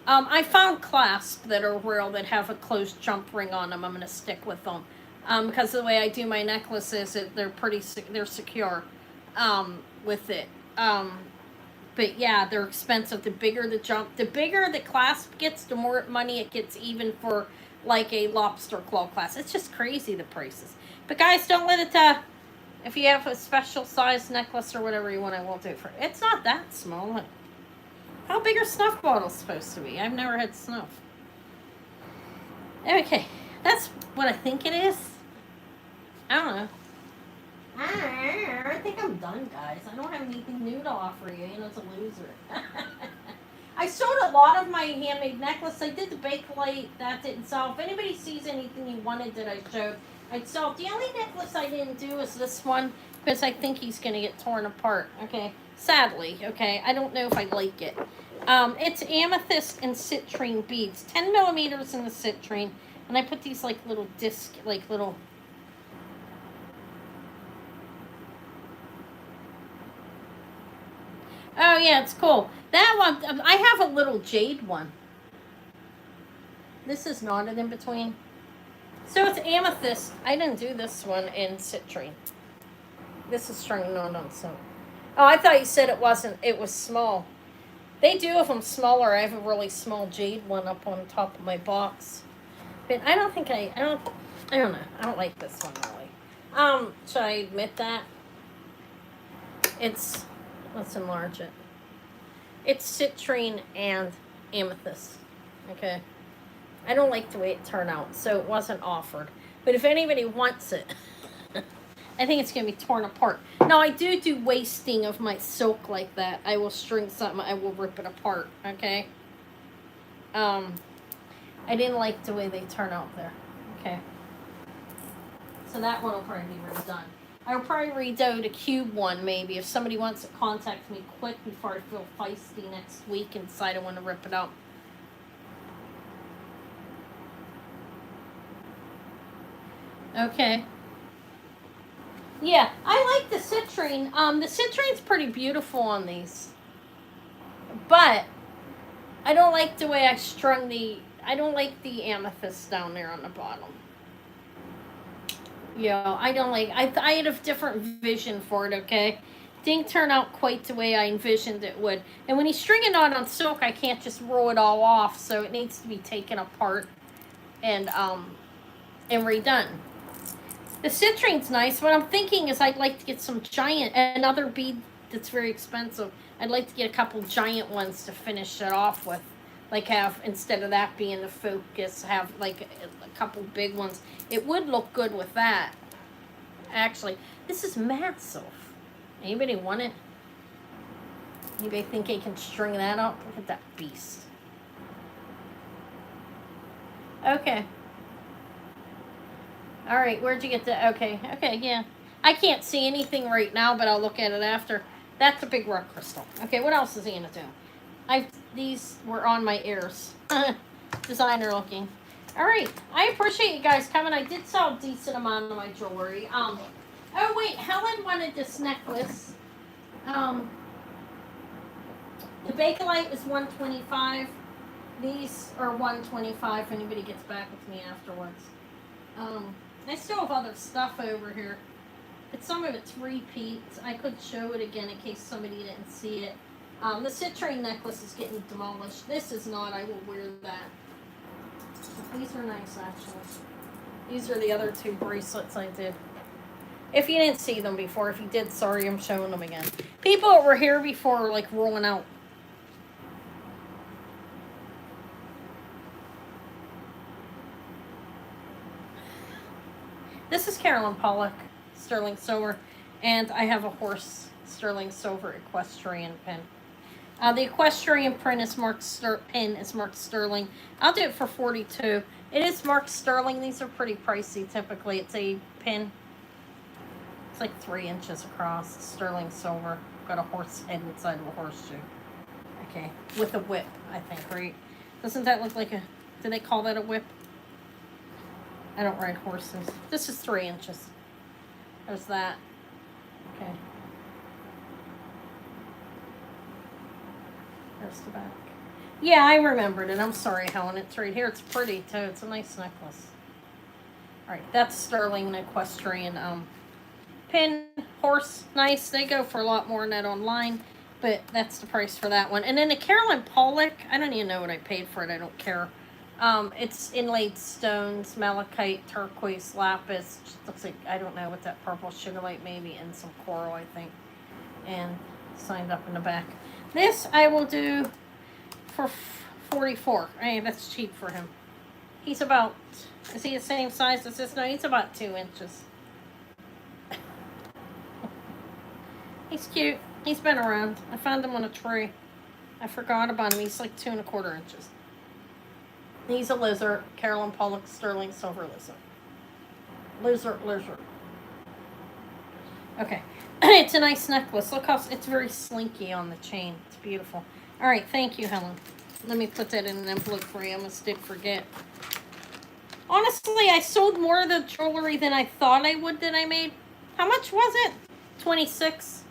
I found clasps that are real that have a closed jump ring on them. I'm gonna stick with them, because the way I do my necklaces, they're pretty they're secure, with it. But yeah, they're expensive. The bigger the clasp gets, the more money it gets, even for like a lobster claw clasp. It's just crazy the prices. But guys, don't let it. If you have a special size necklace or whatever you want, I won't do it for. It's not that small. How big are snuff bottles supposed to be? I've never had snuff. Okay, that's what I think it is. I don't know. I think I'm done, guys. I don't have anything new to offer you. You know, it's a loser. I sold a lot of my handmade necklace. I did the Bakelite. That didn't sell. If anybody sees anything you wanted that I showed, I'd sell. The only necklace I didn't do is this one, because I think he's going to get torn apart. Okay. Sadly. Okay. I don't know if I like it. It's amethyst and citrine beads. 10 millimeters in the citrine. And I put these like little disc, like little... Oh, yeah, it's cool. That one, I have a little jade one. This is knotted in between. So it's amethyst. I didn't do this one in citrine. This is strung knot on silk. Oh, I thought you said it wasn't. It was small. They do have them smaller. I have a really small jade one up on top of my box. But I don't think I don't know. I don't like this one really. Should I admit that? Let's enlarge it. It's citrine and amethyst. Okay. I don't like the way it turned out, so it wasn't offered. But if anybody wants it, I think it's going to be torn apart. Now, I do wasting of my silk like that. I will string something. I will rip it apart, okay? I didn't like the way they turn out there. Okay. So that one will probably be redone. I'll probably redo the cube one, maybe. If somebody wants to contact me quick before I feel feisty next week and decide I want to rip it out. Okay. Yeah, I like the citrine. The citrine's pretty beautiful on these. But I don't like the way I strung I don't like the amethyst down there on the bottom. Yeah, I don't like... I had a different vision for it, okay? Didn't turn out quite the way I envisioned it would. And when you string it on silk, I can't just roll it all off, so it needs to be taken apart and redone. The citrine's nice. What I'm thinking is I'd like to get some another bead that's very expensive. I'd like to get a couple giant ones to finish it off with. Like have, instead of that being the focus, have like a couple big ones. It would look good with that. Actually, this is massive. Anybody want it? Anybody think they can string that up? Look at that beast. Okay. All right, where'd you get that? Okay, yeah. I can't see anything right now, but I'll look at it after. That's a big rock crystal. Okay, what else is he gonna do? These were on my ears. Designer looking. All right, I appreciate you guys coming. I did sell a decent amount of my jewelry. Oh wait, Helen wanted this necklace. The Bakelite is $125. These are $125 if anybody gets back with me afterwards. I still have other stuff over here. But some of it's repeats. I could show it again in case somebody didn't see it. The citrine necklace is getting demolished. This is not. I will wear that. These are nice, actually. These are the other two bracelets I did. If you didn't see them before, if you did, sorry, I'm showing them again. People that were here before are like rolling out. This is Carolyn Pollock, sterling silver, and I have a horse sterling silver equestrian pin. The equestrian pin is marked sterling. I'll do it for $42. It is marked sterling. These are pretty pricey typically. It's a pin. It's like 3 inches across. Sterling silver. Got a horse head inside of a horseshoe. Okay, with a whip, I think, right? Doesn't that look like a... Do they call that a whip? I don't ride horses. This is 3 inches. There's that. Okay. There's the back. Yeah, I remembered it. I'm sorry, Helen. It's right here. It's pretty, too. It's a nice necklace. All right, that's sterling and equestrian pin, horse. Nice. They go for a lot more than that online, but that's the price for that one. And then the Carolyn Pollock, I don't even know what I paid for it. I don't care. It's inlaid stones, malachite, turquoise, lapis. Just looks like, I don't know what that purple sugarlight maybe, and some coral, I think. And signed up in the back. This I will do for $44. Hey, that's cheap for him. He's about, is he the same size as this? No, he's about 2 inches. He's cute. He's been around. I found him on a tree. I forgot about him. He's like 2 1/4 inches. He's a lizard. Carolyn Pollock sterling silver lizard. Lizard. Okay. It's a nice necklace. Look how it's very slinky on the chain. It's beautiful. All right. Thank you, Helen. Let me put that in an envelope for you. I almost did forget. Honestly, I sold more of the jewelry than I thought I would that I made. How much was it? 26.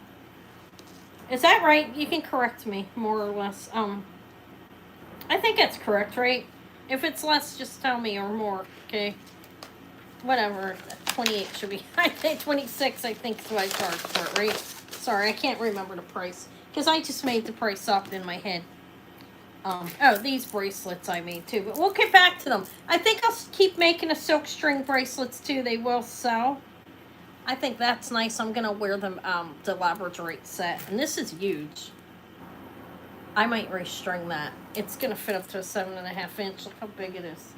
Is that right? You can correct me, more or less. I think that's correct, right? If it's less, just tell me, or more, okay? Whatever. 28 should be. I think 26, I think, is what I charged for it, right? Sorry, I can't remember the price. Because I just made the price up in my head. Oh, these bracelets I made too. But we'll get back to them. I think I'll keep making the silk string bracelets too. They will sell. I think that's nice. I'm going to wear them, the labradorite set. And this is huge. I might restring that. It's going to fit up to a 7.5 inch. Look how big it is.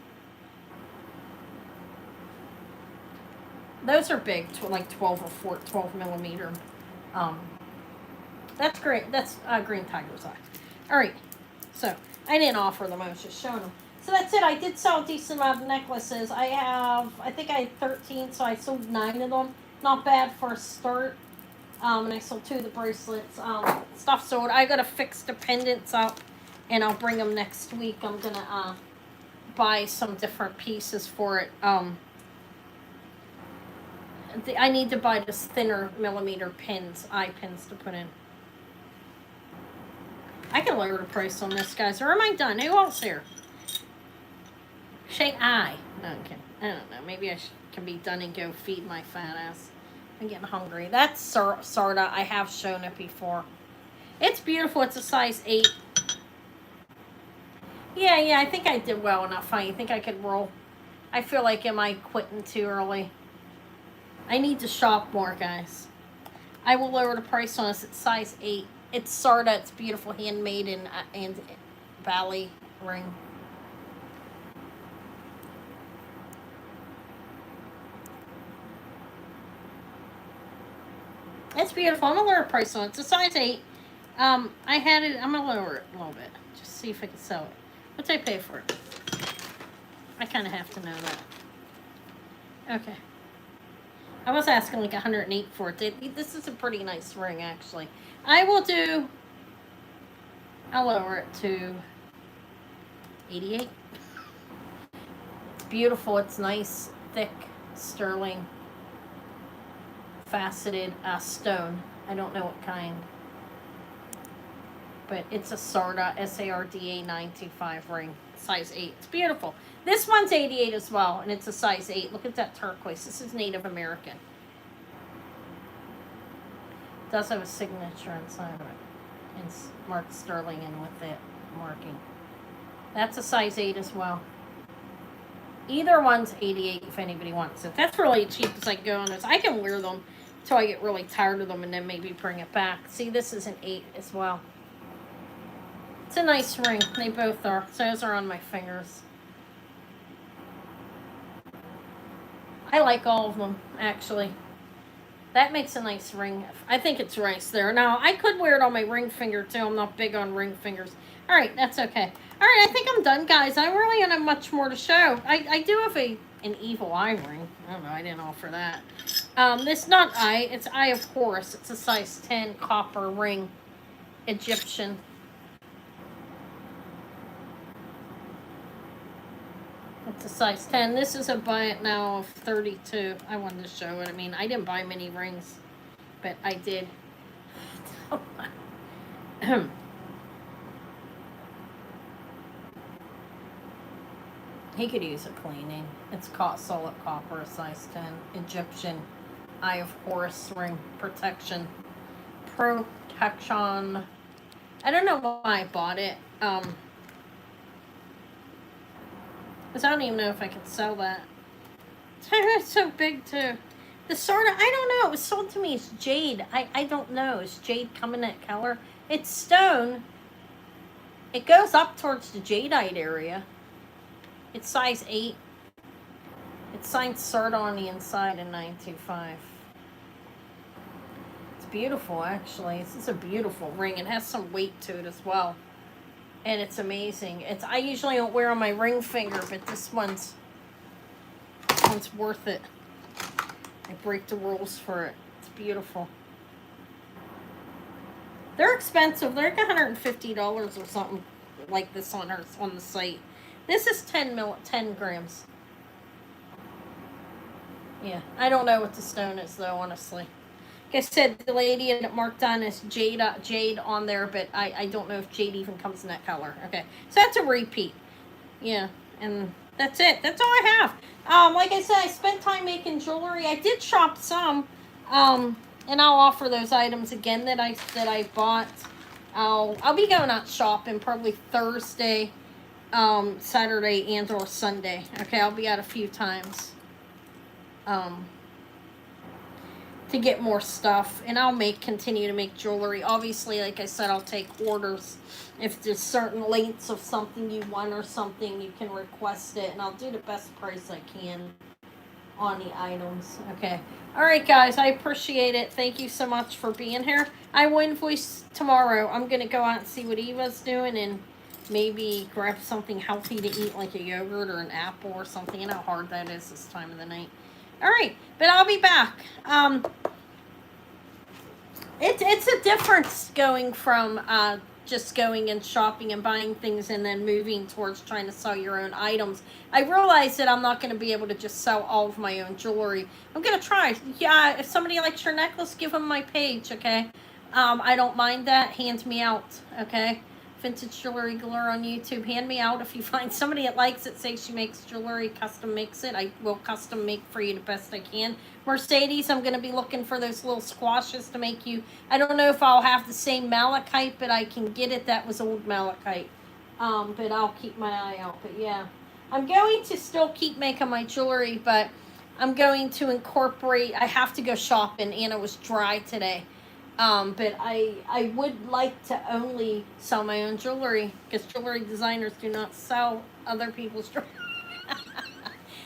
Those are big, like 12 millimeter. That's great. That's green tiger's eye. All right. So I didn't offer them. I was just showing them. So that's it. I did sell a decent amount of necklaces. I think I had 13, so I sold 9 of them. Not bad for a start. And I sold 2 of the bracelets. Stuff sold. I gotta fix the pendants up, and I'll bring them next week. I'm gonna buy some different pieces for it. I need to buy this thinner millimeter pins, eye pins to put in. I can lower the price on this, guys. Or am I done? Who else here? Shane I. No, I'm kidding. I don't know. Maybe I can be done and go feed my fat ass. I'm getting hungry. That's Sarda. I have shown it before. It's beautiful. It's a size 8. Yeah, I think I did well enough. I think I could roll. I feel like, am I quitting too early? I need to shop more, guys. I will lower the price on this. It's size 8. It's Sarda. It's beautiful, handmade and Valley ring. It's beautiful. I'm gonna lower the price on it. It's a size 8. I had it. I'm gonna lower it a little bit. Just see if I can sell it. What did I pay for it? I kind of have to know that. Okay. I was asking like 108 for it. This is a pretty nice ring, actually. I'll lower it to 88. It's beautiful. It's nice, thick, sterling, faceted stone. I don't know what kind. But it's a Sarda, S-A-R-D-A 925 ring, size 8. It's beautiful. This one's 88 as well, and it's a size 8. Look at that turquoise. This is Native American. It does have a signature inside of it. It's marked sterling and with that marking. That's a size 8 as well. Either one's 88 if anybody wants it. That's really cheap as I can go on this. I can wear them until I get really tired of them and then maybe bring it back. See, this is an 8 as well. It's a nice ring. They both are. So those are on my fingers. I like all of them, actually. That makes a nice ring. I think it's nice there. Now, I could wear it on my ring finger, too. I'm not big on ring fingers. All right, that's okay. All right, I think I'm done, guys. I really don't have much more to show. I do have an evil eye ring. I don't know. I didn't offer that. This not eye, it's Eye of Horus. It's a size 10 copper ring, Egyptian. It's a size 10. This is a buy it now of 32. I wanted to show it. I mean, I didn't buy many rings, but I did. He could use a cleaning. It's solid copper, size 10. Egyptian Eye of Horus ring. Protection. Protection. I don't know why I bought it. Because I don't even know if I could sell that. It's so big, too. The sort of, I don't know. It was sold to me as jade. I don't know. Is jade coming that color? It's stone. It goes up towards the jadeite area. It's size 8. It's signed cert on the inside in 925. It's beautiful, actually. This is a beautiful ring. It has some weight to it as well. And it's amazing. I usually don't wear on my ring finger, but this one's worth it. I break the rules for it. It's beautiful. They're expensive. They're like $150 or something like this on the site. This is 10 grams. Yeah, I don't know what the stone is though, honestly. Like I said, the lady had it marked on as jade on there, but I don't know if jade even comes in that color. Okay, so that's a repeat. Yeah, and that's it. That's all I have. Like I said, I spent time making jewelry. I did shop some, and I'll offer those items again that I bought. I'll be going out shopping probably Thursday, Saturday, and or Sunday. Okay, I'll be out a few times. To get more stuff, and I'll continue to make jewelry. Obviously, like I said, I'll take orders. If there's certain lengths of something you want or something, you can request it, and I'll do the best price I can on the items. Okay. All right, guys, I appreciate it. Thank you so much for being here. I will invoice tomorrow. I'm going to go out and see what Eva's doing and maybe grab something healthy to eat, like a yogurt or an apple or something. You know how hard that is this time of the night. All right, but I'll be back. It's a difference going from just going and shopping and buying things and then moving towards trying to sell your own items. I realize that I'm not going to be able to just sell all of my own jewelry. I'm going to try. Yeah, if somebody likes your necklace, give them my page, okay? I don't mind that. Hand me out, okay? Vintage Jewelry Galore on YouTube. Hand me out if you find somebody that likes it. Say she makes jewelry, custom makes it. I will custom make for you the best I can. Mercedes, I'm going to be looking for those little squashes to make you. I don't know if I'll have the same malachite, but I can get it. That was old malachite. But I'll keep my eye out. But yeah, I'm going to still keep making my jewelry, but I'm going to incorporate. I have to go shopping. Anna was dry today. But I would like to only sell my own jewelry, because jewelry designers do not sell other people's jewelry.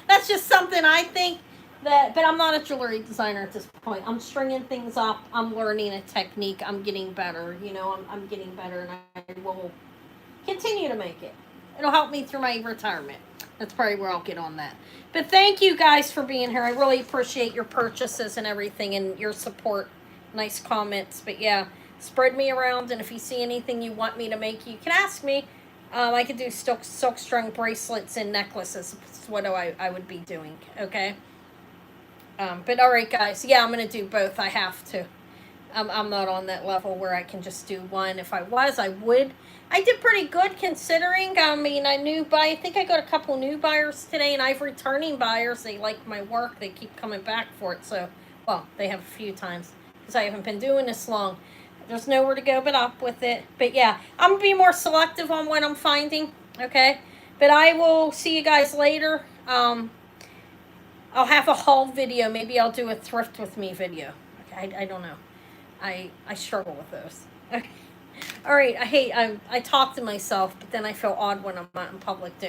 That's just something I think but I'm not a jewelry designer at this point. I'm stringing things up. I'm learning a technique. I'm getting better. You know, I'm getting better, and I will continue to make it. It'll help me through my retirement. That's probably where I'll get on that. But thank you guys for being here. I really appreciate your purchases and everything and your support. Nice comments. But yeah, spread me around, and if you see anything you want me to make, you can ask me. I could do silk strung bracelets and necklaces. That's what I would be doing, okay? But alright guys, yeah, I'm going to do both. I have to. I'm not on that level where I can just do one. If I was, I would. I did pretty good considering. I mean, I think I got a couple new buyers today, and I have returning buyers. They like my work. They keep coming back for it. So, well, they have a few times, because I haven't been doing this long. There's nowhere to go but up with it. But yeah, I'm going to be more selective on what I'm finding, okay? But I will see you guys later. I'll have a haul video. Maybe I'll do a thrift with me video. Okay, I don't know. I struggle with those. Okay. All right, I talk to myself, but then I feel odd when I'm out in public doing